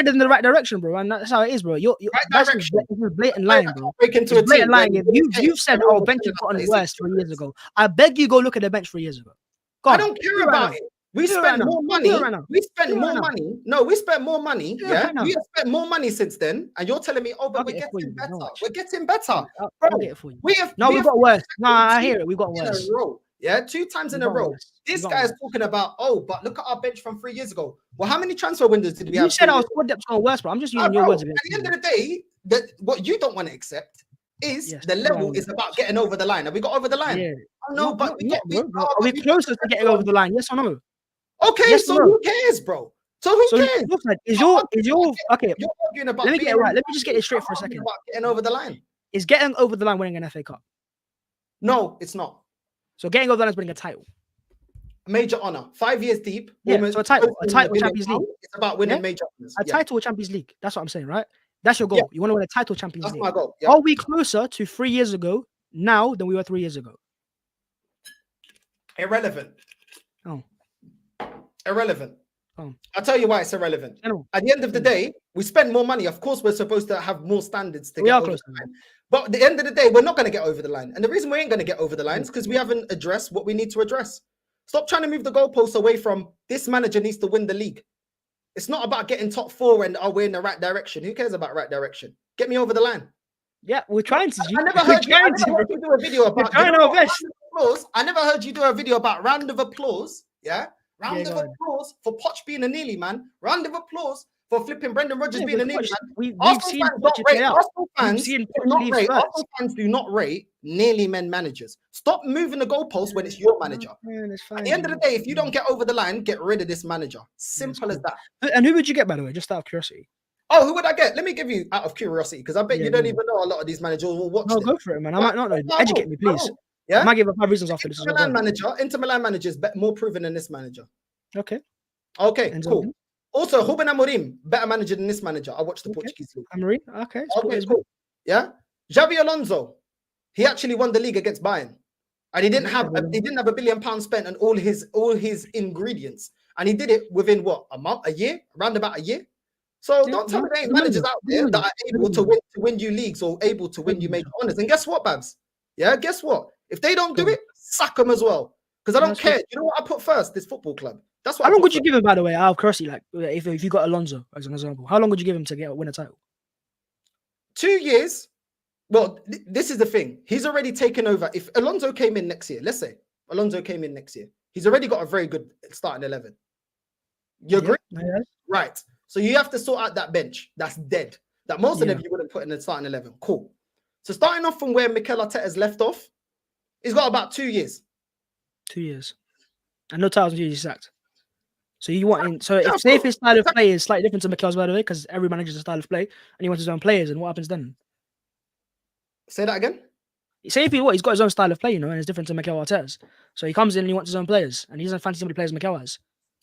in the right direction, bro, and that's how it is, bro. You're right direction. Blatant lying, bro. Blatant lying. You've said our bench has gotten worse 3 years ago. I beg you, go look at the bench 3 years ago. I don't care about it. We spent more money. We spent more money. No, we spent more money. Yeah, we have spent more money since then, and you're telling me, oh, but we're getting better. We're getting better. We've got worse. Nah, I hear it. We've got worse. Yeah, 2 times in a row. This guy is talking about, oh, but look at our bench from 3 years ago. Well, how many transfer windows did we have? You said our squad depth's gone worse, bro. I'm just using your words. At the end of the day, what you don't want to accept is the level is about getting over the line. Have we got over the line? Yeah. No, but are we closer to getting over the line? Yes or no? Okay, so who cares, bro? So who cares? Is your okay? You're arguing about. Let me get it right. Let me just get it straight for a second. Getting over the line. Is getting over the line winning an FA Cup? No, it's not. So getting over the line is winning a title. Major honor. 5 years deep. Yeah, so a title Champions League. It's about winning major honors. A title Champions League. That's what I'm saying, right? That's your goal. Yeah. You want to win a title Champions League. That's my goal. Yeah. Are we closer to 3 years ago now than we were 3 years ago? Irrelevant. Oh. Irrelevant. Oh. I'll tell you why it's irrelevant. At the end of the day, we spend more money. Of course, we're supposed to have more standards to get over the line. But at the end of the day, we're not going to get over the line. And the reason we ain't going to get over the line is because we haven't addressed what we need to address. Stop trying to move the goalposts away from this manager needs to win the league. It's not about getting top 4 and we're in the right direction. Who cares about right direction? Get me over the line. Yeah, we're trying to. I never heard you do a video about trying our best. applause. I never heard you do a video about round of applause. Yeah, round of applause for Poch being a nearly man. Round of applause for flipping Brendan Rodgers being a nearly man. We've seen Arsenal fans do not rate nearly men managers. Stop moving the goalposts when it's your manager. At the end of the day, if you don't get over the line, get rid of this manager. Simple as that. And who would you get, by the way, just out of curiosity? Oh, who would I get? Let me give you out of curiosity, because I bet you don't even know a lot of these managers will watch. No, go for it, man. I might not know. Educate me, please. Yeah, I might give up 5 reasons after this. Inter Milan manager is more proven than this manager. Okay, cool. Also, Ruben Amorim, better manager than this manager. I watched the Portuguese league. Amorim, okay, cool. Yeah, Xabi Alonso, he actually won the league against Bayern, and he didn't have £1 billion spent and all his ingredients, and he did it within what, a year, around about a year. So don't tell me there ain't managers out there that are able to win you leagues or able to win you major honors. And guess what, Bhavs? Yeah, guess what? If they don't do it, sack them as well. Because I don't care. You know what I put first? This football club. That's what. How long would you give him, by the way, out of curiosity? Like, if you got Alonso as an example, how long would you give him to win a title? 2 years. Well, this is the thing. He's already taken over. If Alonso came in next year, let's say Alonso came in next year, he's already got a very good starting 11. You agree? Yeah. Right. So you have to sort out that bench that's dead. That most of them you wouldn't put in the starting 11. Cool. So starting off from where Mikel Arteta's left off, he's got about 2 years. 2 years. And no titles until he's sacked. So you want in, so if his style of play is slightly different to Mikel's, by the way, because every manager's a style of play, and he wants his own players, and what happens then? Say that again. Say if he's got his own style of play, and it's different to Mikel Arteta's. So he comes in and he wants his own players, and he doesn't fancy somebody players Mikel has.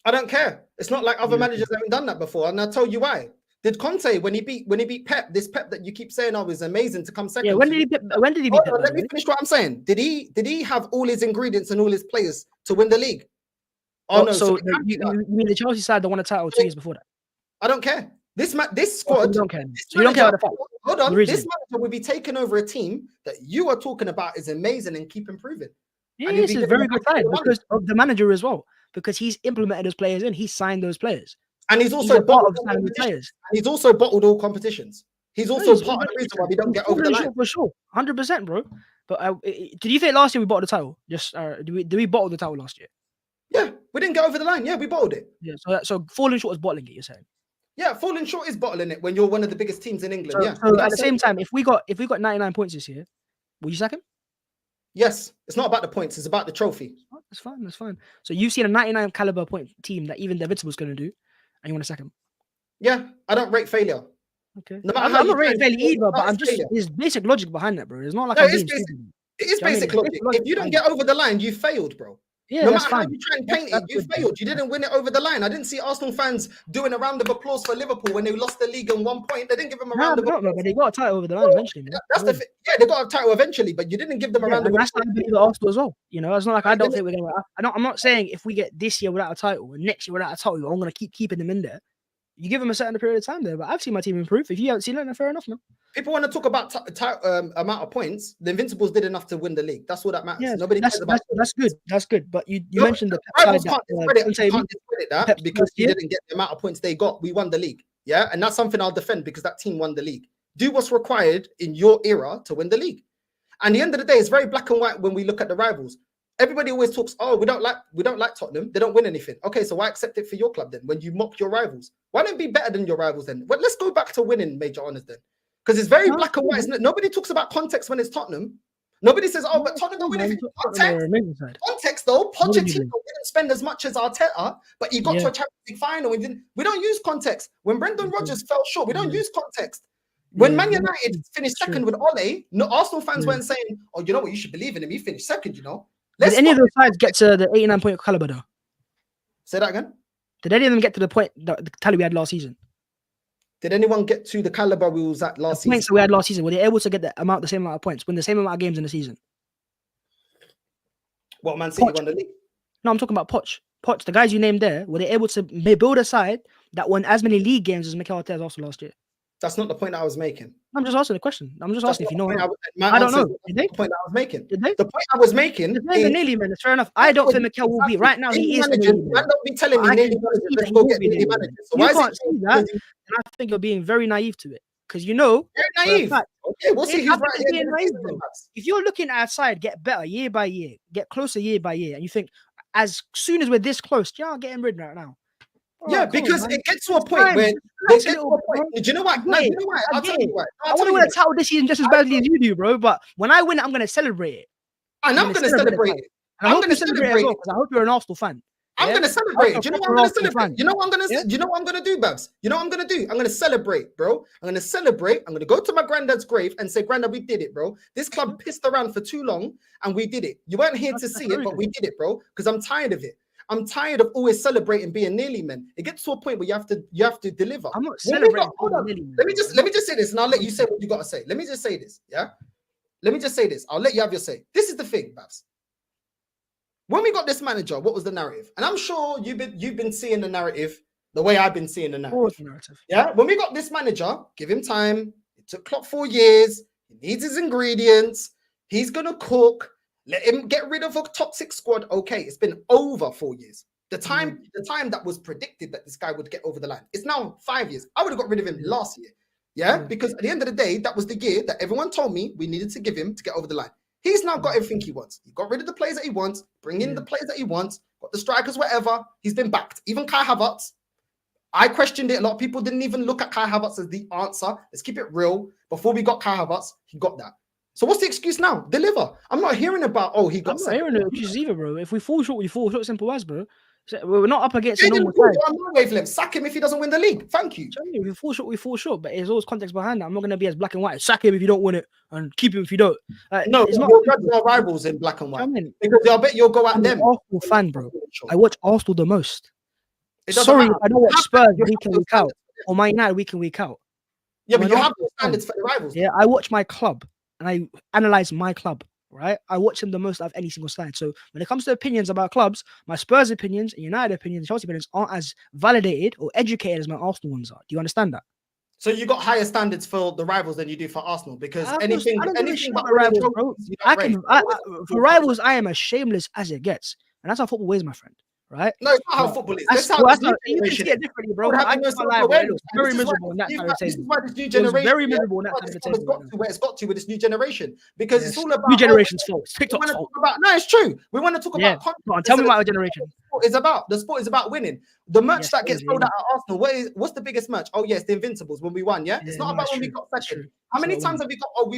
I don't care. It's not like other managers haven't done that before, and I'll tell you why. Did Conte, when he beat Pep, this Pep that you keep saying was amazing to come second? Yeah, when did he beat Pep? Let me finish what I'm saying. Did he have all his ingredients and all his players to win the league? Oh no! So you mean the Chelsea side that won a title 2 years before that? I don't care. This squad. You don't care. So you don't care about the fact. Hold on. This manager will be taking over a team that you are talking about is amazing and keep improving. Yeah, this is a very good sign because of the manager as well. Because he's implemented those players in, he signed those players, and he's also bottled all players. And he's also bottled all competitions. He's also part of the reason why we don't get over the line. For sure, 100%, bro. But did you think last year we bottled the title? Just did we bottle the title last year? Yeah, we didn't get over the line. Yeah, we bottled it. Yeah, so falling short is bottling it. You're saying? Yeah, falling short is bottling it when you're one of the biggest teams in England. So at the same time, if we got 99 points this year, will you sack him? Yes, it's not about the points; it's about the trophy. That's fine. That's fine. So you've seen a 99 caliber point team that even the Invincible's going to do, and you want to sack him? Yeah, I don't rate failure. Okay. No matter I'm not rating failure either, but I'm just there's basic logic behind that, bro. It's not like it is basic logic. If you don't get over the line, you failed, bro. Yeah, no that's matter fine. how you try and paint it, you failed. You didn't win it over the line. I didn't see Arsenal fans doing a round of applause for Liverpool when they lost the league in 1 point. They didn't give them a round of applause. But they got a title over the line eventually. Man. That's the thing. Yeah, they got a title eventually, but you didn't give them a round of applause. That's like Arsenal as well. You know, it's not like I don't think we're going to. I'm not saying if we get this year without a title and next year without a title, I'm going to keep keeping them in there. You give them a certain period of time there, but I've seen my team improve. If you haven't seen it, then fair enough, man. People want to talk about amount of points. The Invincibles did enough to win the league. That's all that matters. Yeah, Nobody cares about. That's good. That's good. But you mentioned the rivals can't discredit that because you didn't get the amount of points they got. We won the league, yeah, and that's something I'll defend because that team won the league. Do what's required in your era to win the league. And at the end of the day, it's very black and white when we look at the rivals. Everybody always talks, oh, we don't like Tottenham. They don't win anything. Okay, so why accept it for your club then? When you mock your rivals, why don't be better than your rivals then? Well, let's go back to winning major honors then, because it's very black and white. Isn't it? Nobody talks about context when it's Tottenham. Nobody says, oh, but Tottenham don't win anything. Context though, Pochettino didn't spend as much as Arteta, but he got to a Champions League final. We don't use context. When Brendan Rodgers fell short, we don't use context. When Man United finished second with Ole, no Arsenal fans weren't saying, oh, you know what, you should believe in him. He finished second, you know. Did any of those sides get to the 89 point caliber though? Say that again. Did any of them get to the point the tally we had last season? Did anyone get to the caliber we was at last season? Points that we had last season. Were they able to get the same amount of points, win the same amount of games in the season? What, Man City won the league? No, I'm talking about Poch. The guys you named there, were they able to build a side that won as many league games as Mikel Arteta also last year? That's not the point I was making. I'm just asking the question. I'm just asking if you know. I don't know. Did they? The point I was making. Did they? The point I was making. They're nearly, man. It's fair enough. I don't think Mikel will be right now. He is. Man, don't be telling me nearly managers. Let's go get nearly managers. So you can't see that, and I think you're being very naive to it. because you know, Very for a naive. fact, Okay, we'll see I who's think right it's here. being naive, bro. If you're looking at a side get better year by year, get closer year by year, and you think as soon as we're this close, yeah, getting rid right now. Bro, Yeah, come on, because man. it gets to a It's point time. where Just they relax a get to little a bit, point. bro. Do you know what? I No, get do it. you know what? I I'll get tell you it. what. I I'll want tell to you win a what. title this season just as badly as you do, bro. But when I win it, I'm gonna celebrate it. And I'm gonna celebrate it. And I I'm hope gonna you celebrate it as celebrate well, it. because I hope you're an Arsenal fan. I'm Yeah? gonna celebrate I'm it. Do you know a what I'm gonna Arsenal celebrate? fan. You know what I'm gonna Yeah? you know what I'm gonna do, Bhavs? You know what I'm gonna do? I'm gonna celebrate, bro. I'm gonna celebrate. I'm gonna go to my granddad's grave and say, Granddad, we did it, bro. This club pissed around for too long and we did it. You weren't here to see it, but we did it, bro. Because I'm tired of it. I'm tired of always celebrating being nearly men. It gets to a point where you have to deliver. I'm not When we celebrating. got- hold on. being nearly men, Let me bro. just say this and I'll let you say what you gotta say. Let me just say this. Yeah. Let me just say this. I'll let you have your say. This is the thing, Bhavs. When we got this manager, what was the narrative? And I'm sure you've been seeing the narrative the way I've been seeing the narrative. What was the narrative? Yeah, when we got this manager, give him time. It took Klopp 4 years. He needs his ingredients. He's gonna cook. Let him get rid of a toxic squad. Okay, it's been over 4 years. The time that was predicted that this guy would get over the line. It's now 5 years. I would have got rid of him last year. Yeah, because at the end of the day, that was the year that everyone told me we needed to give him to get over the line. He's now got everything he wants. He got rid of the players that he wants, bring in the players that he wants, got the strikers, whatever. He's been backed. Even Kai Havertz. I questioned it. A lot of people didn't even look at Kai Havertz as the answer. Let's keep it real. Before we got Kai Havertz, he got that. So what's the excuse now? Deliver. I'm not hearing about, he got I'm not hearing no excuses either, bro. If we fall short, we fall short. Simple as, bro. So we're not up against a normal side. On my wavelength. Sack him if he doesn't win the league. Thank you. If we fall short, we fall short. But there's always context behind that. I'm not going to be as black and white. Sack him if you don't win it and keep him if you don't. No, it's not. we'll judge our rivals in black and white. I mean, because I bet you'll go at I'm them. an Arsenal fan, bro. I watch Arsenal the most. It doesn't Sorry, matter. I don't watch Spurs You week in, have week out. Or Man United week in, week out. Yeah, but I'm you an have Arsenal those standards for the rivals. Yeah, I watch my club and I analyze my club, right? I watch them the most out of any single side. So when it comes to opinions about clubs, my Spurs opinions, United opinions, Chelsea opinions aren't as validated or educated as my Arsenal ones are. Do you understand that? So you got higher standards for the rivals than you do for Arsenal because I anything don't give a shit but about rivals, winning bro. trophies, you don't rate. For rivals, I am as shameless as it gets, and that's how football is, my friend. Right? No, it's not how football is. That's That's how how this new you can see generation it differently, bro. would have I no can't lie, bro. It self-awareness. looks And very this is why- miserable on that side of the This is table. why this new It was generation. very miserable on that why side of this the club has table. got to where it's got to with this new generation because it's Yes. all about New generation's fault. It's we TikTok's wanna fault. talk about, no, it's true. We want to talk Yeah. about content. Go on, tell me instead about of- our generation. The sport is about winning. The merch Yes, that it gets is, sold yeah. out at Arsenal, what's the biggest merch? Oh yes, the Invincibles when we won. Yeah, it's Yeah, not no, about it's when we true. got It's second. true. How many It's not times have we got?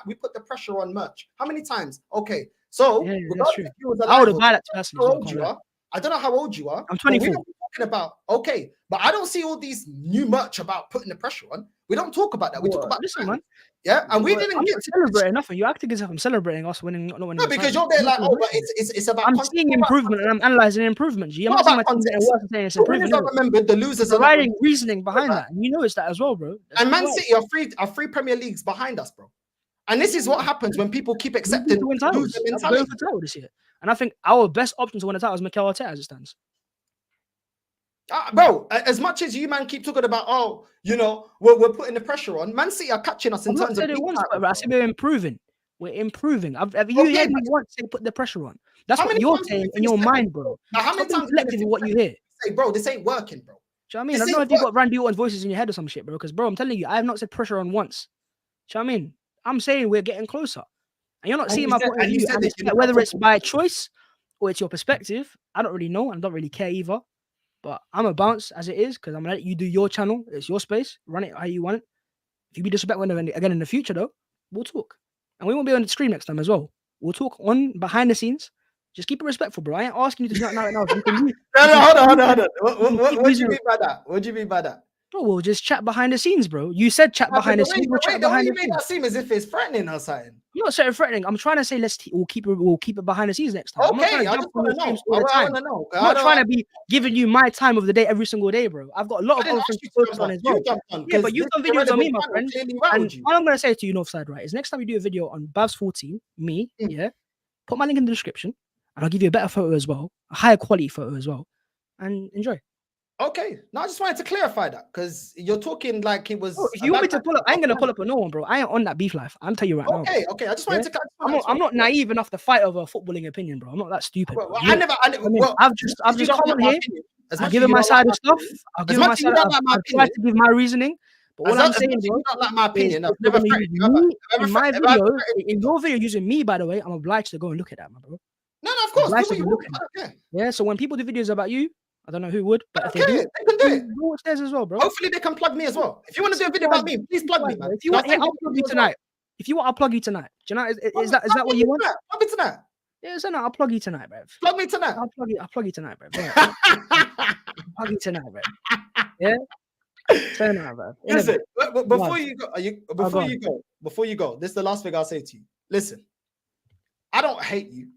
We put the pressure on merch. How many times? Okay, so Yeah, that's regardless true. if you was I would alive have or buy that not, personally. how so I old can't you lie. are. I don't know how old you are. I'm but 24. We don't be talking about but I don't see all these new merch about putting the pressure on. We don't talk about that. We talk Well, about listen, time. man. Yeah, and we Well, didn't I'm get not to celebrating nothing. You're acting as if I'm celebrating us winning, not winning. no the because title. you're there like I'm but it's about I'm context. seeing It's not about improvement and I'm analyzing improvement. G. I'm Not not saying my about team's getting context. worse. I'm saying it's The winners improving. are remembered, the losers are not Providing reasoning behind Right. that, and you know it's that as well, bro. That's and Man why. City are three Premier Leagues behind us, bro. And this is what happens when people keep We need accepting to win loser titles. I'm going mentality. for title this year, and I think our best option to win a title is Mikel Arteta as it stands. Bro, as much as you man keep talking about, we're putting the pressure on, Man City are catching us in I'm not terms of saying it league once, titles, but I bro. said we're improving. We're improving. Have you Okay, heard me once say put the pressure on? That's How what many you're times have saying you in your finished second, mind, bro. Now, how many Stop being times are you selective with what you hear. say, bro, this ain't working, bro? Do you know what I mean? I This don't know ain't if you got Randy Orton's voices in your head or some shit, bro. Because, bro, I'm telling you, I have not said pressure on once. Do you know what I mean? I'm saying we're getting closer. And you're not And seeing you my said- point of and you view. said And that it's you're like not whether it's football. by choice or it's your perspective, I don't really know and I don't really care either. But I'm a bounce as it is because I'm going to let you do your channel. It's your space. Run it how you want it. If you be disrespectful again in the future, though, we'll talk. And we won't be on the screen next time as well. We'll talk on behind the scenes. Just keep it respectful, bro. I ain't asking you to do that now. You can leave. No, hold on. What keep do you using mean by that? What do you mean by that? Bro, we'll just chat behind the scenes, bro. You said chat behind the scenes. We'll chat The way behind you the made scenes. that seem as if it's threatening or something. I'm not saying threatening. I'm trying to say we'll keep it behind the scenes next time. I'm not Okay, trying to I jump just on want your to know. streams all the I time. want to know. I'm not trying to be giving you my time of the day every single day, bro. I've got a lot I of didn't other ask things you to to focus jump on on. as well. You jumped on. Yeah, but you've done videos on me, my friend. Clearly And rattled you. all I'm gonna say to you, Northside, right, is next time you do a video on Bhavs 14, me, yeah, put my link in the description, and I'll give you a better photo as well, a higher quality photo as well, and enjoy. Okay, no, I just wanted to clarify that because you're talking like it was. Bro, if you want me to pull up, I ain't gonna pull up on no one, bro. I ain't on that beef life. I'm telling you right now. Okay, I just wanted Yeah? to. I'm not naive enough to fight over a footballing opinion, bro. I'm not that stupid. Well, bro. I never. I mean, Well, I've just come on here. I've given my side of stuff. I've given my side. I've tried to give my reasoning, But all I'm saying, you bro, don't like my opinion. is I've never when threatened you. in my video, in your video using me, by the way, I'm obliged to go and look at that, my bro. No, of course. Obliged Do to what go you look want. at I don't care. Yeah, so when people do videos about you, I don't know who would, but if they do, They can do it. go upstairs as well, bro. Hopefully they can plug me as well. If you want to do a video about me, please plug me, man. If you want, I'll plug you tonight. If you want, I'll plug you tonight. Do you know? Is that what you want? Plug me tonight. Yeah, so no, I'll plug you tonight, bro. Plug me tonight. I'll plug you tonight, bro. I'll plug you tonight, bro. Yeah. Say no, bro. Listen, before you go, this is the last thing I'll say to you. Listen, I don't hate you.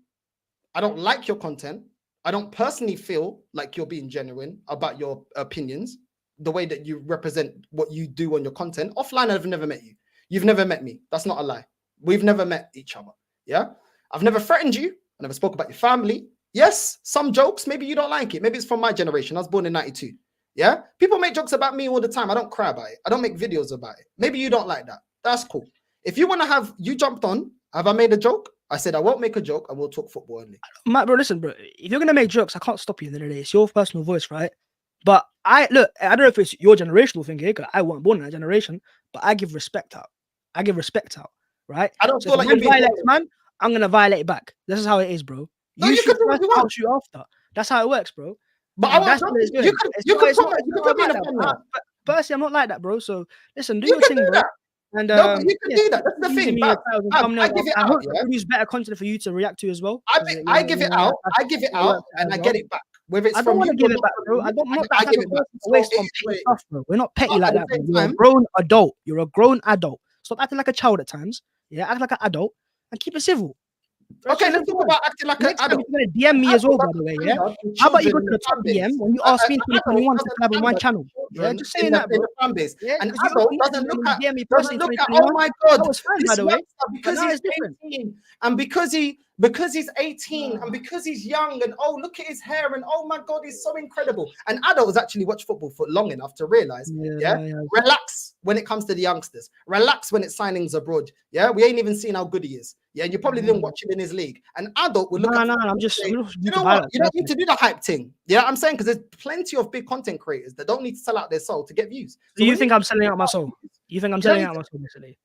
I don't like your content. I don't personally feel like you're being genuine about your opinions, the way that you represent what you do on your content. Offline, I've never met you. You've never met me. That's not a lie. We've never met each other. Yeah. I've never threatened you. I never spoke about your family. Yes, some jokes, maybe you don't like it. Maybe it's from my generation. I was born in 92. Yeah. People make jokes about me all the time. I don't cry about it. I don't make videos about it. Maybe you don't like that. That's cool. If you want to have, you jumped on, have I made a joke? I said, I won't make a joke and we'll talk football only. Matt, bro, listen, bro. If you're going to make jokes, I can't stop you in the end of the day. It's your personal voice, right? But I don't know if it's your generational thing here, because I wasn't born in that generation, but I give respect out. Right? I don't so feel like you're being violates, man. I'm going to violate it back. This is how it is, bro. You shoot can do what first, you want. I'll shoot after. That's how it works, bro. But And I that's want what it's doing. you could put me in a corner. But personally, I'm not like that, bro. So listen, do You your can thing, do bro. that. And No, but you can do that. That's the using thing. me But as a I thumbnail, give it I out. hope Yeah? I produce better content for you to react to as well. I give it out. I give it out, and I get it back. Whether it's I don't from want you to give or it back, bro. I don't want that I type give of it back. person to waste So on it's- petty stuff, bro. We're not petty But like at the that, bro. same You're a time- grown adult. You're a grown adult. Stop acting like a child at times. Yeah, act like an adult and keep it civil. Okay, let's talk about acting like an Next time adult. you're gonna DM me as well, by the way. Yeah. How about you go to the top DM when you ask me in 2021 to collab on my channel? Yeah, just saying that, bro. In the fan base. Yeah, An 'cause you adult don't doesn't need to look at DM me doesn't personally look at. in Oh my 2021. God, That was fine, this by the way. youngster, because now he's it's different. 18 and because he's 18 and because he's young and oh look at his hair and oh my God, he's so incredible. An adult has actually watched football for long enough to realize. Yeah. Relax when it comes to the youngsters. Relax when it's signings abroad. Yeah, we ain't even seen how good he is. Yeah, you probably didn't watch him in his league. An adult would look at. I'm just. You know what? You don't need to do the hype thing. Yeah, I'm saying because there's plenty of big content creators that don't need to sell out their soul to get views. Do you think I'm selling out my soul? You think I'm selling out my soul, basically?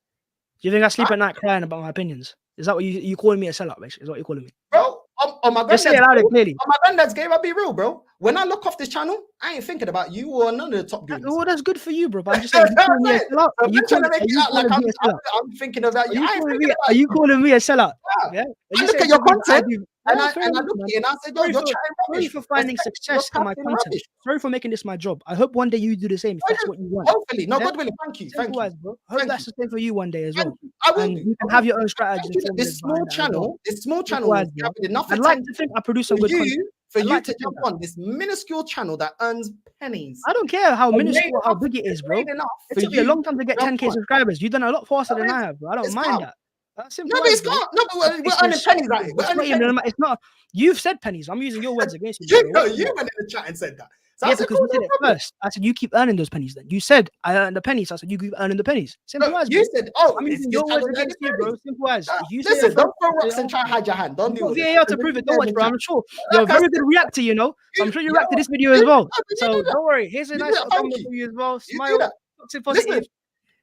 Do you think I sleep at night crying about my opinions? Is that what you calling me a sellout, basically? Is that what you're calling me? Bro, on my Just say it loud and clearly. on my granddad's game, I'll be real, bro. When I look off this channel, I ain't thinking about you or none of the top goons. Well, that's good for you, bro. But I'm just saying, you calling me a sellout? I'm trying to make it out like I'm thinking about you. Are you calling me a sellout? Yeah. Yeah. I look at your content and I fair look enough, at it and I said, yo, you're chatting Sorry rubbish. for finding success in my content. Sorry for making this my job. I hope one day you do the same if that's what you want. Hopefully. No, Yeah. God willing. Thank you. Thank you. Bro. I hope that's the same for you one day as well. I will And do. you can have your own strategy. This small channel, Likewise, bro. enough I'd like to think I produce some for good content. you, for I'd you like to to jump think that. on this minuscule channel that earns pennies. I don't care how I've minuscule, made how enough- big it is, bro. made enough It for took me a you long time to get jump 10k on. subscribers. You've done a lot faster than No, I have, bro. I don't it's mind calm. that. That's simple. No, but it's as, bro. not. No, but we're It's earning pennies right here. We're It's earning not even. pennies. It's not. You've said pennies. I'm using your words against you. You, bro. you went in the chat and said that. So I Yeah, said, because cool, you said no it problem. first. I said you keep earning those pennies. Then you said I earned the pennies. I said you keep earning the pennies. Simple No, as. you bro. said, oh, I'm it's using your channel words against you, bro. pennies. Simple as. If you say Listen, it don't throw first, rocks and try to hide your hand. Don't do You've all got this. VAR to prove it. Don't worry, bro. I'm sure you're a Like I very good reactor. You know, so I'm sure you react to this video as well. So don't worry. Here's a You do nice that, little thank thumbnail you. for you as well. You do Smile. that. Toxic positive. Listen,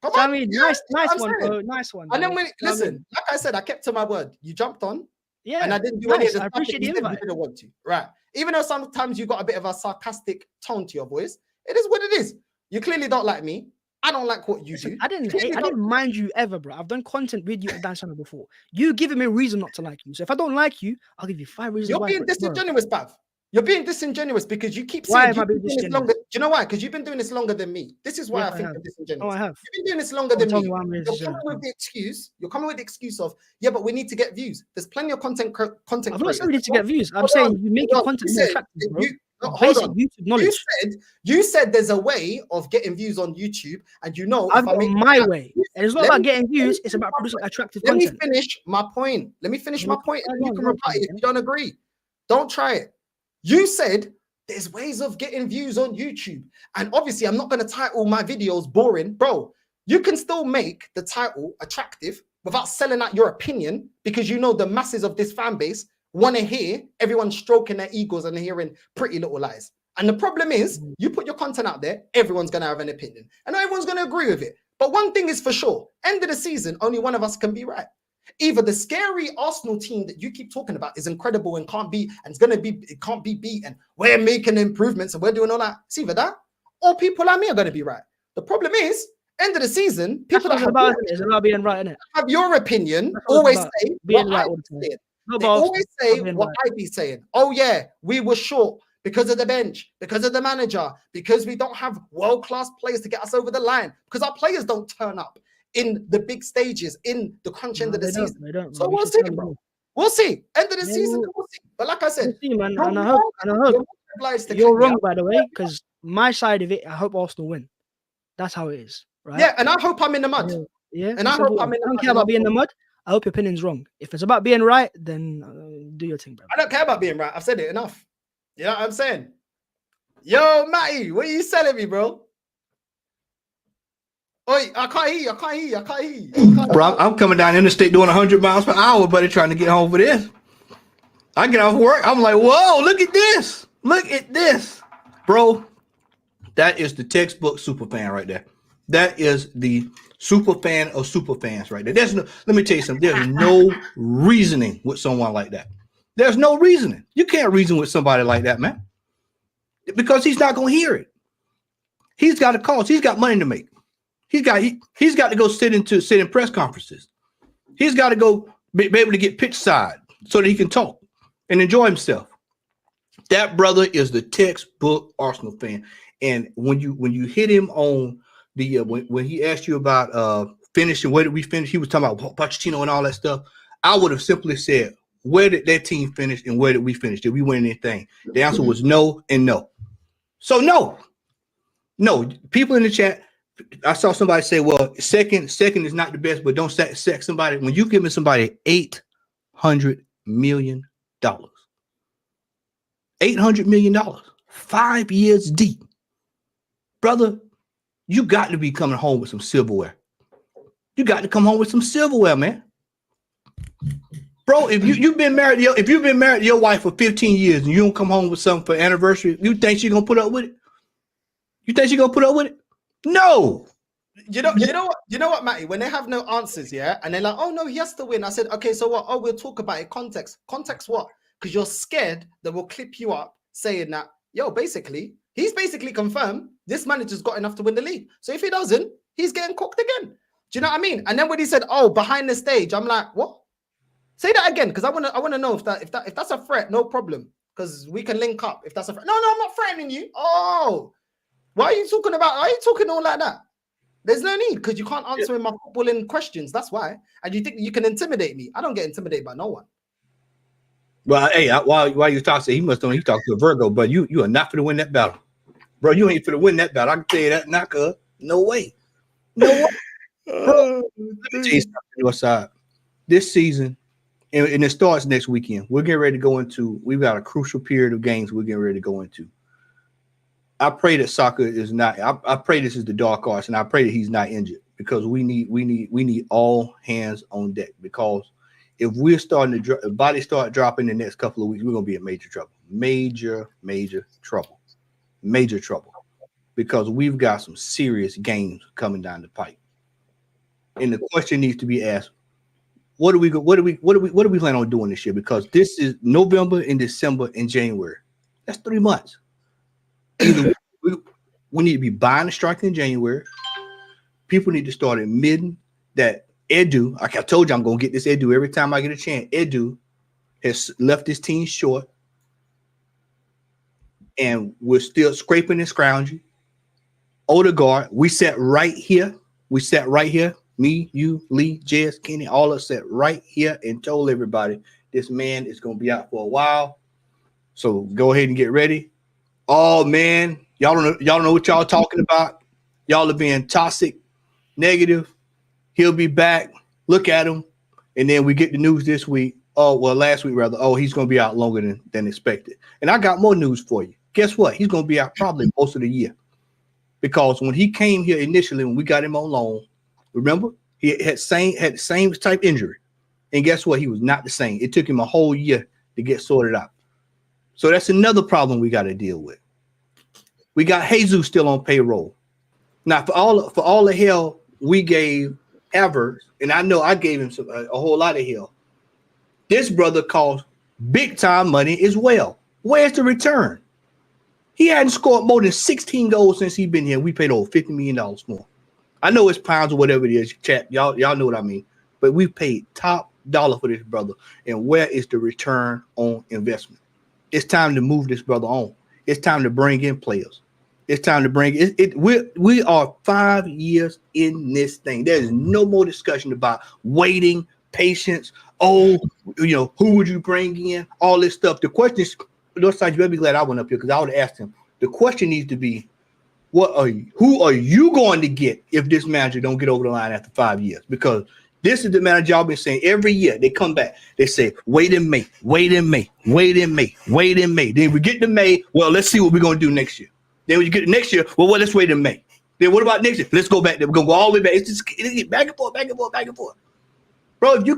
come So, I on. mean, Yeah, nice I'm one, saying. bro. Nice one. And then bro. when You know what I mean? listen, like I said, I kept to my word. You jumped on, Yeah, and I didn't do any of nice. the I stuff that appreciate you the said you invite. didn't want to. Right. Even though sometimes you got a bit of a sarcastic tone to your voice, it is what it is. You clearly don't like me. I don't like what you do. I didn't Clearly hate, I don't- didn't mind you ever, bro. I've done content with you on Dan channel before. You giving me a reason not to like you. So if I don't like you, I'll give you 5 reasons You're why. being for it tomorrow. disingenuous, Bav. You're being disingenuous because you keep Why saying am I you've being been doing this disingenuous? longer. Do you know why? Because you've been doing this longer than me. This is why Yes, I I think have. you're Oh, disingenuous. I have. You've been doing this longer Don't than tell me. me why I'm You're disingenuous. coming with the excuse. You're coming with the excuse of, yeah, but we need to get views. There's plenty of content I've not creators. said we need to get views. I'm Hold saying on, you make hold your on. content You more said- attractive, bro. hold Basic on. YouTube knowledge. You said there's a way of getting views on YouTube, and you know I've if I got make my way. And it's not Let about me- getting views, it's about producing attractive Let me content. finish my point. Let me finish my point. And go you on, can go on, reply if man. you don't agree. Don't try it. You said there's ways of getting views on YouTube. And obviously, I'm not going to title my videos boring. Bro, you can still make the title attractive without selling out your opinion because you know the masses of this fan base want to hear everyone stroking their egos and hearing pretty little lies. And the problem is, you put your content out there, everyone's going to have an opinion. And not everyone's going to agree with it. But one thing is for sure, end of the season, only one of us can be right. Either the scary Arsenal team that you keep talking about is incredible and it can't be beaten. We're making improvements and we're doing all that. It's either that, or people like me are going to be right. The problem is, end of the season, people that it's about being right, innit? have your opinion always say being what right I all be the time. saying. No, They but always say being what right. I be saying. Oh yeah, we were short because of the bench, because of the manager, because we don't have world-class players to get us over the line, because our players don't turn up in the big stages, in the crunch end of the season. So we'll see, bro. We'll see. End of the season, we'll see. But like I said, We'll see, man. you're And I hope obliged to you're click me wrong, out. by the way, because my side of it, I hope Arsenal win. That's how it is, right? Yeah, and I hope I'm in the mud. Yeah. And I hope I'm in the I don't mud. care about being in the mud. I hope your opinion's wrong. If it's about being right, then do your thing, bro. I don't care about being right. I've said it enough. You know what I'm saying? Yo, Matty, what are you selling me, bro? Oi, I can't hear you. Bro, I'm coming down the interstate doing 100 miles per hour, buddy, trying to get home for this. I get off work. I'm like, whoa, look at this. Look at this. Bro, that is the textbook super fan right there. That is the super fan of super fans right there. Let me tell you something. There's no reasoning with someone like that. There's no reasoning. You can't reason with somebody like that, man. Because he's not going to hear it. He's got a cause. He's got money to make. He's got to go sit in press conferences. He's got to go be able to get pitch side so that he can talk and enjoy himself. That brother is the textbook Arsenal fan. And when you hit him on the when he asked you about finishing, where did we finish? He was talking about Pochettino and all that stuff. I would have simply said, where did that team finish and where did we finish? Did we win anything? The answer was no and no. So no. People in the chat, I saw somebody say, well, second is not the best, but don't sack somebody. When you give me somebody $800 million, $800 million, 5 years deep, brother, you got to be coming home with some silverware. You got to come home with some silverware, man. Bro, if you've been married to your wife for 15 years and you don't come home with something for anniversary, you think she's gonna put up with it? You think she's gonna put up with it? No. You know what, Matty? When they have no answers, yeah, and they're like, oh no, he has to win. I said, okay, so what? Oh, we'll talk about it. Context what? Because you're scared that we'll clip you up saying that, yo, basically, he's basically confirmed this manager's got enough to win the league. So if he doesn't, he's getting cooked again. Do you know what I mean? And then when he said, oh, behind the stage, I'm like, what? Say that again, because I want to know if that's a threat. No problem, because we can link up if that's a threat. No, I'm not threatening you. Oh, why are you talking about? Why are you talking all like that? There's no need, because you can't answer my footballing questions. That's why. And you think you can intimidate me? I don't get intimidated by no one. Well, hey, while you talking, he talked to a Virgo, but you are not for to win that battle, bro. You ain't for to win that battle. I can tell you that, not no way, no way. Bro, let me tell you something on your side. This season. And it starts next weekend. We're getting ready to go into. We've got a crucial period of games we're getting ready to go into. I pray that soccer is not. I pray this is the dark arts, and I pray that he's not injured, because we need all hands on deck. Because if we're starting to bodies start dropping in the next couple of weeks, we're gonna be in major trouble. Major trouble. Because we've got some serious games coming down the pipe, and the question needs to be asked. What do we plan on doing this year? Because this is November and December and January. That's 3 months. Either we need to be buying a striker in January. People need to start admitting that Edu, like I told you, I'm gonna get this Edu every time I get a chance. Edu has left his team short, and we're still scraping and scrounging. Odegaard, we sat right here. Me, you, Lee, Jess, Kenny, all of us sat right here and told everybody this man is going to be out for a while. So go ahead and get ready. Oh, man, y'all don't know what y'all talking about. Y'all are being toxic, negative. He'll be back. Look at him. And then we get the news this week. Oh, well, last week, rather. Oh, he's going to be out longer than expected. And I got more news for you. Guess what? He's going to be out probably most of the year. Because when he came here initially, when we got him on loan, remember, he had the same type injury. And guess what? He was not the same. It took him a whole year to get sorted out. So that's another problem we got to deal with. We got Jesus still on payroll. Now, for all the hell we gave Havertz, and I know I gave him a whole lot of hell, this brother cost big time money as well. Where's the return? He hadn't scored more than 16 goals since he's been here. We paid over $50 million for him. I know it's pounds or whatever it is, chat. Y'all know what I mean. But we paid top dollar for this brother. And where is the return on investment? It's time to move this brother on. It's time to bring in players. It's time to bring it. We are 5 years in this thing. There is no more discussion about waiting, patience. Oh, who would you bring in? All this stuff. The question is, Northside, you better be glad I went up here because I would have asked him. The question needs to be, who are you going to get if this manager don't get over the line after 5 years? Because this is the manager I've been saying every year. They come back. They say, wait in May, wait in May, wait in May, wait in May. Then we get to May. Well, let's see what we're going to do next year. Then when you get to next year, well, let's wait in May. Then what about next year? Let's go back there. We're going to go all the way back. It's just back and forth, back and forth, back and forth. Bro, if you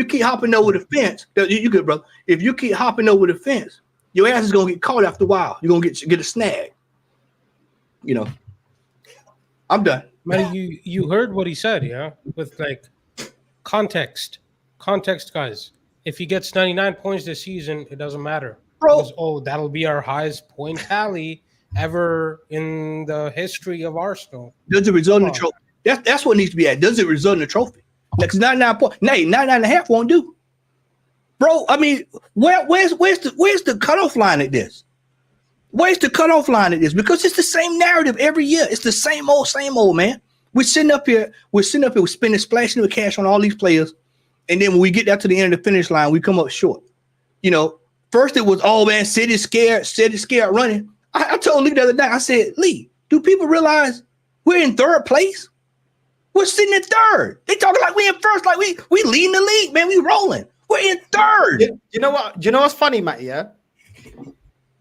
keep hopping over the fence, you good, bro. If you keep hopping over the fence, your ass is gonna get caught after a while. You're gonna get a snag. I'm done. Matty, you heard what he said, yeah? With like context, guys. If he gets 99 points this season, it doesn't matter. Bro, Because, that'll be our highest point tally ever in the history of Arsenal. does it result in a trophy? That's what needs to be at. Does it result in a trophy? Like 99 points. 99.5 won't do. Bro, I mean, where's the cutoff line at this? Where's the cutoff line at this? Because it's the same narrative every year. It's the same old, man. We're sitting up here, we're spending, splashing with cash on all these players. And then when we get down to the end of the finish line, we come up short. First it was, oh man, City's scared running. I told Lee the other night, I said, Lee, do people realize we're in third place? We're sitting in third. They talking like we in first, like we leading the league, man. We rolling. We're in third. You know what? You know what's funny, Matt? Yeah,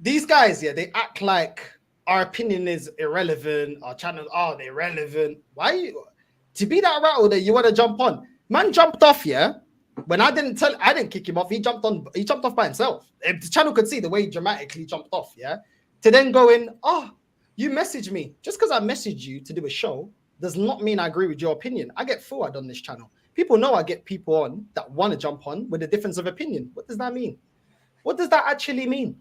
these guys, they act like our opinion is irrelevant. Our channels, they're irrelevant. Why to be that rattled that you want to jump on? Man jumped off, yeah. When I didn't kick him off. He jumped off by himself. If the channel could see the way he dramatically jumped off, yeah. To then go in, you messaged me. Just because I messaged you to do a show does not mean I agree with your opinion. I get forward on this channel. People know I get people on that want to jump on with a difference of opinion. What does that mean? What does that actually mean?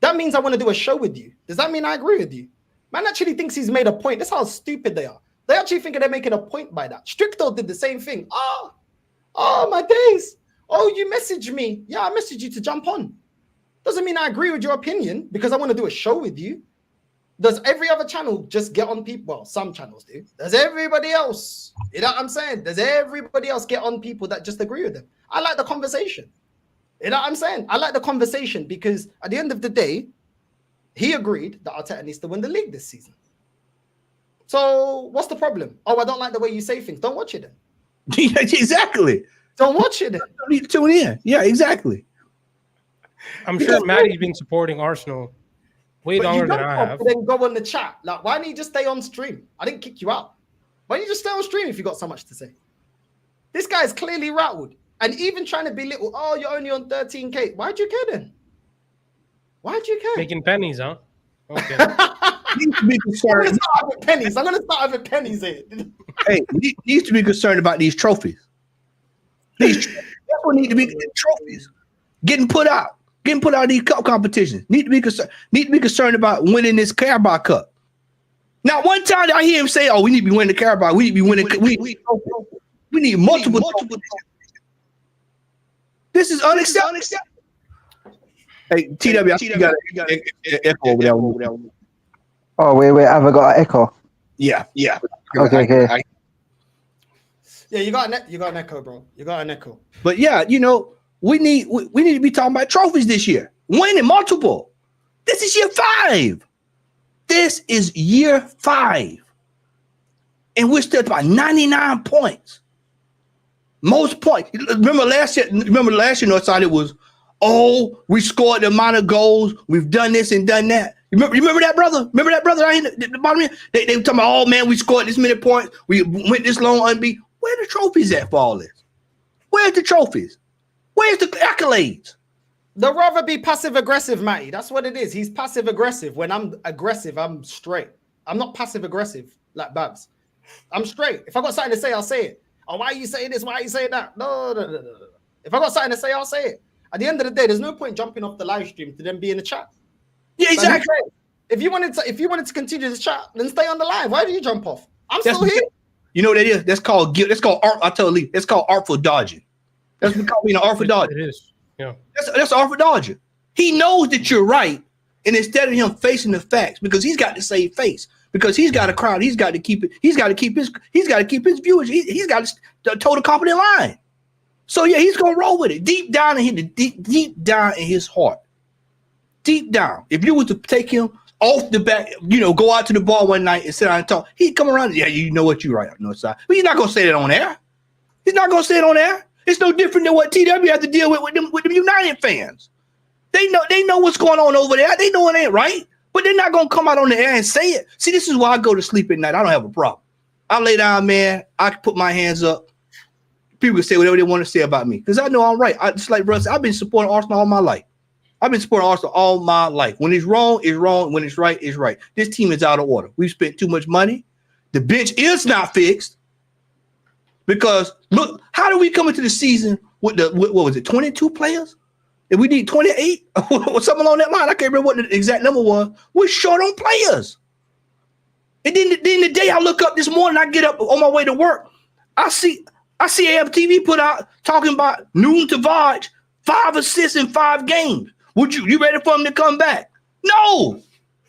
That means I want to do a show with you. Does that mean I agree with you? Man actually thinks he's made a point. That's how stupid they are. They actually think they're making a point by that. Stricto did the same thing. Oh, my days. Oh, you messaged me. Yeah, I messaged you to jump on. Doesn't mean I agree with your opinion because I want to do a show with you. Does every other channel just get on people? Well, some channels do. Does everybody else? You know what I'm saying? Does everybody else get on people that just agree with them? I like the conversation. You know what I'm saying? I like the conversation because at the end of the day, he agreed that Arteta needs to win the league this season. So what's the problem? Oh, I don't like the way you say things. Don't watch it then. Exactly. Don't watch it then. You don't need to tune in. Yeah, exactly. I'm sure Matty's been supporting Arsenal way longer than I have. Then go on the chat. Like, why don't you just stay on stream? I didn't kick you out. Why don't you just stay on stream if you got so much to say? This guy's clearly rattled. And even trying to belittle, you're only on 13K. Why'd you care then? Why'd you care? Making pennies, huh? Okay. Needs to be concerned. I'm going to start with pennies here. Hey, needs to be concerned about these trophies. That's what need to be trophies. Getting put out of these cup competitions. Need to be concerned about winning this Carabao Cup. Now, one time I hear him say, we need to be winning the Carabao. We need to be winning. We need multiple. This is unacceptable. Hey, TW, you got an echo over there. Oh, wait, have I got an echo? Yeah. Okay. Yeah, you got an echo, bro. You got an echo. But yeah, we need to be talking about trophies this year. Winning multiple. This is year 5. This is year 5. And we're still about 99 points. Most points. Remember last year, Northside, it was, we scored the amount of goals. We've done this and done that. Remember that, brother? Remember that, brother? Right here, the bottom here? They were talking about, man, we scored this many points. We went this long unbeaten. Where are the trophies at for all this? Where's the trophies? Where's the accolades? They'll rather be passive aggressive, Matty. That's what it is. He's passive aggressive. When I'm aggressive, I'm straight. I'm not passive aggressive like Bhavs. I'm straight. If I got something to say, I'll say it. Oh, why are you saying this? Why are you saying that? No. If I got something to say, I'll say it. At the end of the day, there's no point jumping off the live stream to then be in the chat. Yeah, exactly. If you wanted to continue the chat, then stay on the live. Why do you jump off? Still here. You know what that is? That's called guilt. That's called art. I tell you, that's called artful dodging. That's what we call artful dodging. It is. Yeah. That's artful dodging. He knows that you're right, and instead of him facing the facts, because he's got to save face, because he's got a crowd, he's got to keep it. He's got to keep his viewers. He's got to toe the company line. So yeah, he's gonna roll with it deep down deep down in his heart. Deep down, if you were to take him off the back, go out to the bar one night and sit down and talk, he'd come around. Yeah, you know what, you're right, Northside. But he's not gonna say that on air. He's not gonna say it on air. It's no different than what TW has to deal with them United fans. They know what's going on over there. They know it ain't right, but they're not gonna come out on the air and say it. See, this is why I go to sleep at night. I don't have a problem. I lay down, man. I put my hands up. People can say whatever they want to say about me because I know I'm right. Just like Russ, I've been supporting Arsenal all my life. I've been supporting Arsenal all my life. When it's wrong, it's wrong. When it's right, it's right. This team is out of order. We've spent too much money. The bench is not fixed. Because look, how do we come into the season with what was it, 22 players? If we need 28 or something along that line, I can't remember what the exact number was. We're short on players. And then the day I look up this morning, I get up on my way to work. I see AFTV put out talking about Noon to VIDS, 5 assists in 5 games. Would you ready for him to come back? No,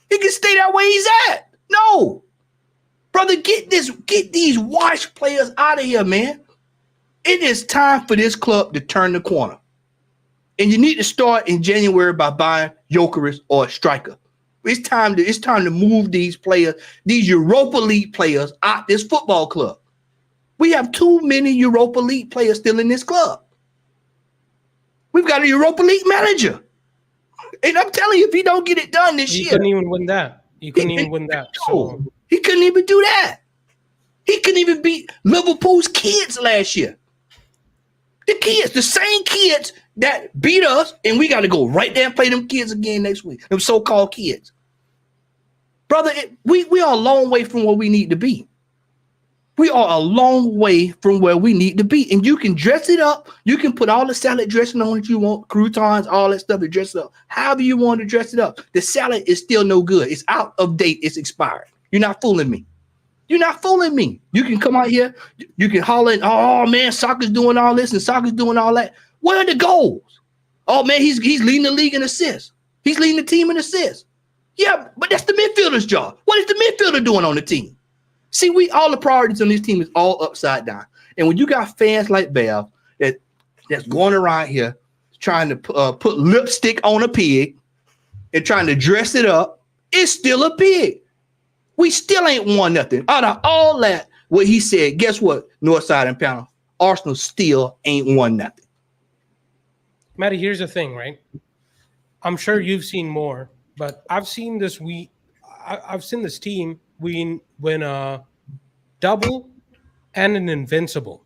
he can stay that way he's at. No. Brother, get these washed players out of here, man. It is time for this club to turn the corner. And you need to start in January by buying Jokeris or a striker. It's time to move these players, these Europa League players, out this football club. We have too many Europa League players still in this club. We've got a Europa League manager. And I'm telling you, if he don't get it done this year. You couldn't even win that. You couldn't even win that. So. He couldn't even do that. He couldn't even beat Liverpool's kids last year. The kids, the same kids that beat us, and we got to go right there and play them kids again next week. Them so-called kids. Brother, we are a long way from where we need to be. We are a long way from where we need to be. And you can dress it up. You can put all the salad dressing on that you want, croutons, all that stuff to dress it up. However you want to dress it up. The salad is still no good. It's out of date. It's expired. You're not fooling me. You're not fooling me. You can come out here. You can holler, oh, man, soccer's doing all this and soccer's doing all that. What are the goals? Oh, man, he's leading the league in assists. He's leading the team in assists. Yeah, but that's the midfielder's job. What is the midfielder doing on the team? See, all the priorities on this team is all upside down. And when you got fans like Bhavs that's going around here trying to put lipstick on a pig and trying to dress it up, it's still a pig. We still ain't won nothing. Out of all that, what he said, guess what, Northside and Panel? Arsenal still ain't won nothing. Matty, here's the thing, right? I'm sure you've seen more, but I've seen this I've seen this team win a double and an invincible.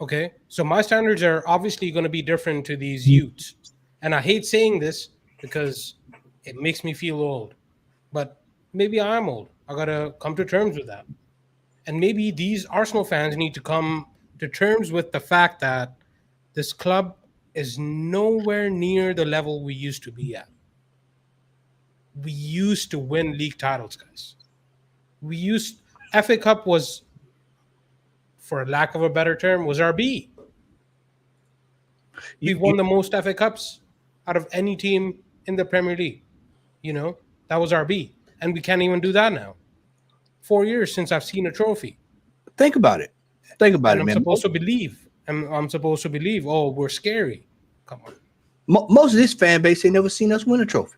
Okay, so my standards are obviously going to be different to these youths, and I hate saying this because it makes me feel old, but maybe I'm old. I gotta come to terms with that, and maybe these Arsenal fans need to come to terms with the fact that this club is nowhere near the level we used to be at. We used to win league titles, guys. FA Cup was, for lack of a better term, was our B. We've won the most FA Cups out of any team in the Premier League. That was our B. And we can't even do that now. 4 years since I've seen a trophy. Think about it. Think about it, man. I'm supposed to believe, oh, we're scary. Come on. Most of this fan base ain't never seen us win a trophy.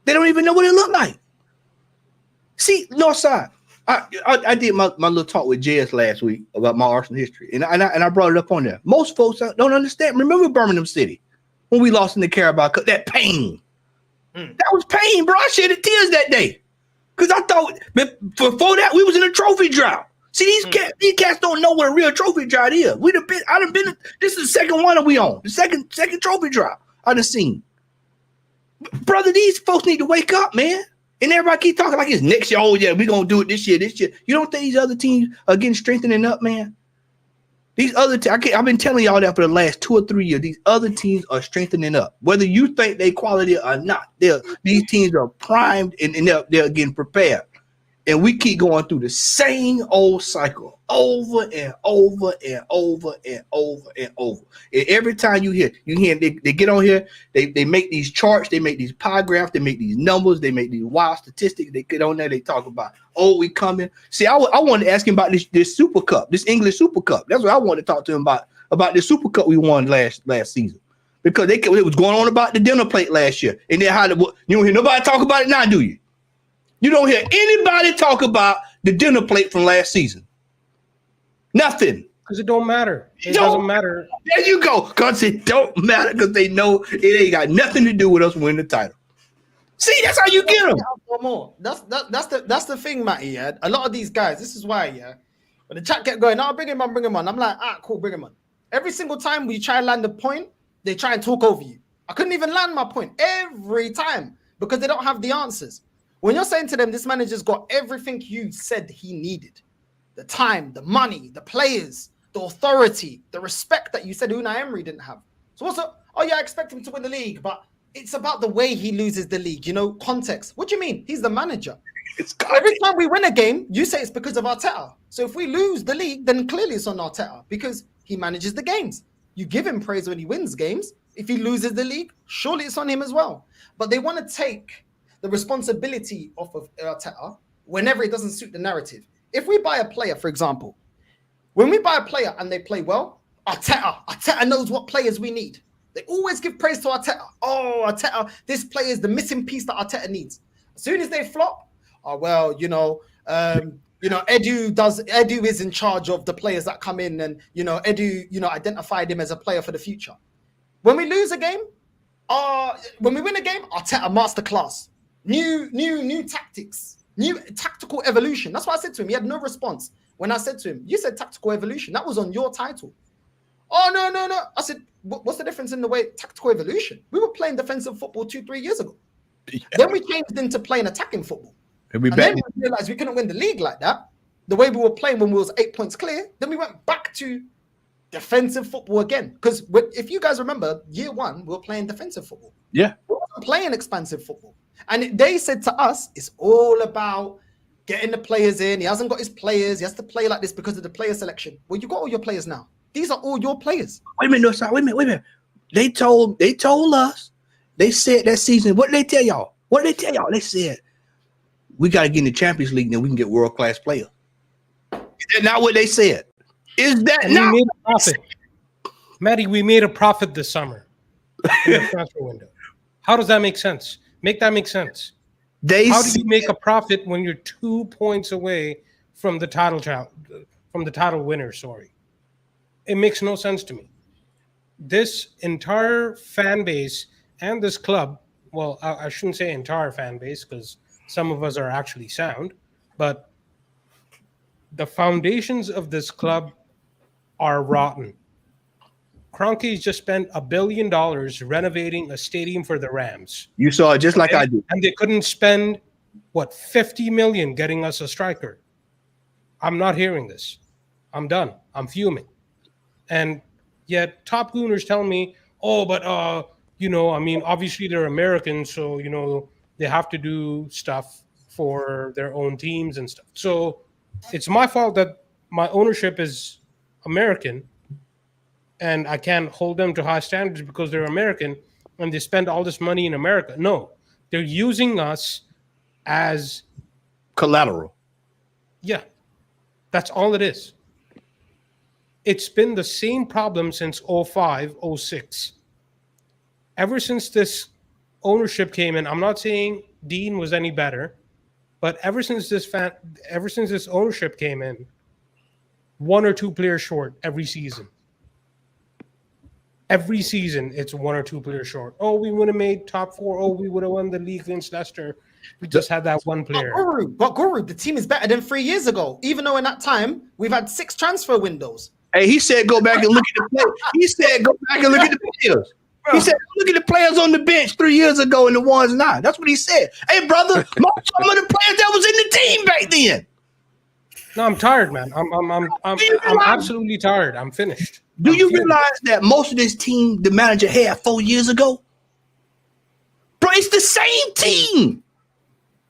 They don't even know what it looked like. See, Northside, I did my little talk with JS last week about my Arsenal history, and I brought it up on there. Most folks don't understand. Remember Birmingham City when we lost in the Carabao Cup? That pain. That was pain, bro. I shed tears that day because I thought before that we was in a trophy drought. See, these cats don't know what a real trophy drought is. I'd have been. This is the second one that we on. The second trophy drought. I done seen. Brother, these folks need to wake up, man. And everybody keep talking like it's next year. Oh, yeah, we're going to do it this year, this year. You don't think these other teams are getting strengthening up, man? These other I've been telling y'all that for the last 2 or 3 years. These other teams are strengthening up. Whether you think they quality or not, these teams are primed and they're getting prepared. And we keep going through the same old cycle over and over and over and over and over. And every time you hear they get on here, they make these charts, they make these pie graphs, they make these numbers, they make these wild statistics. They get on there, they talk about, oh, we coming. See, I wanted to ask him about this Super Cup, this English Super Cup. That's what I wanted to talk to him about this Super Cup we won last season. Because it was going on about the dinner plate last year. And then you don't hear nobody talk about it now, do you? You don't hear anybody talk about the dinner plate from last season. Nothing. Because it don't matter. It doesn't matter. There you go. Because it don't matter because they know it ain't got nothing to do with us winning the title. See, that's how you get them. More. That's the thing, Matty. Yeah, a lot of these guys. This is why. Yeah, when the chat get going, bring him on. I'm like, cool, bring him on. Every single time we try and land a point, they try and talk over you. I couldn't even land my point every time because they don't have the answers. When you're saying to them, this manager's got everything you said he needed, the time, the money, the players, the authority, the respect that you said Unai Emery didn't have. So what's up? Oh yeah, I expect him to win the league, but it's about the way he loses the league, context. What do you mean? He's the manager. Every time we win a game, you say it's because of Arteta. So if we lose the league, then clearly it's on Arteta because he manages the games. You give him praise when he wins games. If he loses the league, surely it's on him as well. But they want to take the responsibility off of Arteta whenever it doesn't suit the narrative. If we buy a player, for example, when we buy a player and they play well, Arteta knows what players we need. They always give praise to Arteta. Oh, Arteta, this player is the missing piece that Arteta needs. As soon as they flop, Edu is in charge of the players that come in, and Edu, identified him as a player for the future. When we lose a game, when we win a game, Arteta masterclass. New tactics, new tactical evolution. That's what I said to him. He had no response when I said to him, you said tactical evolution. That was on your title. Oh, no. I said, what's the difference in the way tactical evolution? We were playing defensive football 2-3 years ago. Yeah. Then we changed into playing attacking football. And then we realized we couldn't win the league like that. The way we were playing when we was 8 points clear. Then we went back to defensive football again. Because if you guys remember, year one, we were playing defensive football. Yeah. We weren't playing expansive football. And they said to us, it's all about getting the players in. He hasn't got his players. He has to play like this because of the player selection. Well, you got all your players now. These are all your players. Wait a minute. They told us, they said that season, what did they tell y'all? They said, we got to get in the Champions League, then we can get world-class players. Is that not what they said? Is that not? We made a profit. Matty, we made a profit this summer in the transfer window. How does that make sense? Make that make sense. How do you make a profit when you're 2 points away from the title winner? Sorry, it makes no sense to me. This entire fan base and this club. Well, I shouldn't say entire fan base because some of us are actually sound, but the foundations of this club are rotten. Kroenke's just spent $1 billion renovating a stadium for the Rams. You saw it just like I did. And they couldn't spend, $50 million getting us a striker. I'm not hearing this. I'm done. I'm fuming. And yet Top Gooners tell me, obviously they're Americans, so, they have to do stuff for their own teams and stuff. So it's my fault that my ownership is American and I can't hold them to high standards because they're American and they spend all this money in America. No, they're using us as collateral. Yeah, that's all it is. It's been the same problem since 05, 06. Ever since this ownership came in, I'm not saying Dean was any better, but ever since this ownership came in, 1 or 2 players short every season. Every season, it's 1 or 2 players short. Oh, we would have made top 4. Oh, we would have won the league against Leicester. We just had that one player. But Guru, the team is better than 3 years ago. Even though in that time, we've had 6 transfer windows. Hey, he said go back and look at the players. He said go back and look at the players. He said, look at the players on the bench 3 years ago and the ones now. That's what he said. Hey, brother, some of the players that was in the team back then. No, I'm tired, man. I'm absolutely tired. I'm finished. Do you realize that most of this team the manager had 4 years ago? Bro, it's the same team.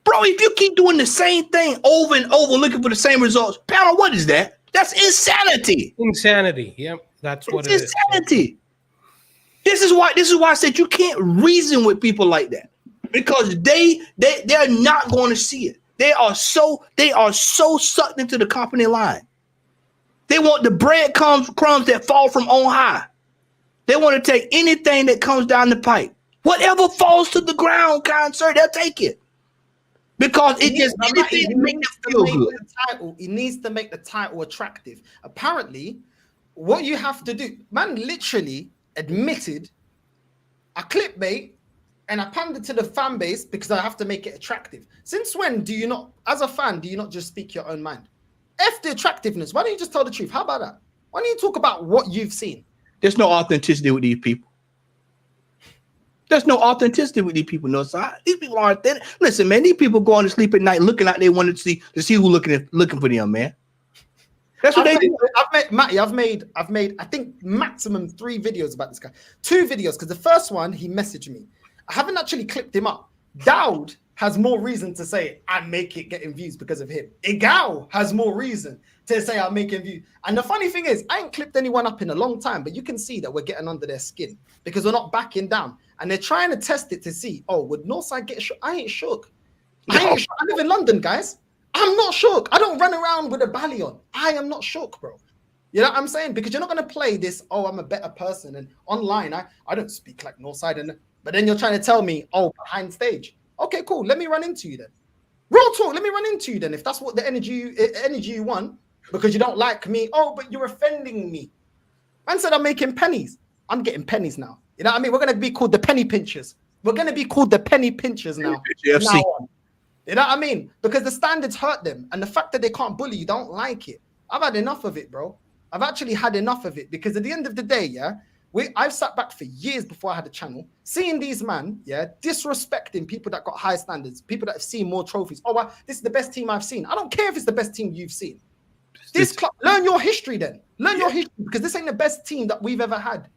Bro, if you keep doing the same thing over and over, looking for the same results, panel, what is that? That's insanity. Insanity. Yep, that's what it is. Insanity. This is why I said you can't reason with people like that, because they're not going to see it. They are so sucked into the company line. They want the breadcrumbs that fall from on high. They want to take anything that comes down the pipe. Whatever falls to the ground, kind sir, they'll take it. Because it just anything to make them feel good. He needs to make the title attractive. Apparently, what you have to do, man, literally admitted a clickbait, and I panded to the fan base because I have to make it attractive. Since when do you not, as a fan, do you not just speak your own mind? F the attractiveness. Why don't you just tell the truth? How about that? Why don't you talk about what you've seen? There's no authenticity with these people. There's no authenticity with these people, Northside. These people aren't authentic. Listen, man, these people going to sleep at night looking out. They wanted to see who looking for them, man. That's what they do. I've made I think maximum 3 videos about this guy. 2 videos, because the first one he messaged me. I haven't actually clipped him up. Dowd has more reason to say I make it getting views because of him. Igao has more reason to say I'm making views. And the funny thing is, I ain't clipped anyone up in a long time, but you can see that we're getting under their skin because we're not backing down. And they're trying to test it to see, oh, would Northside get shook? I ain't shook. I live in London, guys. I'm not shook. I don't run around with a bally on. I am not shook, bro. You know what I'm saying? Because you're not going to play this, oh, I'm a better person. And online, I don't speak like Northside. But then you're trying to tell me, oh, behind stage. Okay, cool. Let me run into you then. Real talk. Let me run into you then. If that's what the energy you want, because you don't like me. Oh, but you're offending me. Man said I'm making pennies. I'm getting pennies now. You know what I mean? We're going to be called the penny pinchers. We're going to be called the penny pinchers now. You know what I mean? Because the standards hurt them. And the fact that they can't bully you, don't like it. I've had enough of it, bro. I've actually had enough of it. Because at the end of the day, yeah, I've sat back for years before I had a channel, seeing these man, yeah, disrespecting people that got high standards, people that have seen more trophies. Oh, well, this is the best team I've seen. I don't care if it's the best team you've seen. This club, learn your history then. Learn your history, because this ain't the best team that we've ever had.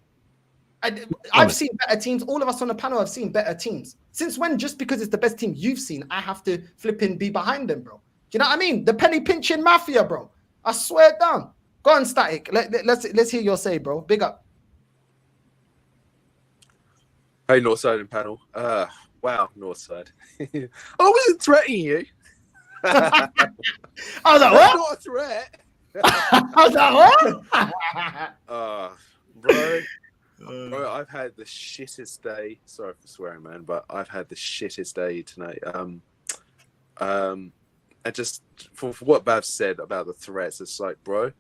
I've seen better teams. All of us on the panel have seen better teams. Since when, just because it's the best team you've seen, I have to flipping be behind them, bro? Do you know what I mean? The penny pinching mafia, bro. I swear it down. Go on, Static. Let's hear your say, bro. Big up. Hey, Northside and panel. Wow, Northside. I wasn't threatening you. I was like, what? Not a threat. I was like, what? Bro, I've had the shittest day. Sorry for swearing, man, but I've had the shittest day tonight. And just for what Bhavs said about the threats, it's like, bro,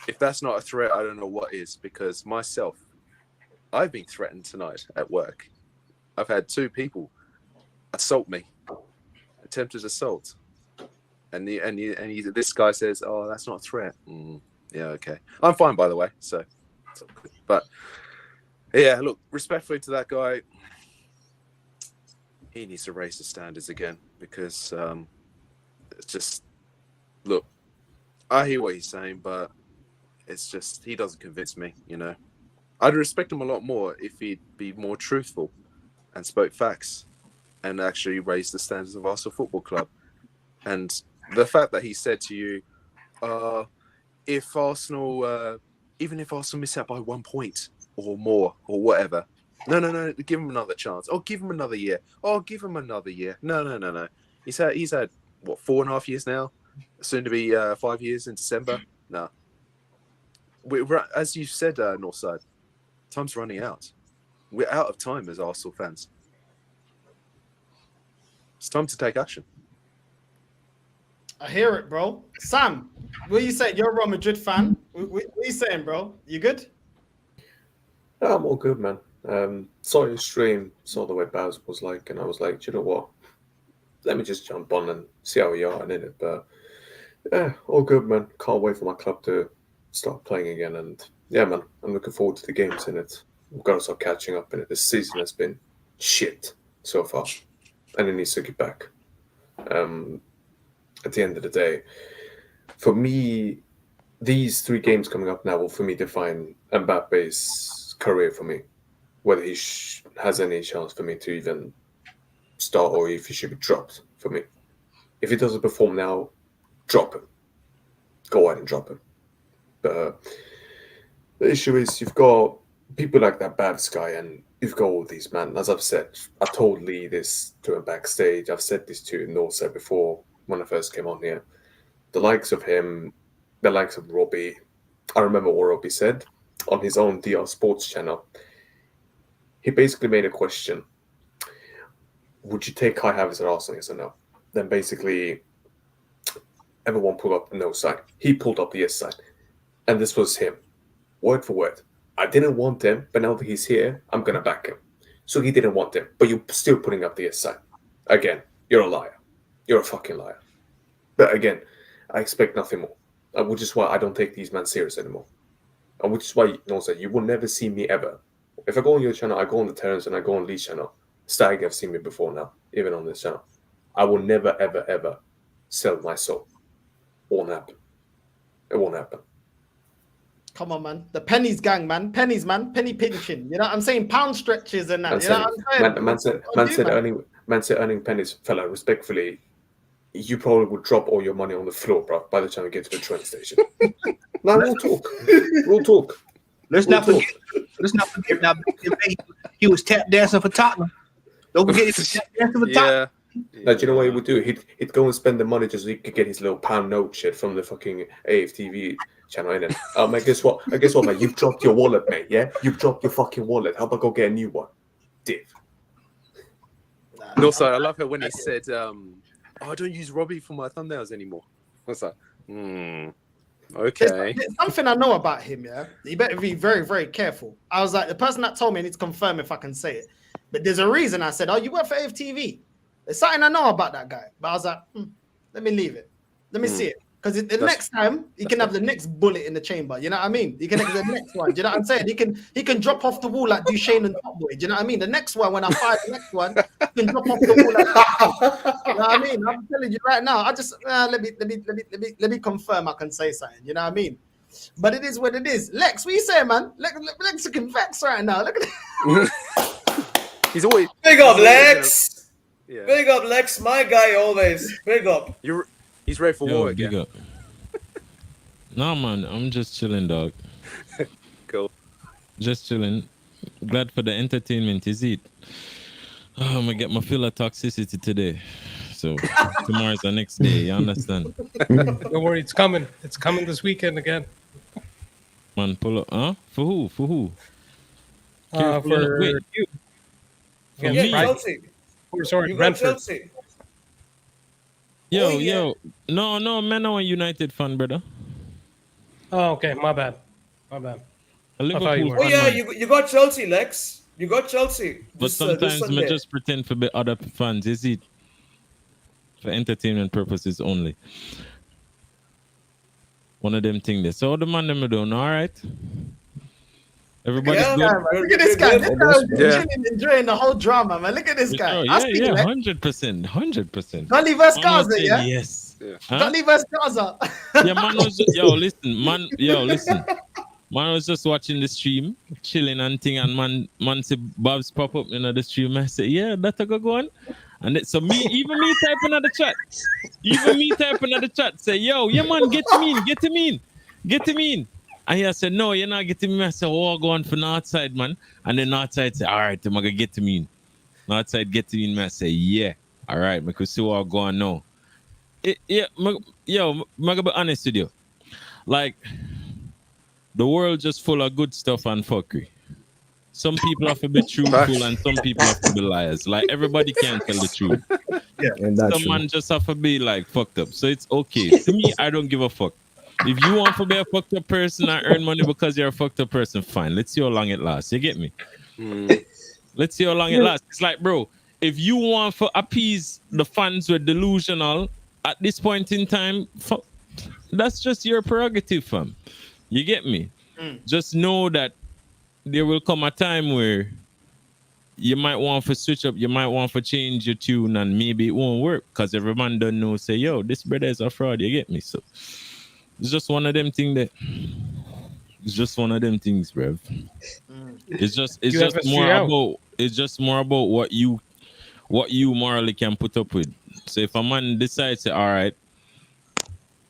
if that's not a threat, I don't know what is, because myself, I've been threatened tonight at work. I've had 2 people assault me, attempted assault, and this guy says, "Oh, that's not a threat." Yeah, okay. I'm fine, by the way. So, it's all good. But yeah, look, respectfully to that guy, he needs to raise the standards again, because it's just, look, I hear what he's saying, but it's just, he doesn't convince me, you know. I'd respect him a lot more if he'd be more truthful and spoke facts and actually raised the standards of Arsenal Football Club. And the fact that he said to you, if Arsenal, even if Arsenal miss out by 1 point or more or whatever, no, give him another chance. Oh, give him another year. Oh, give him another year. No. He's had what, 4.5 years now, soon to be 5 years in December. No, we're as you said, Northside, time's running out. We're out of time as Arsenal fans. It's time to take action. I hear it, bro. Sam, what are you saying? You're a Real Madrid fan. What are you saying, bro? You good? Yeah, I'm all good, man. Saw your stream, saw the way Bhavs was like, and I was like, do you know what? Let me just jump on and see how we are in it. But yeah, all good, man. Can't wait for my club to start playing again and yeah, man, I'm looking forward to the games in it. We've got to start catching up in it. This season has been shit so far, and it needs to get back. At the end of the day, for me, these 3 games coming up now will, for me, define Mbappe's career for me. Whether he has any chance for me to even start or if he should be dropped for me. If he doesn't perform now, drop him. Go ahead and drop him. But the issue is you've got people like that Bhavs guy and you've got all these, man. As I've said, I told Lee this to him backstage. I've said this to Northside before when I first came on here. The likes of him, the likes of Robbie. I remember what Robbie said on his own DR Sports channel. He basically made a question. Would you take Kai Havertz at Arsenal, yes or no? Then basically everyone pulled up the no side. He pulled up the yes side. And this was him. Word for word. I didn't want him, but now that he's here, I'm going to back him. So he didn't want him, but you're still putting up the yes side. Again, you're a liar. You're a fucking liar. But again, I expect nothing more. Which is why I don't take these men serious anymore. And which is why, you will never see me ever. If I go on your channel, I go on the Terrence and I go on Lee's channel. Stag have seen me before now, even on this channel. I will never, ever, ever sell my soul. It won't happen. It won't happen. Come on, man. The pennies gang, man. Pennies, man. Penny pinching. You know what I'm saying? Pound stretches and that. You know what I'm saying? Man said earning pennies, fella, respectfully, you probably would drop all your money on the floor, bro, by the time you get to the train station. No, we'll talk. We'll talk. Let's not forget now. He was tap dancing for Tottenham. Don't forget he was tap dancing for Tottenham. Now, do you know what he would do? He'd go and spend the money just so he could get his little pound note shit from the fucking AFTV channel, innit? Mate, guess what? Guess what, mate? You've dropped your wallet, mate, yeah? You've dropped your fucking wallet. How about go get a new one? Div. And also, I love it when he said, I don't use Robbie for my thumbnails anymore. What's that? Okay. There's something I know about him, yeah? You better be very, very careful. I was like, the person that told me, I need to confirm if I can say it. But there's a reason I said, oh, you work for AFTV. There's something I know about that guy. But I was like, let me leave it. Let me see it. Because the next time, he can have the next bullet in the chamber. You know what I mean? He can have the next one. Do you know what I'm saying? He can drop off the wall like Duchesne and Top Boy. Do you know what I mean? The next one, when I fire the next one, he can drop off the wall like you know what I mean? I'm telling you right now. I just let me confirm I can say something. You know what I mean? But it is what it is. Lex, what you say, man? Lex looking vexed right now. Look at it. He's always big up, Lex. Yeah. Big up, Lex. My guy always. Big up. He's ready for war again. Big up. No, man, I'm just chilling, dog. Cool. Just chilling. Glad for the entertainment, is it? Oh, I'm gonna get my fill of toxicity today. So tomorrow's the next day, you understand? Don't worry, it's coming. It's coming this weekend again. Man, pull up. Huh? For who? For who? For you. For me? Chelsea. Oh, sorry, You got Brentford. Chelsea. Yo. No, man, I'm a United fan, brother. Oh, okay, my bad. A I thought Liverpool you were. Oh fan, yeah, man. you got Chelsea, Lex. You got Chelsea. But this sometimes Sunday. I just pretend to be other fans, is it? For entertainment purposes only. One of them things there. So the man them are doing, all right? Everybody's Yeah, good? man. Look at this guy. This guy is enjoying the whole drama, man. Look at this guy. Yeah, 100%. Dolly versus Gaza, yeah? Yes. Huh? Dolly versus Gaza. Yeah, man was listen. Man was just watching the stream, chilling and thing, and man say Bhavs pop up in the stream. I say, yeah, that's a good one. And so even me typing at the chat, say, yo, yeah man, get him in. And he said, no, you're not getting me. I said, oh, go on for Northside, man. And then Northside said, all right, I'm gonna get him in. Northside get him in. I say, yeah, all right, I could see what go on now. I'm gonna be honest with you. Like, the world just full of good stuff and fuckery. Some people have to be truthful and some people have to be liars. Like, everybody can't tell the truth. Some man just have to be like fucked up. So it's okay. To me, I don't give a fuck. If you want to be a fucked up person and earn money because you're a fucked up person, fine. Let's see how long it lasts. You get me? Let's see how long it lasts. It's like, bro, if you want to appease the fans who are delusional at this point in time, that's just your prerogative, fam. You get me? just know that there will come a time where you might want to switch up, you might want to change your tune, and maybe it won't work because every man don't know, say, yo, this brother is a fraud, you get me? So it's just one of them things that it's just one of them things, bruv. It's just more about what you morally can put up with. So if a man decides, all right,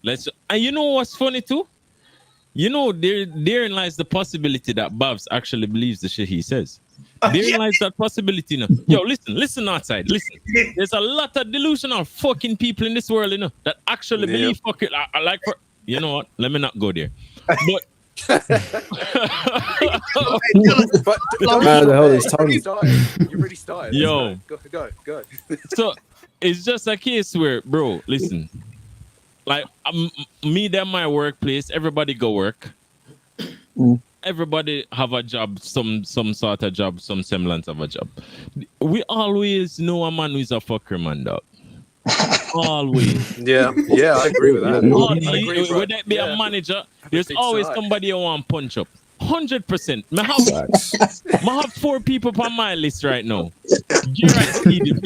and you know what's funny too? You know, therein lies the possibility that Bhavs actually believes the shit he says. Therein lies that possibility, you know. Yo, listen outside, listen. There's a lot of delusional fucking people in this world, you know, that actually believe fucking. I like, you know what? Let me not go there. But the hell is Tony? You already started. Yo, go. So it's just a case where, bro, listen. Like me, them my workplace. Everybody go work. Everybody have a job, some sort of job, some semblance of a job. We always know a man who is a fucker, man, dog. Always. Yeah, I agree with that. Whether it be a manager, there's always somebody who want punch up. 100%. I have 4 people on my list right now. You're right, Steve. If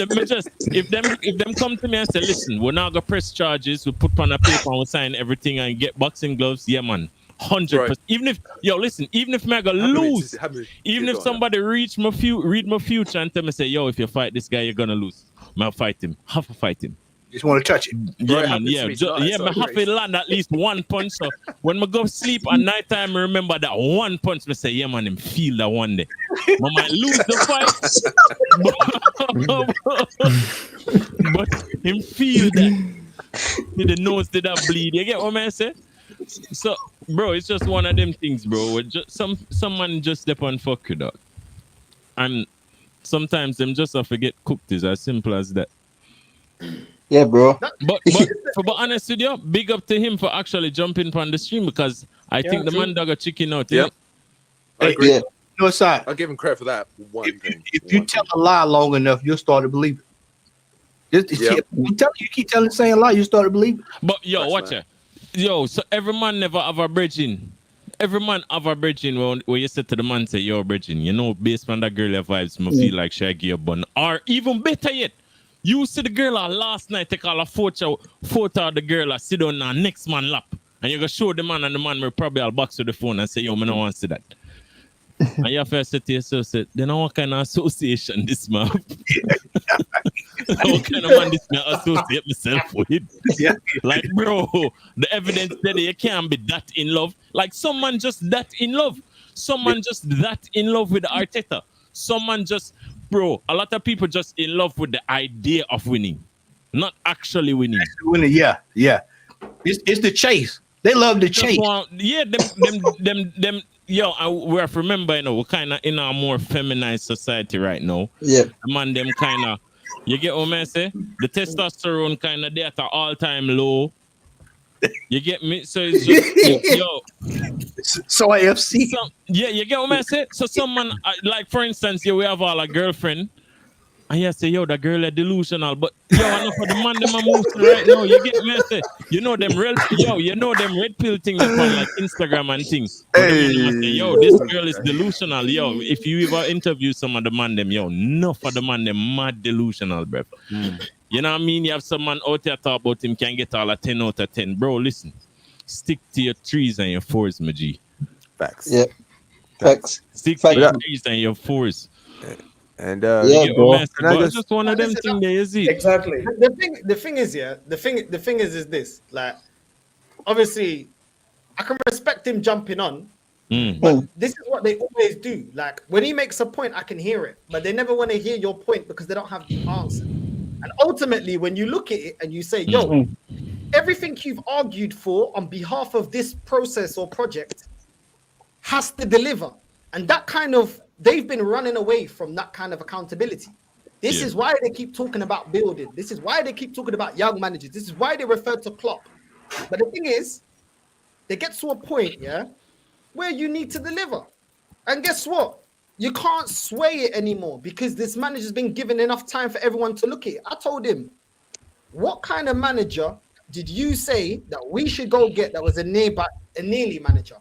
them come to me and say, listen, we're not gonna press charges, we put on a paper and we sign everything and get boxing gloves, yeah, man. 100%. Right. Even if I go lose, even if somebody read my future and tell me, say, yo, if you fight this guy, you're gonna lose. I'll fight him. Have to fight him. Just want to touch it. Yeah, man. Yeah, I have to land at least one punch. So when I go sleep at night time, I remember that one punch. I say, yeah, man, him feel that one day. I might lose the fight, but him feel that. The nose did that bleed. You get what I say? So, bro, it's just one of them things, bro. Just, someone just step on fuck you, dog. And sometimes them just have to get cooked. It's as simple as that. Yeah, bro. But to be honest with you, big up to him for actually jumping on the stream because I think the man dog a chicken out. Yeah, I agree. Yeah. No, side. I'll give him credit for that. If you tell a lie long enough, you'll start to believe it. You keep telling the same lie, you start to believe it. But yo, watch it. Yo, so every man never have a bridging. Every man have a bridging when you say to the man, say, yo, bridging, you know, based on that girl vibes, I feel like Shaggy or Bun. Or even better yet, you see the girl last night, take all a photo of the girl sit on the next man lap. And you're going to show the man and the man will probably all box with the phone and say, yo, I don't want to see that. And you have to say to yourself, then what kind of association this man? What kind of man this man associate myself with? Yeah. Like, bro, the evidence that you can't be that in love. Like, someone just that in love. Someone just that in love with Arteta. Someone just, bro, a lot of people just in love with the idea of winning, not actually winning. Winning, yeah. It's the chase. They love the chase. Them. Yo, we have to remember, you know, we're kind of in a more feminized society right now. Yeah. Man, them kind of, you get what I say? The testosterone kind of there at an all-time low. You get me? So it's just, yo. So AFC. Yeah, you get what I say? So someone, like for instance, we have all a girlfriend. And you say, yo, that girl is delusional. But yo, I know for the man them a move to right now, you get me? Say, you know them red pill thing that on like Instagram and things. Hey. Say, yo, this girl is delusional. Yo, if you ever interview some of the man them, yo, enough of the man them mad delusional, bro. You know what I mean? You have some man out there talk about him can get all a 10 out of 10. Bro, listen. Stick to your 3s and your 4s, my G. Facts. Yeah. Facts. Stick to your 3s and your 4s. And bro, it's just one of them things there, is it? Exactly. The thing is this. Like, obviously, I can respect him jumping on, but this is what they always do. Like, when he makes a point, I can hear it, but they never want to hear your point because they don't have the answer. And ultimately, when you look at it and you say, yo, everything you've argued for on behalf of this process or project has to deliver. And that kind of, they've been running away from that kind of accountability. This is why they keep talking about building. This is why they keep talking about young managers. This is why they refer to Klopp. But the thing is, they get to a point, where you need to deliver. And guess what? You can't sway it anymore because this manager's been given enough time for everyone to look at it. I told him, what kind of manager did you say that we should go get that was a nearly manager?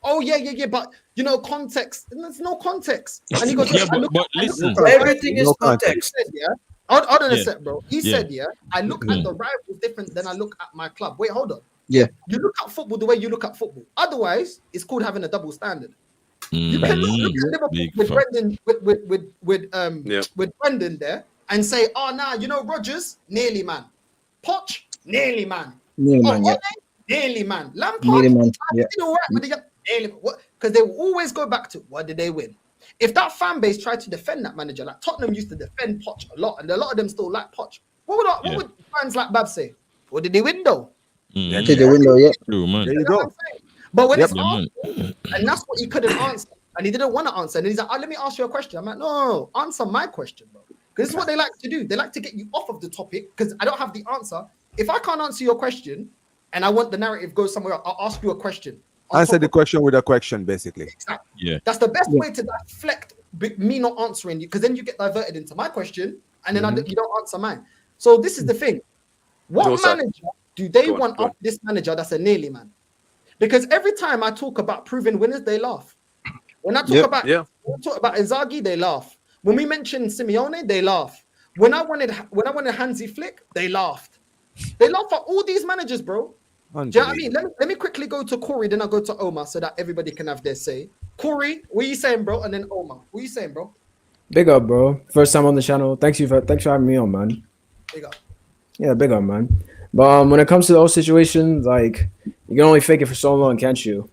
oh yeah, but you know, context. And there's no context. And he goes, Yeah, I look but at listen. Everything is No context. He said, yeah. Hold on a Yeah. sec, bro. He Yeah. said, yeah, I look at the rivals different than I look at my club. Wait, hold on. Yeah. You look at football the way you look at football. Otherwise, it's called having a double standard. You cannot look at Liverpool Big with fuck. Brendan with Brendan there and say, oh nah, you know Rodgers, nearly man. Poch, nearly man. Nearly man, yeah. Ole, nearly man. Lampard, Nearly man, yeah. did all right with the nearly man. Because they will always go back to what did they win? If that fan base tried to defend that manager, like Tottenham used to defend Poch a lot, and a lot of them still like Poch. What would fans like Bhavs say? What did they win though? To the window, yeah. True, man. You know what I'm saying? But when it's Yeah, man. Arsenal, and that's what he couldn't answer, and he didn't want to answer, and he's like, oh, let me ask you a question. I'm like, no, answer my question, bro. Because this is what they like to do. They like to get you off of the topic because I don't have the answer. If I can't answer your question and I want the narrative go somewhere else, I'll ask you a question. Answer the question with a question, basically. Exactly. Yeah. That's the best way to deflect me not answering you, because then you get diverted into my question and then you don't answer mine. So this is the thing. What manager do they want up this manager that's a nearly man? Because every time I talk about proven winners, they laugh. When I talk about Inzaghi, they laugh. When we mention Simeone, they laugh. When I wanted Hansi Flick, they laughed. They laugh at all these managers, bro. Do you know what I mean? Let me quickly go to Corey, then I'll go to Omar so that everybody can have their say. Corey, what are you saying, bro? And then Omar, what are you saying, bro? Big up, bro. First time on the channel. Thanks for having me on, man. Big up. Yeah, big up, man. But when it comes to those situations, like you can only fake it for so long, can't you?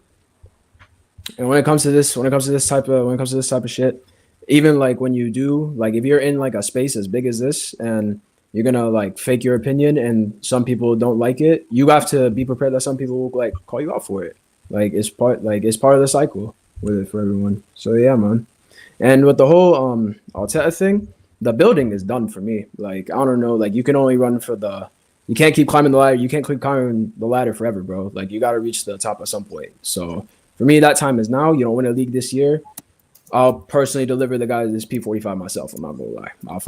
And when it comes to this type of shit, even like when you do, like if you're in like a space as big as this and you're gonna like fake your opinion and some people don't like it, you have to be prepared that some people will like call you out for it. Like it's part of the cycle with it for everyone. So yeah, man. And with the whole Arteta thing, the building is done for me. Like I don't know, like you can only run for you can't keep climbing the ladder. You can't keep climbing the ladder forever, bro. Like you got to reach the top at some point. So for me, that time is now. You don't win a league this year. I'll personally deliver the guys this P45 myself. I'm not gonna lie. I'll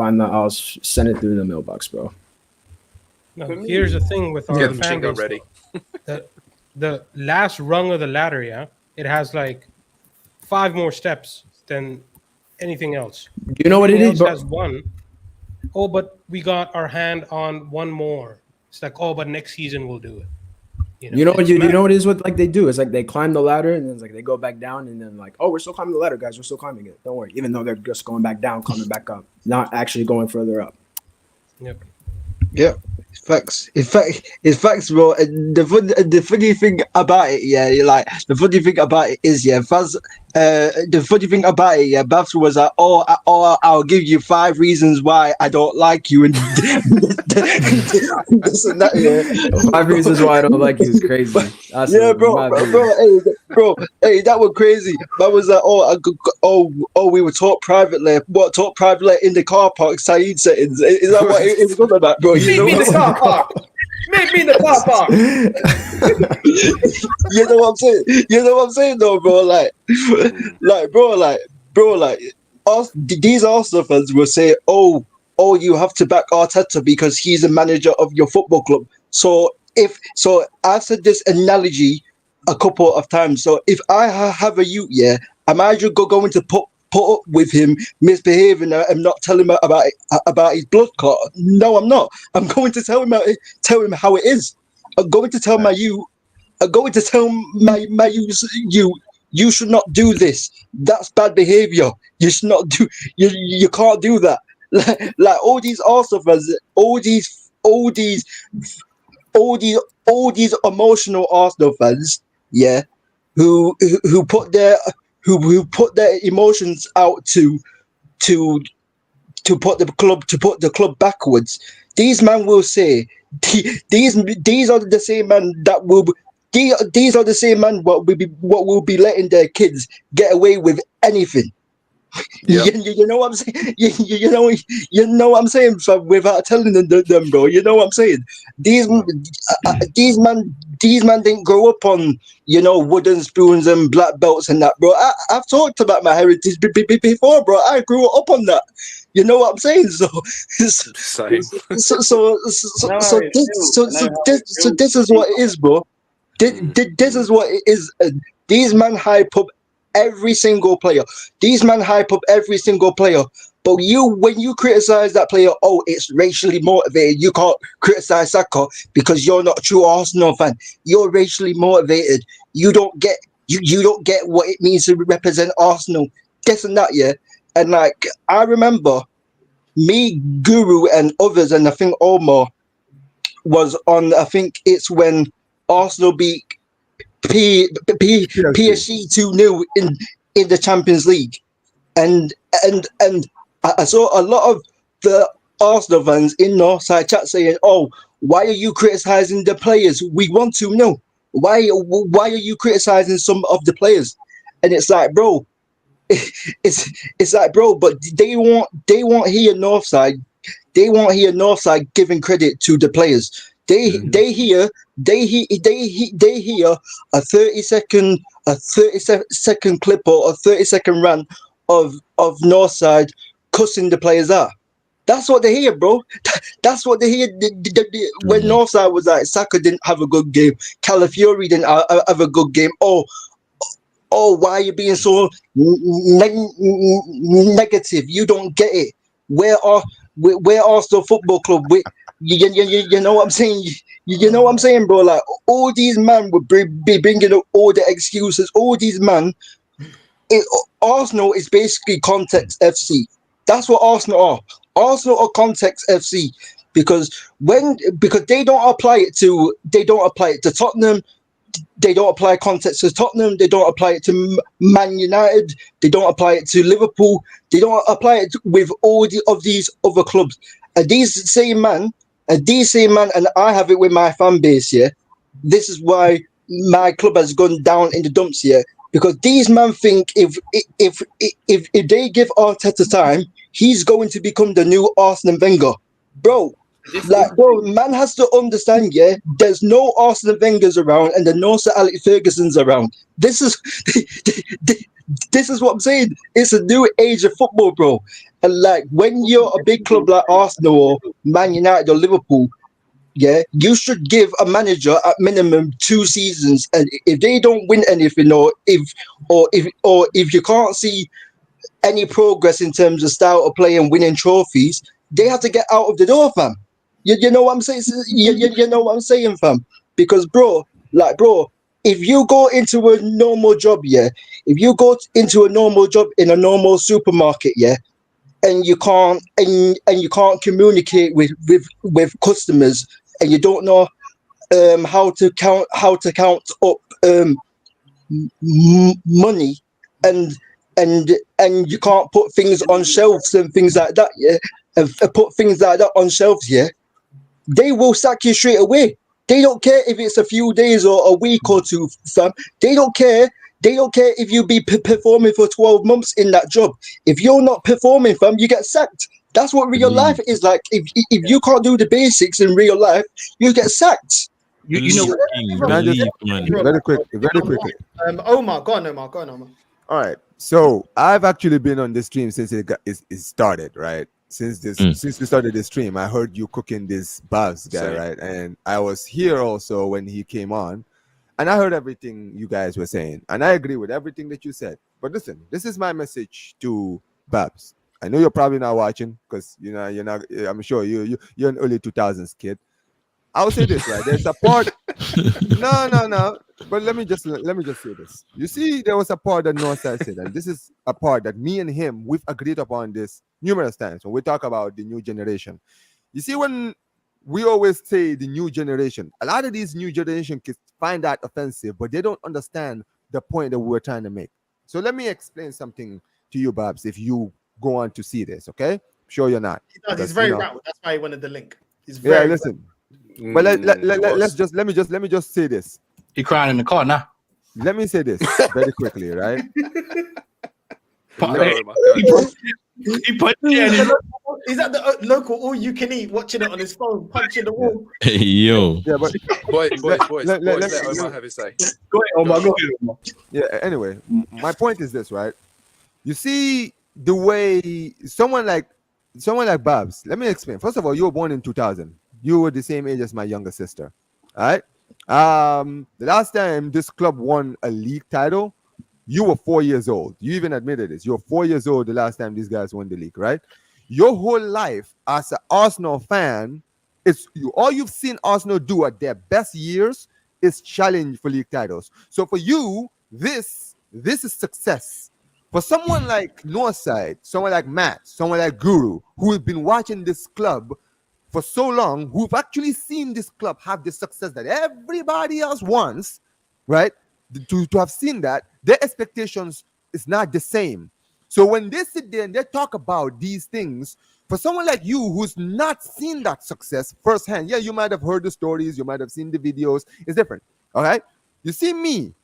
send it through the mailbox, bro. No, here's the thing with our fan base. Ready. The last rung of the ladder, yeah, it has like 5 more steps than anything else. You know what it is, bro? Has one. Oh, but we got our hand on one more. It's like, oh, but next season we'll do it. You know what it is? What like they do? It's like they climb the ladder and then it's like they go back down and then like, oh, we're still climbing the ladder, guys. We're still climbing it. Don't worry. Even though they're just going back down, coming back up, not actually going further up. Yep. Yeah. Facts. In fact, bro. The funny thing about it, yeah, the funny thing about it is, yeah, the funny thing about it, yeah, Bhavs was like, oh, I'll give you 5 reasons why I don't like you, and this and that, yeah. 5 reasons why I don't like you is crazy. That's hey, that was crazy. That was like, we were taught privately. What taught privately in the car park? Saeed settings. Is that what it was about, bro? Meet me in the car park. Meet me in the car park. You know what I'm saying? You know what I'm saying, though, bro. These Arsenal fans will say, "Oh, you have to back Arteta because he's a manager of your football club." So I've said this analogy a couple of times. So if I have a youth, yeah, am I just going to put up with him misbehaving and not tell him about his blood clot? No, I'm not. I'm going to tell him how it is. I'm going to tell my youth. I'm going to tell my youth, you should not do this. That's bad behavior. You should not do. You can't do that. Like all these Arsenal fans, all these emotional Arsenal fans, yeah, who put their emotions out to put the club backwards. These men will say these are the same men that will. These are the same men what will be letting their kids get away with anything. Yep. You know what I'm saying? You know what I'm saying, fam, without telling them, bro. You know what I'm saying? These men didn't grow up on wooden spoons and black belts and that, bro. I've talked about my heritage before, bro. I grew up on that. You know what I'm saying? So this is what it is, bro. This is what it is. These men hype up every single player. But when you criticize that player, oh, it's racially motivated. You can't criticize Saka because you're not a true Arsenal fan. You're racially motivated. You don't get what it means to represent Arsenal. This and that, yeah. And like I remember me, Guru, and others, and I think Omar was on. I think it's when Arsenal beat PSG 2-0 in the Champions League, and I saw a lot of the Arsenal fans in Northside chat saying, "Oh, why are you criticizing the players? We want to know why are you criticizing some of the players?" And it's like, bro, it's like, bro, but they won't hear Northside. They won't hear Northside giving credit to the players. They hear a 30-second clip or a 30-second rant of Northside cussing the players out. That's what they hear, bro. That's what they hear. When Northside was like, Saka didn't have a good game, Calafiori didn't have a good game. Oh, why are you being so negative? You don't get it. Where Arsenal Football Club? You know what I'm saying? You know what I'm saying, bro? Like, all these men would be bringing up all the excuses. All these men. Arsenal is basically Context FC. That's what Arsenal are. Arsenal are Context FC because they don't apply it to Tottenham. They don't apply context to Tottenham. They don't apply it to Man United. They don't apply it to Liverpool. They don't apply it with all of these other clubs. And these same man, and I have it with my fan base. Yeah, this is why my club has gone down in the dumps here. Because these men think if they give Arteta time, he's going to become the new Arsene Wenger, bro. Like, bro, man has to understand, yeah. There's no Arsene Wengers around, and the no Sir Alex Ferguson's around. This is what I'm saying. It's a new age of football, bro. And like, when you're a big club like Arsenal or Man United or Liverpool, yeah, you should give a manager at minimum 2 seasons, and if they don't win anything, or if you can't see any progress in terms of style of play and winning trophies, they have to get out of the door, fam. You know what I'm saying? You know what I'm saying, fam? Because, bro, if you go into a normal job, yeah, if you go into a normal job in a normal supermarket, yeah, and you can't communicate with customers, and you don't know how to count up money, and you can't put things on shelves and things like that, yeah, and put things like that on shelves, yeah, they will sack you straight away. They don't care if it's a few days or a week or two, fam. They don't care. They don't care if you be performing for 12 months in that job. If you're not performing, fam, you get sacked. That's what real life is like. If you can't do the basics in real life, you get sacked. You know what? Very quickly. Omar, go on, Omar. All right. So I've actually been on this stream since it started, right? Since we started this stream, I heard you cooking this Bhavs guy, right? And I was here also when he came on, and I heard everything you guys were saying, and I agree with everything that you said. But listen, this is my message to Bhavs. I know you're probably not watching because you're not. I'm sure you're an early 2000s kid. I'll say this, right? There's a part. No. But let me just say this. You see, there was a part that Northside said, and this is a part that me and him we've agreed upon this numerous times when we talk about the new generation. You see, when we always say the new generation, a lot of these new generation kids find that offensive, but they don't understand the point that we're trying to make. So let me explain something to you, Bhavs, if you go on to see this, okay? I'm sure you're not. He does. He's very rattled. That's why he wanted the link. He's very listen. But let me just say this. He crying in the car now. Let me say this very quickly, right? He put he's at the local all-you-can-eat, watching it on his phone, punching the wall. Hey, yo. Yeah, but boys, let Omar have his say. Go ahead, Omar. Yeah, anyway, my point is this, right? You see the way someone like Bhavs, let me explain. First of all, you were born in 2000. You were the same age as my younger sister. All right? The last time this club won a league title, you were 4 years old. You even admitted this. You're 4 years old the last time these guys won the league, right? Your whole life as an Arsenal fan, all you've seen Arsenal do at their best years is challenge for league titles. So for you, this is success. For someone like Northside, someone like Matt, someone like Guru, who have been watching this club for so long, who've actually seen this club have the success that everybody else wants, right? To have seen that, their expectations is not the same. So when they sit there and they talk about these things, for someone like you who's not seen that success firsthand, yeah, you might have heard the stories, you might have seen the videos, it's different, all right? You see me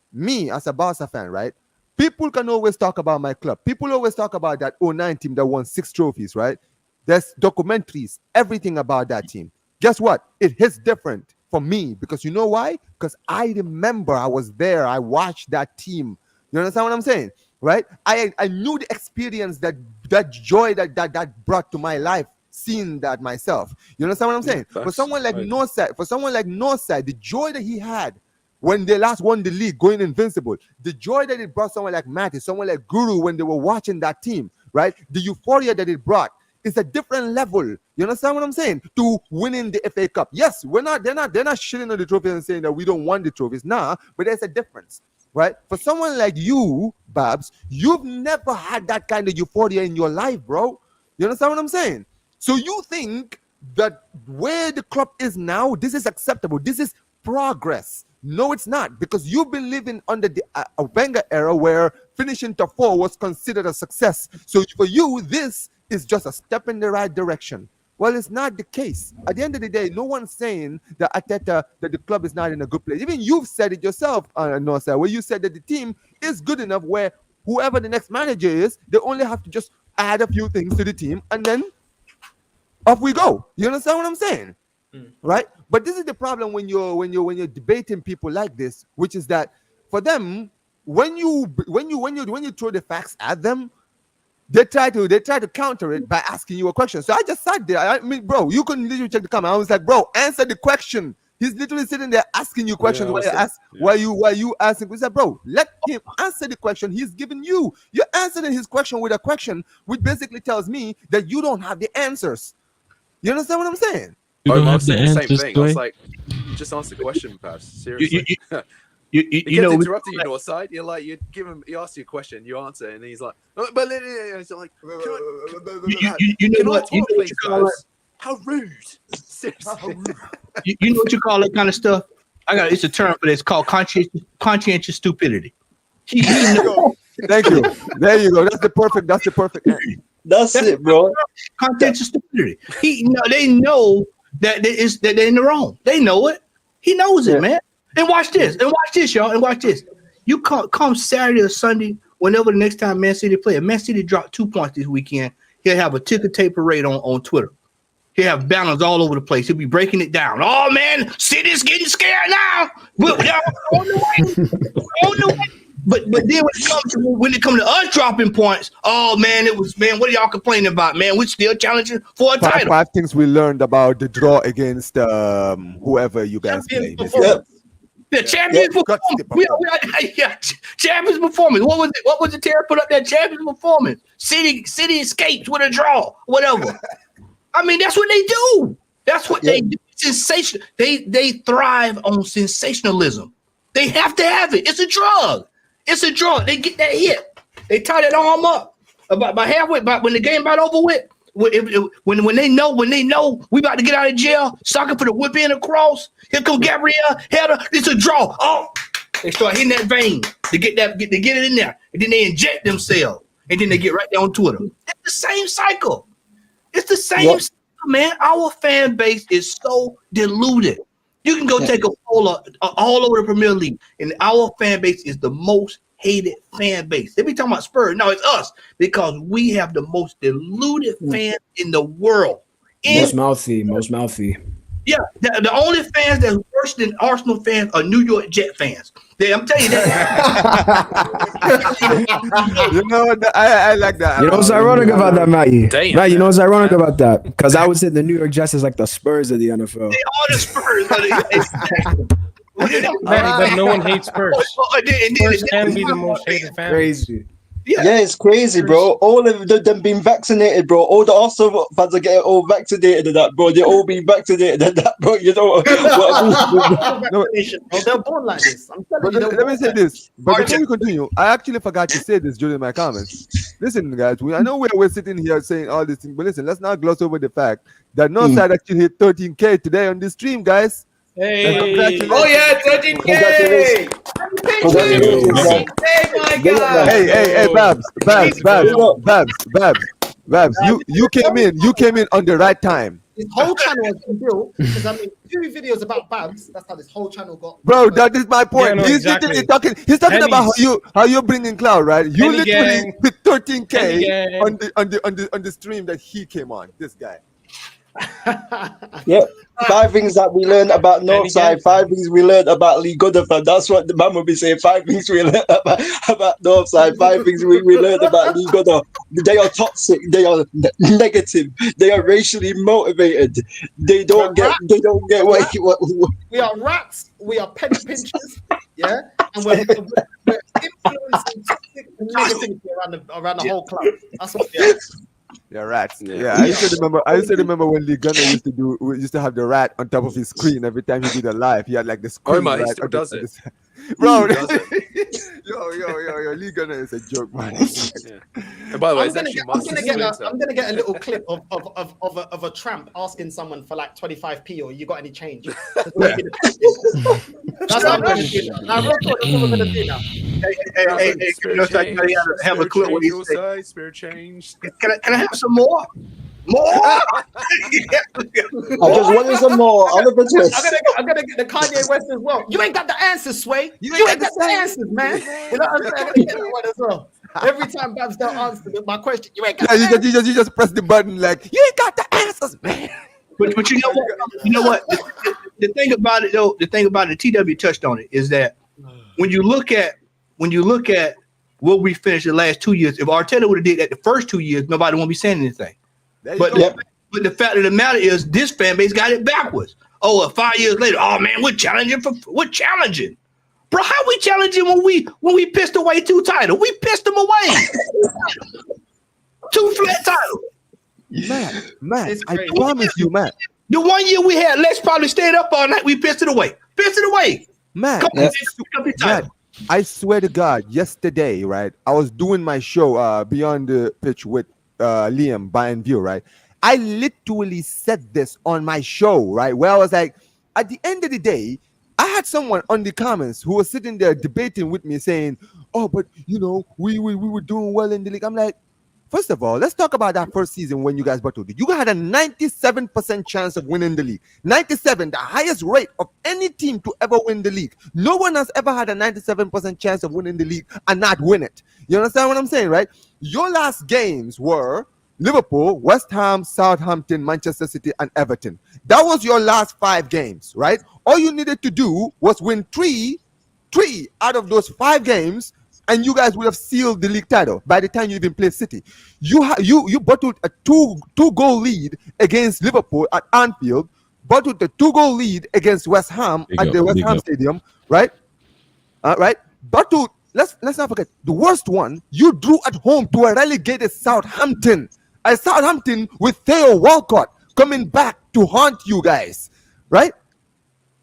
as a Barca fan, right? People can always talk about my club. People always talk about that 09 team that won 6 trophies, right? There's documentaries, everything about that team. Guess what? It hits different for me because you know why? Because I remember I was there. I watched that team. You understand what I'm saying? Right? I knew the experience that joy that brought to my life, seeing that myself. You understand what I'm saying? For someone like Northside, the joy that he had when they last won the league, going invincible, the joy that it brought someone like Matty, someone like Guru when they were watching that team, right? The euphoria that it brought is a different level. You understand what I'm saying? To winning the FA Cup. Yes, they're not shitting on the trophies and saying that we don't want the trophies. Nah, but there's a difference, right? For someone like you, Bhavs, you've never had that kind of euphoria in your life, bro. You understand what I'm saying? So you think that where the club is now, this is acceptable. This is progress. No, it's not, because you've been living under the Wenger era where finishing top 4 was considered a success. So for you, this is just a step in the right direction. Well, it's not the case. At the end of the day, no one's saying that Arteta, that the club is not in a good place. Even you've said it yourself, Northside, where you said that the team is good enough where whoever the next manager is, they only have to just add a few things to the team and then off we go. You understand what I'm saying? Right? But this is the problem when you're debating people like this, which is that for them, when you throw the facts at them, they try to counter it by asking you a question. So I just sat there. I mean, bro, you couldn't literally check the comment. I was like, bro, answer the question. He's literally sitting there asking you questions. Why you asking? We said, bro, let him answer the question he's giving you. You're answering his question with a question, which basically tells me that you don't have the answers. You understand what I'm saying? I was saying the same thing. I was like, just answer the question, Bhavs. Seriously. He kept interrupting you, Northside. You're like, you give him, he asks you a question, you answer, and he's like, but it's like, you know what you call it? How rude! Seriously. You know what you call that kind of stuff? It's a term for this. It's called conscientious stupidity. Thank you. There you go. That's the perfect. That's it, bro. Conscientious stupidity. They know that they're in the wrong. They know it. He knows it, man. And watch this, y'all. And watch this. You come Saturday or Sunday, whenever the next time Man City play. Man City dropped 2 points this weekend. He'll have a ticker tape parade on Twitter. He'll have banners all over the place. He'll be breaking it down. Oh man, City's getting scared now. But on the way. But then when it comes to us dropping points, oh man, what are y'all complaining about, man? We're still challenging for a title. 5 things we learned about the draw against whoever you guys play. The champions performance. Champions performance. What was the Terry put up there? Champions performance. City escapes with a draw. Whatever. I mean, that's what they do. That's what they do. Sensation. They thrive on sensationalism. They have to have it. It's a drug. They get that hit. They tie that arm up about halfway. About when the game about over with. When they know we about to get out of jail, soccer for the whip in across. Here come Gabriel header. It's a draw. Oh, they start hitting that vein to get it in there, and then they inject themselves, and then they get right there on Twitter. It's the same cycle. It's the same cycle, man. Our fan base is so diluted. You can go take a poll all over the Premier League, and our fan base is the most hated fan base. They be talking about Spurs. No, it's us, because we have the most diluted fans in the world. Most mouthy. Yeah, the only fans that's worse than Arsenal fans are New York Jet fans. I'm telling you that. You know what? I like that. You know what's ironic about that, Matty? Matt, you know what's ironic about that? Because I would say the New York Jets is like the Spurs of the NFL. They are the Spurs. But no one hates Spurs. Spurs can be the most hated fan. Crazy. Yeah, it's crazy, bro. All of them being vaccinated, bro. All the Arsenal fans are getting all vaccinated and that, bro. They're all being vaccinated and that, bro. You know what I mean? Vaccination, bro. They're born like this. I'm telling But you. let me say this. But before we continue, I actually forgot to say this during my comments. Listen, guys, I know we're sitting here saying all these things, but listen, let's not gloss over the fact that Northside actually hit 13K today on this stream, guys. Hey! Oh yeah, 13K! Hey, my God! Hey, Bhavs, you came in on the right time. This whole channel has been built because I mean 2 videos about Bhavs. That's how this whole channel got. Bro, that is my point. Yeah, no, He's exactly. literally talking. He's talking about how you're bringing cloud, right? You Penny literally gang. hit 13K Penny gang. on the stream that he came on. This guy. Yeah. 5 things that we learned about Northside, 5 things we learned about Lee Goodafam. That's what the man will be saying. 5 things we learned about Northside, 5 things we learned about Lee Goodafam. They are toxic, they are negative, they are racially motivated. They don't get what We are rats, we are penny pinchers, yeah, and we're influencing toxic negativity around the whole club. That's what we are. Yeah, rats. Yeah, I used to remember when Lee Gunner used to have the rat on top of his screen every time he did a live. He had like the screen. Oh my, he rat still does it. Bro, yo, Lee Gunner is a joke, man. Yeah. And by the way, I'm gonna get a little clip of a tramp asking someone for like 25p or you got any change. That's what I'm gonna do now. Now, real talk, that's what we're gonna do now. Hey, you know, I gotta have a clip where he says, spare change. Can I have some more? More? I just wanted some more. I'm gonna get the Kanye West as well. You ain't got the answers, Sway. You ain't got the answers, man. You know what I'm saying? I'm gonna get that one as well. Every time Bhavs don't answer my question, you ain't got the answers. You just press the button like you ain't got the answers, man. But you know what? The thing about it though, TW touched on it, is that when you look at what we finished the last 2 years, if Arteta would have did that the first 2 years, nobody won't be saying anything. But the fact of the matter is, this fan base got it backwards. Oh, 5 years later, oh man, we're challenging. Bro, how we challenging when we pissed away 2 titles? We pissed them away. 2 flat titles. Matt, I promise you, Matt. The 1 year we had, let's probably stayed up all night. We pissed it away. Matt, I swear to God, yesterday, right? I was doing my show, Beyond the Pitch with Liam by and View, right? I literally said this on my show, right? Where I was like, at the end of the day, I had someone on the comments who was sitting there debating with me saying, oh, but you know, we were doing well in the league. I'm like, first of all, let's talk about that first season when you guys battled it. You had a 97% chance of winning the league. 97, the highest rate of any team to ever win the league. No one has ever had a 97% chance of winning the league and not win it. You understand what I'm saying, right? Your last games were Liverpool, West Ham, Southampton, Manchester City, and Everton. That was your last 5 games, right? All you needed to do was win three out of those 5 games, and you guys would have sealed the league title by the time you even played City. You bottled a two goal lead against Liverpool at Anfield, bottled the 2-goal lead against West Ham at the West Ham Stadium, right? Right? Bottled. Let's not forget the worst one. You drew at home to a relegated Southampton. A Southampton with Theo Walcott coming back to haunt you guys, right?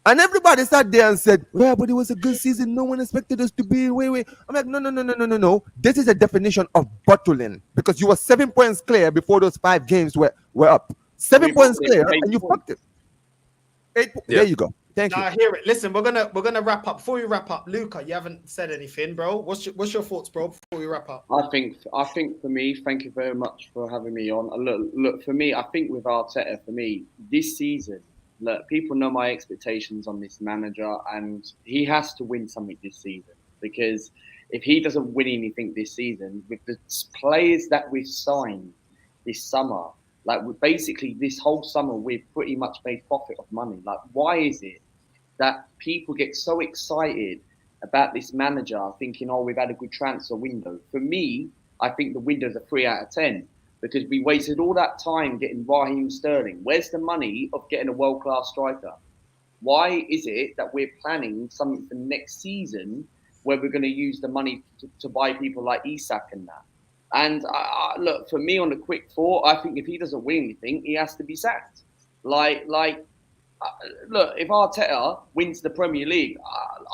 And everybody sat there and said, well, but it was a good season. No one expected us to be way. I'm like, no. This is a definition of bottling, because you were 7 points clear before those 5 games were up. 7 points clear, and you fucked it. 8 There you go. Thank you. I hear it. Listen, we're gonna wrap up. Before we wrap up, Luca, you haven't said anything, bro. What's your thoughts, bro? Before we wrap up, I think for me, thank you very much for having me on. Look for me, I think with Arteta, for me this season, look, people know my expectations on this manager, and he has to win something this season, because if he doesn't win anything this season, with the players that we've signed this summer, like basically this whole summer, we've pretty much made profit of money. Like, why is it that people get so excited about this manager thinking, oh, we've had a good transfer window? For me, I think the window's a 3 out of 10, because we wasted all that time getting Raheem Sterling. Where's the money of getting a world-class striker? Why is it that we're planning something for next season where we're going to use the money to buy people like Isak and that? And look, for me, on a quick thought, I think if he doesn't win anything, he has to be sacked. Look, if Arteta wins the Premier League,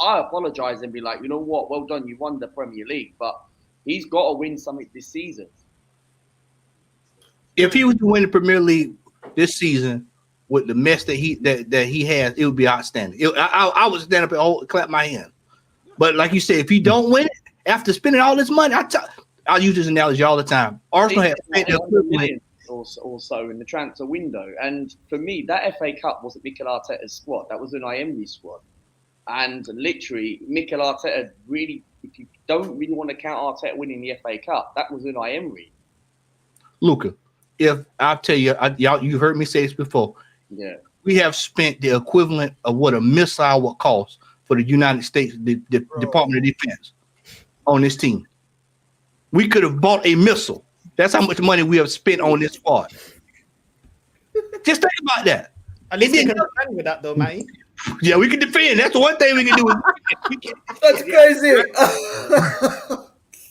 I apologise and be like, you know what, well done, you won the Premier League, but he's got to win something this season. If he was to win the Premier League this season with the mess that he has, it would be outstanding. I would stand up and clap my hand. But like you said, if he don't win it after spending all this money, I use this analogy all the time. Arsenal has spent the equivalent also in the transfer window, and for me, that FA Cup wasn't Mikel Arteta's squad. That was Unai Emery's squad, and literally, Mikel Arteta really, if you don't really want to count Arteta winning the FA Cup, that was Unai Emery. Luca, if I'll tell you, y'all, you heard me say this before. Yeah, we have spent the equivalent of what a missile would cost for the United States Department of Defense on this team. We could have bought a missile. That's how much money we have spent on this squad. Just think about that. At least we can defend with that, though, Matty. Yeah, we can defend. That's the one thing we can do. That's crazy.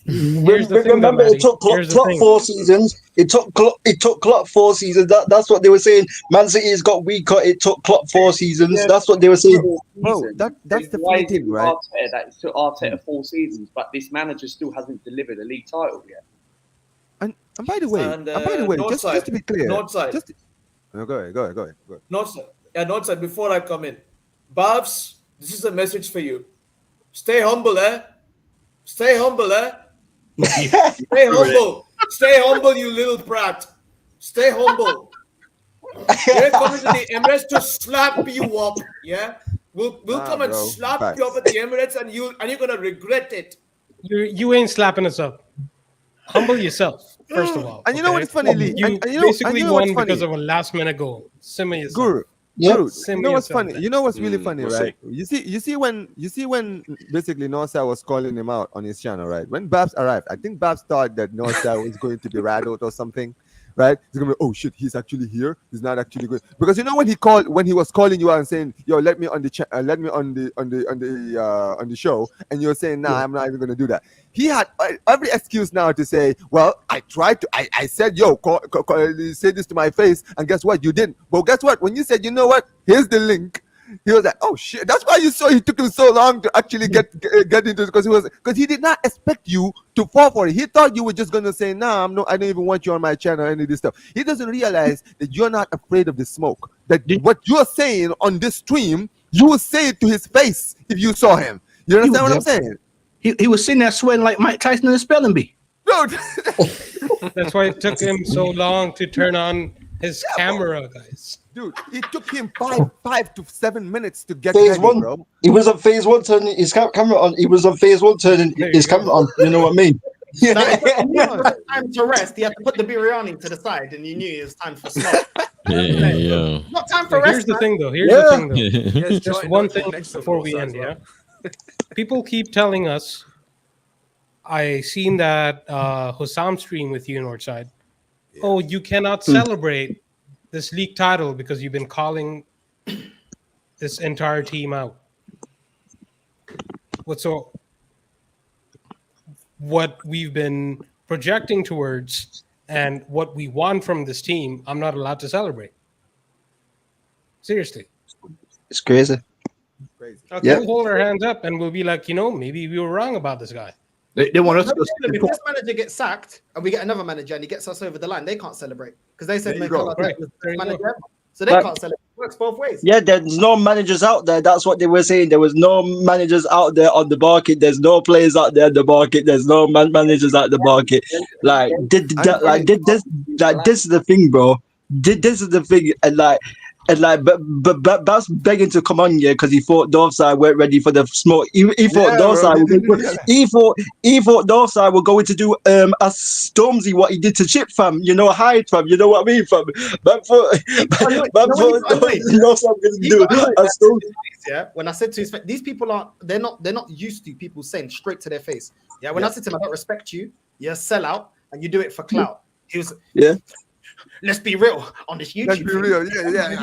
Remember, it took Klopp 4 seasons. It took Klopp 4 seasons. That's what they were saying. Man City has got weaker. It took Klopp 4 seasons. Yeah, that's what they were saying. Bro, that's the funny thing, right? That it took Arteta 4 seasons, but this manager still hasn't delivered a league title yet. And by the way, just to be clear, Northside. Go ahead. Northside, before I come in, Bhavs, this is a message for you. Stay humble, eh? Stay humble, eh? Stay humble. Stay humble, you little brat. Stay humble. We're coming to the Emirates to slap you up, yeah? We'll come and slap you up at the Emirates, and you're gonna regret it. You ain't slapping us up. Humble yourself, first of all. And you know what is funny, Lee? You basically won because of a last-minute goal. Simmer yourself. Guru, you know what's funny? Then. You know what's really funny, right? You see when basically Northside was calling him out on his channel, right? When Bhavs arrived, I think Bhavs thought that Northside was going to be rattled or something, right? He's gonna be, oh shit, he's actually here. He's not actually good, because you know when he was calling you out and saying, yo, let me on the show, and you're saying, nah, I'm not even gonna do that. He had every excuse now to say, well, I tried to, I said, yo, say this to my face, and guess what? You didn't. But guess what? When you said, you know what? Here's the link. He was like, oh shit. That's why you saw he took him so long to actually get into it, because he did not expect you to fall for it. He thought you were just gonna say, nah, I don't even want you on my channel, any of this stuff. He doesn't realize that you're not afraid of the smoke. That what you're saying on this stream, you will say it to his face if you saw him. You understand what I'm saying? He was sitting there sweating like Mike Tyson in the spelling bee. Dude. That's why it took him so long to turn on his camera, guys. Dude, it took him 5 to 7 minutes to get phase ready, one, bro. He was on phase 1 turning his camera on. He was on phase 1 turning his camera on. You know what I mean? Time to rest. He had to put the biryani to the side, and you knew it was time for smoke. Yeah. Not time for rest. Here's the thing, though. Just one thing before we end. Yeah. People keep telling us. I seen that Hussam stream with you, Northside. Yeah. Oh, you cannot celebrate this league title because you've been calling this entire team out. What we've been projecting towards and what we want from this team, I'm not allowed to celebrate. Seriously. It's crazy. Okay, we'll hold our hands up and we'll be like, maybe we were wrong about this guy. They want us to. If this manager gets sacked and we get another manager and he gets us over the line, they can't celebrate because they said manager, so they can't celebrate. It works both ways. Yeah, there's no managers out there. That's what they were saying. There was no managers out there on the market. There's no players out there on the market. There's no managers out the market. This is the thing, bro. This is the thing, but Bhavs begging to come on, because he thought Northside weren't ready for the smoke. He thought Northside were going to do a Stormzy what he did to Chip, fam. Hide, fam. You know what I mean, fam. Yeah. When I said to his face, these people they're not used to people saying straight to their face. Yeah. When I said to him, I don't respect you. You're a sellout, and you do it for clout. He was let's be real on this YouTube. Let's be real. Yeah.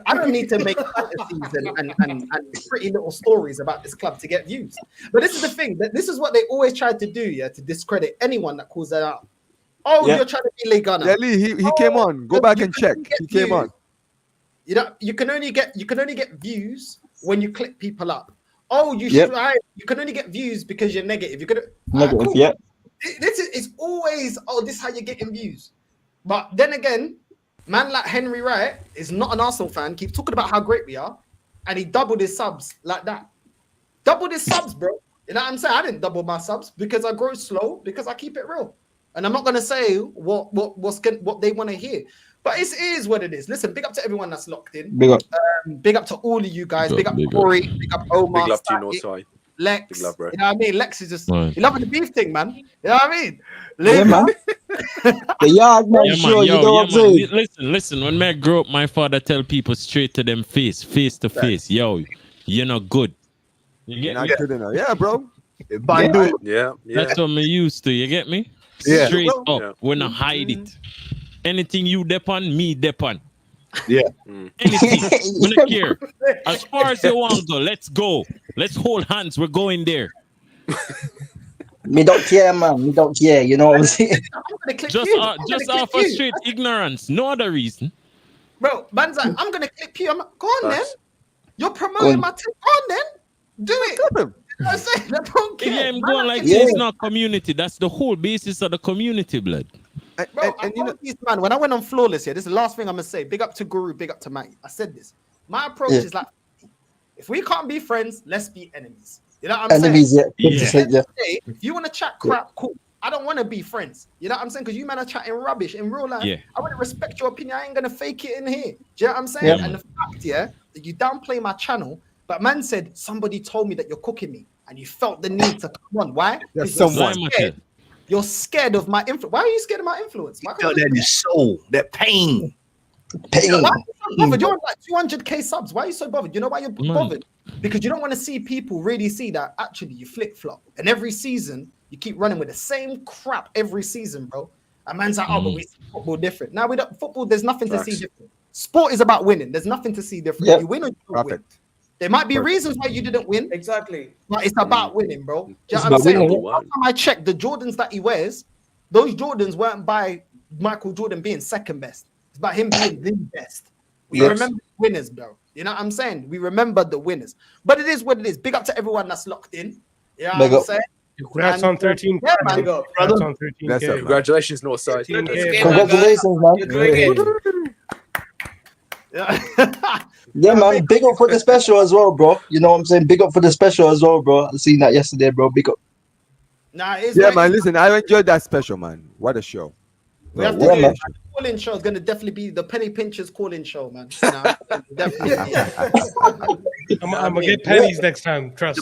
I don't need to make fantasies and pretty little stories about this club to get views. But this is the thing. That this is what they always tried to do, to discredit anyone that calls that out. Oh, you're trying to be League Gunner. Yeah, Lee, he came on. Go back and check. He came on. You know, you can only get views when you click people up. Oh, you can only get views because you're negative. You're gonna Negative, yeah. This is always this is how you're getting views. But then again, man like Henry Wright is not an Arsenal fan. Keeps talking about how great we are, and he doubled his subs like that. Doubled his subs, bro. You know what I'm saying? I didn't double my subs because I grow slow because I keep it real. And I'm not gonna say what they want to hear, but it is what it is. Listen, big up to everyone that's locked in. Big up. Big up to all of you guys. Big up Corey. Big up Omar. Big love to you, Northside. Lex. Big love, bro. You know what I mean? Lex is just he loving the beef thing, man. You know what I mean? Yeah, man. The yard man, sure, you know what I'm saying? Listen. When I grow up, my father tell people straight to them face to face. Yo, you're not good. You're not good enough. Yeah, bro. Yeah. That's what I'm used to. You get me? Yeah. Straight up. We're not hide it. Anything you dep on, me dep on. Yeah. Anything. We don't care. As far as you want to go, let's go. Let's hold hands. We're going there. Me don't care, man. Me don't care. You know what I'm saying? Just off of straight ignorance. No other reason. Bro, man's like, I'm gonna clip you. Go on then. You're promoting my team. Go on then. Do it. Clip him. I say, I don't care. Yeah, I'm going like this. It's not community. That's the whole basis of the community, blood. Bro, man, when I went on Flawless here, this is the last thing I'm gonna say. Big up to Guru, big up to Mike. I said this. My approach is like, if we can't be friends, let's be enemies. You know what I'm saying? If you want to chat crap, cool. I don't want to be friends. You know what I'm saying? Because you man are chatting rubbish in real life. I want to respect your opinion. I ain't gonna fake it in here. Do you know what I'm saying? And the fact, that you downplay my channel, but man said somebody told me that you're cooking me, and you felt the need to come on. Why? There's someone. You're scared of my influence. Why are you scared of my influence? You felt that in your soul, that pain. Why are you so bothered? You're on like 200k subs. Why are you so bothered? You know why you're bothered? Because you don't want to see people really see that actually you flip flop. And every season you keep running with the same crap every season, bro. And man's like, but we see football different. Now we don't football. There's nothing to see different. Sport is about winning. There's nothing to see different. You win or you don't win. There might be reasons why you didn't win. Exactly. But it's about winning, bro. Do you know what I'm saying? Last time I checked, the Jordans that he wears, those Jordans weren't by Michael Jordan being second best. It's about him being the best. We remember the winners, bro. You know what I'm saying? We remember the winners. But it is what it is. Big up to everyone that's locked in. You know what I'm saying? Congrats on 13. Yeah, man. Congrats on 13K. Congratulations, Northside. Congratulations, man. Yeah, man. Big up for the special as well, bro. You know what I'm saying? Big up for the special as well, bro. I seen that yesterday, bro. Big up. Man. Listen, I enjoyed that special, man. What a show. We have to do a call-in show. It's going to definitely be the Penny Pinchers call-in show, man. You know, definitely. I'm going to get pennies next time. Trust.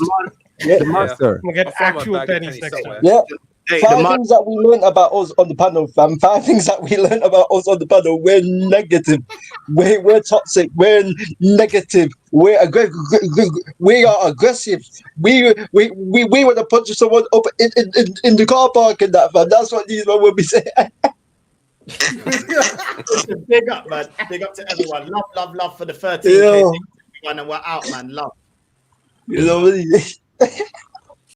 The monster. I'm going to get actual pennies next time. Yeah. 5 things that we learned about us on the panel, fam. 5 things that we learned about us on the panel. We're negative. We're toxic. We're negative. We are aggressive. We want to punch someone up in the car park and that, fam. That's what these men will be saying. Big up, man. Big up to everyone. Love for the 13K. And we're out, man. Love. You know what I mean?